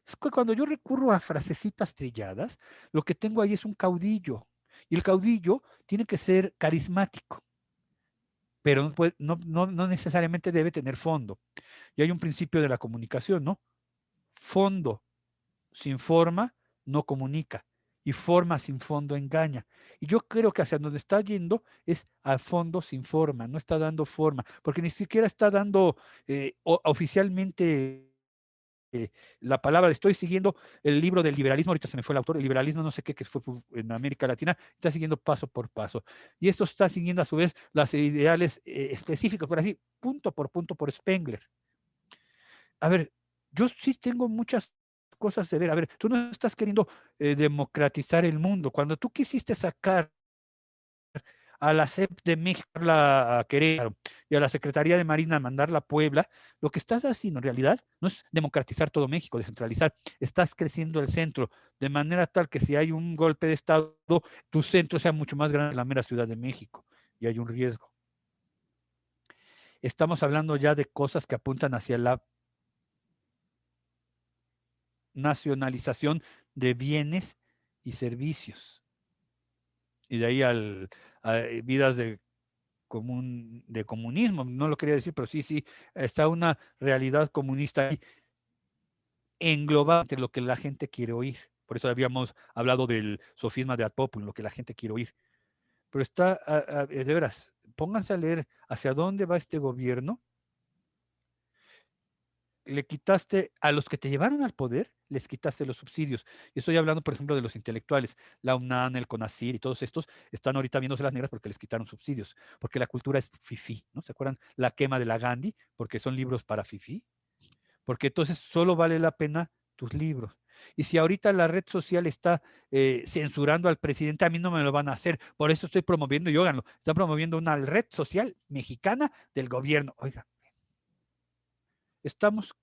S2: Es que cuando yo recurro a frasecitas trilladas, lo que tengo ahí es un caudillo. Y el caudillo tiene que ser carismático, pero no necesariamente debe tener fondo. Y hay un principio de la comunicación, ¿no? Fondo sin forma no comunica y forma sin fondo engaña. Y yo creo que hacia donde está yendo es a fondo sin forma, no está dando forma, porque ni siquiera está dando oficialmente la palabra. Estoy siguiendo el libro del liberalismo, ahorita se me fue el autor, el liberalismo no sé qué, que fue en América Latina, está siguiendo paso por paso. Y esto está siguiendo a su vez las ideales específicos, por así, punto por Spengler. A ver, yo sí tengo muchas cosas de ver. A ver, tú no estás queriendo democratizar el mundo. Cuando tú quisiste sacar a la CEP de México a Querétaro y a la Secretaría de Marina a mandarla a Puebla, lo que estás haciendo en realidad no es democratizar todo México, descentralizar. Estás creciendo el centro de manera tal que si hay un golpe de Estado, tu centro sea mucho más grande que la mera Ciudad de México y hay un riesgo. Estamos hablando ya de cosas que apuntan hacia la nacionalización de bienes y servicios. Y de ahí a vidas de comunismo, no lo quería decir, pero sí, está una realidad comunista ahí englobada entre lo que la gente quiere oír. Por eso habíamos hablado del sofisma de ad populum, lo que la gente quiere oír. Pero está, de veras, pónganse a leer hacia dónde va este gobierno. Le quitaste a los que te llevaron al poder, les quitaste los subsidios. Y estoy hablando, por ejemplo, de los intelectuales. La UNAM, el CONACYT y todos estos están ahorita viéndose las negras porque les quitaron subsidios, porque la cultura es fifí, ¿no? ¿Se acuerdan? La quema de la Gandhi, porque son libros para fifí, porque entonces solo vale la pena tus libros. Y si ahorita la red social está censurando al presidente, a mí no me lo van a hacer. Por eso estoy promoviendo, y óiganlo, están promoviendo una red social mexicana del gobierno. Oiga, estamos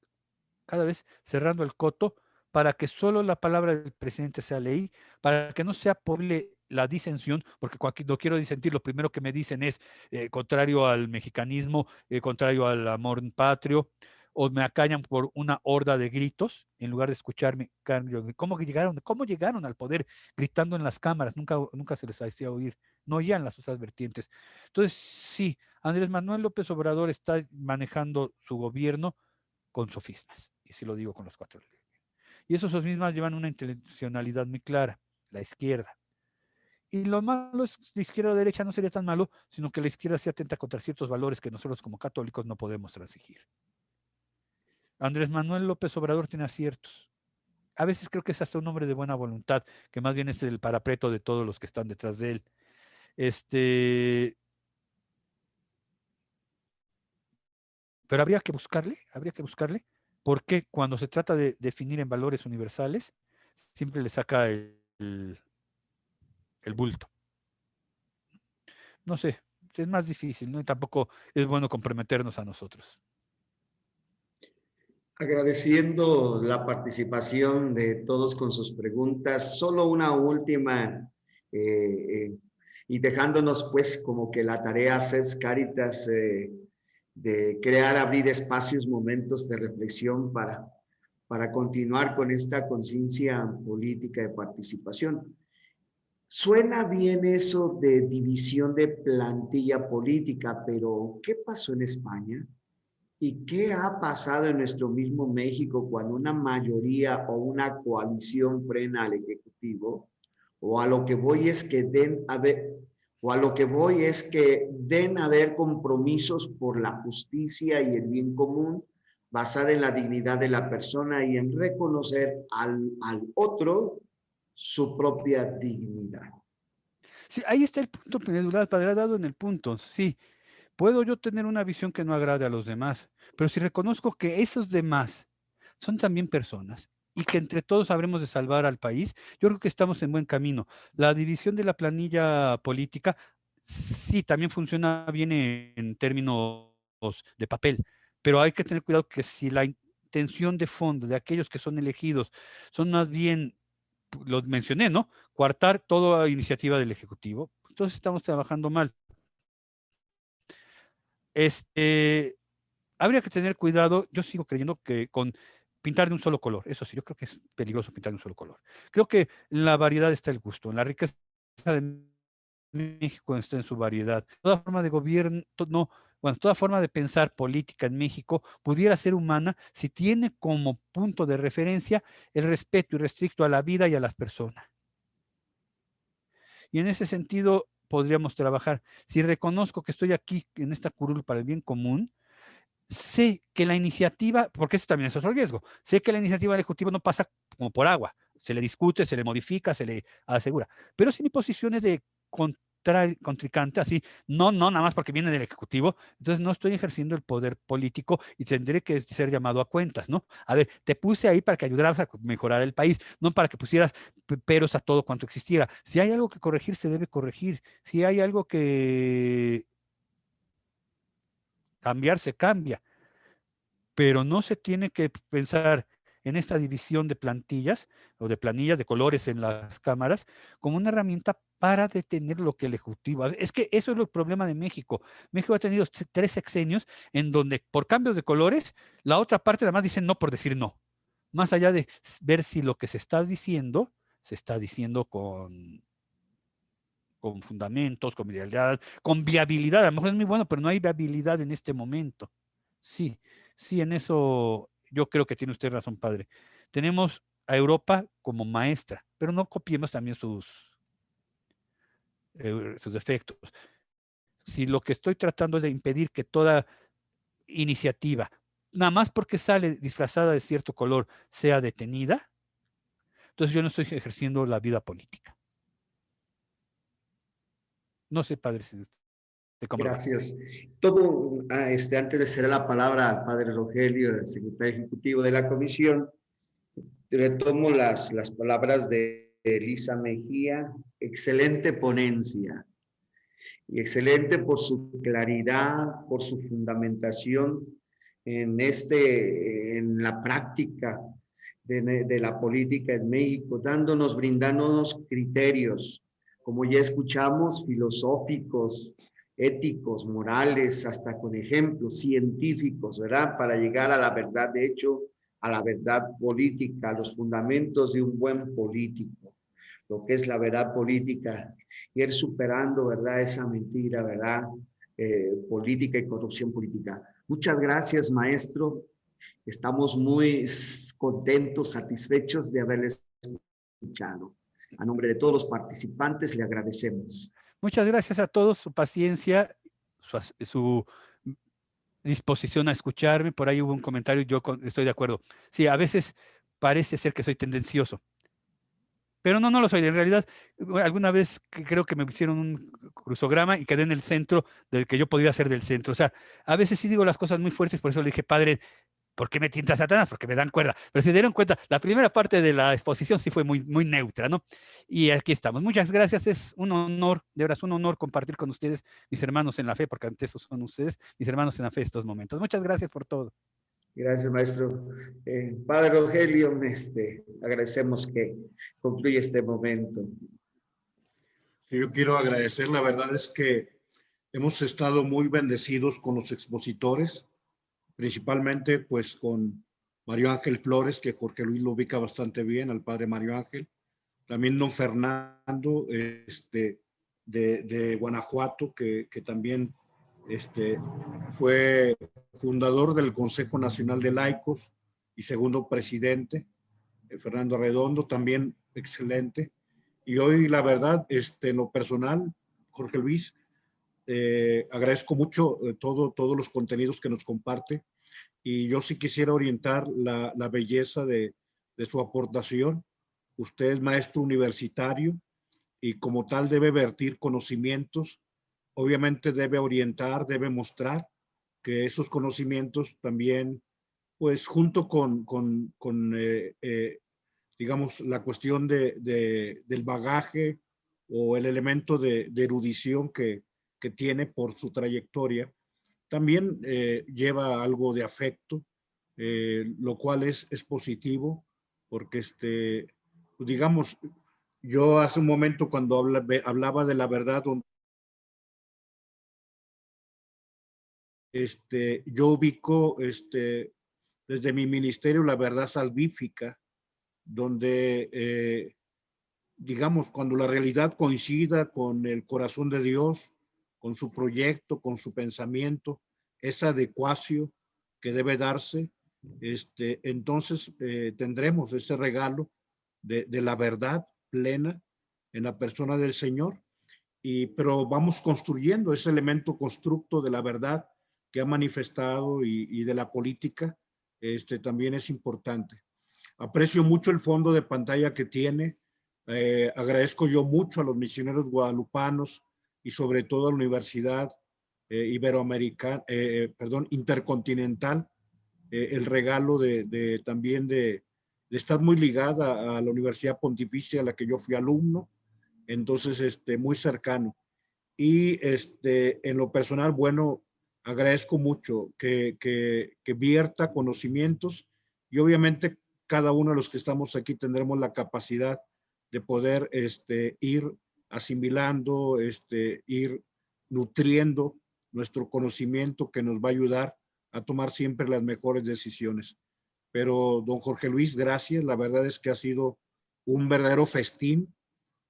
S2: cada vez cerrando el coto para que solo la palabra del presidente sea ley, para que no sea posible la disensión, porque cuando quiero disentir, lo primero que me dicen es contrario al mexicanismo, contrario al amor patrio, o me acallan por una horda de gritos, en lugar de escucharme. ¿Cómo llegaron al poder gritando en las cámaras? Nunca se les hacía oír, no oían las otras vertientes. Entonces, sí, Andrés Manuel López Obrador está manejando su gobierno con sofismas, y si lo digo con los cuatro. Y esos sofismas llevan una intencionalidad muy clara, la izquierda. Y lo malo es que la izquierda o derecha no sería tan malo, sino que la izquierda se atenta contra ciertos valores que nosotros como católicos no podemos transigir. Andrés Manuel López Obrador tiene aciertos. A veces creo que es hasta un hombre de buena voluntad, que más bien es el parapeto de todos los que están detrás de él. Pero habría que buscarle, porque cuando se trata de definir en valores universales, siempre le saca el bulto. No sé, es más difícil, ¿no? Y tampoco es bueno comprometernos a nosotros.
S1: Agradeciendo la participación de todos con sus preguntas, solo una última y dejándonos pues como que la tarea Seds Caritas de crear, abrir espacios, momentos de reflexión para continuar con esta conciencia política de participación. Suena bien eso de división de plantilla política, pero ¿qué pasó en España? ¿Y qué ha pasado en nuestro mismo México cuando una mayoría o una coalición frena al Ejecutivo? O a lo que voy es que den a haber compromisos por la justicia y el bien común basada en la dignidad de la persona y en reconocer al otro su propia dignidad.
S2: Sí, ahí está el punto pendular, padre, ha dado en el punto. Sí, puedo yo tener una visión que no agrade a los demás, pero si reconozco que esos demás son también personas y que entre todos habremos de salvar al país, yo creo que estamos en buen camino. La división de la planilla política, sí, también funciona bien en términos de papel, pero hay que tener cuidado que si la intención de fondo de aquellos que son elegidos son más bien, lo mencioné, ¿no? Coartar toda iniciativa del Ejecutivo, entonces estamos trabajando mal. Habría que tener cuidado, yo sigo creyendo que con pintar de un solo color, eso sí, yo creo que es peligroso pintar de un solo color. Creo que en la variedad está el gusto, en la riqueza de México está en su variedad. Toda forma de gobierno, no, bueno, toda forma de pensar política en México pudiera ser humana si tiene como punto de referencia el respeto irrestricto a la vida y a las personas. Y en ese sentido podríamos trabajar. Si reconozco que estoy aquí en esta curul para el bien común, sé que la iniciativa, porque eso también es otro riesgo, sé que la iniciativa del Ejecutivo no pasa como por agua, se le discute, se le modifica, se le asegura, pero si mi posición es de contrincante, así, no, nada más porque viene del Ejecutivo, entonces no estoy ejerciendo el poder político y tendré que ser llamado a cuentas, ¿no? A ver, te puse ahí para que ayudaras a mejorar el país, no para que pusieras peros a todo cuanto existiera. Si hay algo que corregir, se debe corregir. Si hay algo que cambiar, se cambia, pero no se tiene que pensar en esta división de plantillas o de planillas de colores en las cámaras como una herramienta para detener lo que el Ejecutivo. Es que eso es el problema de México. México ha tenido 3 sexenios en donde por cambios de colores, la otra parte además dice no por decir no. Más allá de ver si lo que se está diciendo con fundamentos, con viabilidad. A lo mejor es muy bueno, pero no hay viabilidad en este momento. Sí, sí, en eso yo creo que tiene usted razón, padre. Tenemos a Europa como maestra, pero no copiemos también sus defectos. Si lo que estoy tratando es de impedir que toda iniciativa, nada más porque sale disfrazada de cierto color, sea detenida, entonces yo no estoy ejerciendo la vida política. No sé, padre, cómo lo ve.
S1: Gracias. Tomo, antes de ceder la palabra al padre Rogelio, el secretario ejecutivo de la comisión, retomo las palabras de Elisa Mejía. Excelente ponencia y excelente por su claridad, por su fundamentación en la práctica de la política en México, brindándonos criterios, como ya escuchamos, filosóficos, éticos, morales, hasta con ejemplos científicos, ¿verdad? Para llegar a la verdad de hecho, a la verdad política, a los fundamentos de un buen político, lo que es la verdad política, ir superando, ¿verdad? Esa mentira, ¿verdad? Política y corrupción política. Muchas gracias, maestro. Estamos muy contentos, satisfechos de haberles escuchado. A nombre de todos los participantes, le agradecemos.
S2: Muchas gracias a todos, su paciencia, su disposición a escucharme. Por ahí hubo un comentario, yo estoy de acuerdo. Sí, a veces parece ser que soy tendencioso, pero no lo soy. En realidad, alguna vez creo que me hicieron un crucigrama y quedé en el centro del que yo podía ser del centro. O sea, a veces sí digo las cosas muy fuertes, por eso le dije, padre, ¿por qué me tienta Satanás? Porque me dan cuerda. Pero si se dieron cuenta, la primera parte de la exposición sí fue muy, muy neutra, ¿no? Y aquí estamos. Muchas gracias. Es un honor, de verdad, es un honor compartir con ustedes, mis hermanos en la fe, porque antes son ustedes, mis hermanos en la fe, estos momentos. Muchas gracias por todo.
S1: Gracias, maestro. Padre Rogelio, agradecemos que concluya este momento.
S3: Sí, yo quiero agradecer, la verdad es que hemos estado muy bendecidos con los expositores, principalmente pues con Mario Ángel Flores, que Jorge Luis lo ubica bastante bien, al padre Mario Ángel, también don Fernando de Guanajuato, que también fue fundador del Consejo Nacional de Laicos y segundo presidente, Fernando Redondo, también excelente. Y hoy, la verdad, en lo personal, Jorge Luis, agradezco mucho todos los contenidos que nos comparte, y yo sí quisiera orientar la belleza de su aportación. Usted es maestro universitario y como tal debe vertir conocimientos, obviamente debe orientar, debe mostrar que esos conocimientos también, pues junto con digamos, la cuestión del bagaje o el elemento de erudición que tiene por su trayectoria. También lleva algo de afecto, lo cual es positivo, porque pues digamos, yo hace un momento cuando hablaba de la verdad, yo ubico desde mi ministerio la verdad salvífica, donde digamos, cuando la realidad coincida con el corazón de Dios, con su proyecto, con su pensamiento, esa adecuación que debe darse, entonces tendremos ese regalo de la verdad plena en la persona del Señor, pero vamos construyendo ese elemento constructo de la verdad que ha manifestado y de la política, también es importante. Aprecio mucho el fondo de pantalla que tiene. Agradezco yo mucho a los misioneros guadalupanos y sobre todo a la Universidad Iberoamericana, Intercontinental, el regalo también de estar muy ligada a la Universidad Pontificia a la que yo fui alumno, entonces muy cercano. Y en lo personal, bueno, agradezco mucho que vierta conocimientos y obviamente cada uno de los que estamos aquí tendremos la capacidad de poder ir asimilando, ir nutriendo nuestro conocimiento que nos va a ayudar a tomar siempre las mejores decisiones. Pero don Jorge Luis, gracias. La verdad es que ha sido un verdadero festín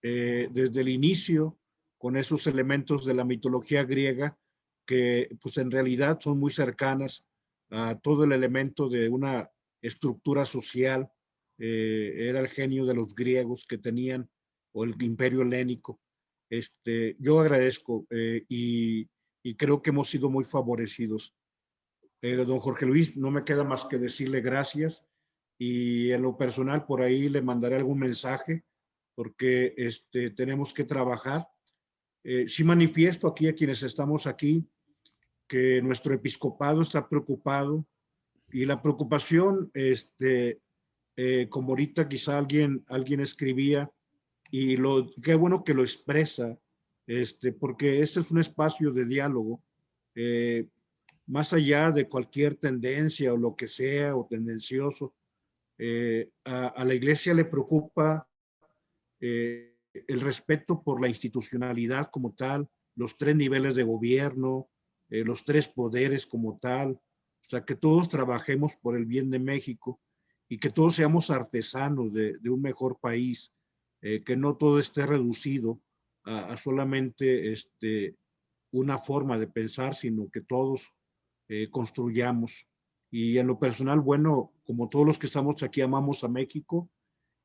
S3: desde el inicio con esos elementos de la mitología griega que pues en realidad son muy cercanas a todo el elemento de una estructura social. Era el genio de los griegos que tenían, o el imperio helénico. Yo agradezco y creo que hemos sido muy favorecidos. Don Jorge Luis, no me queda más que decirle gracias y en lo personal por ahí le mandaré algún mensaje porque tenemos que trabajar. Sí manifiesto aquí a quienes estamos aquí que nuestro episcopado está preocupado y la preocupación, como ahorita quizá alguien escribía, y qué bueno que lo expresa, porque este es un espacio de diálogo, más allá de cualquier tendencia o lo que sea, o tendencioso, a la iglesia le preocupa el respeto por la institucionalidad como tal, los 3 niveles de gobierno, los 3 poderes como tal, o sea, que todos trabajemos por el bien de México y que todos seamos artesanos de un mejor país, que no todo esté reducido a solamente una forma de pensar, sino que todos construyamos. Y en lo personal, bueno, como todos los que estamos aquí amamos a México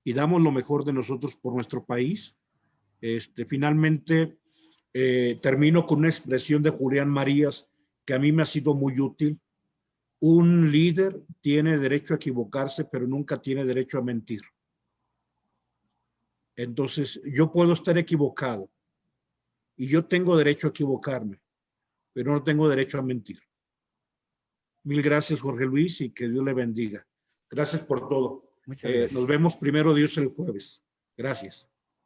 S3: y damos lo mejor de nosotros por nuestro país. Finalmente, termino con una expresión de Julián Marías que a mí me ha sido muy útil. Un líder tiene derecho a equivocarse, pero nunca tiene derecho a mentir. Entonces, yo puedo estar equivocado y yo tengo derecho a equivocarme, pero no tengo derecho a mentir. Mil gracias, Jorge Luis, y que Dios le bendiga. Gracias por todo.
S2: Muchas gracias.
S3: Nos vemos primero Dios el jueves. Gracias.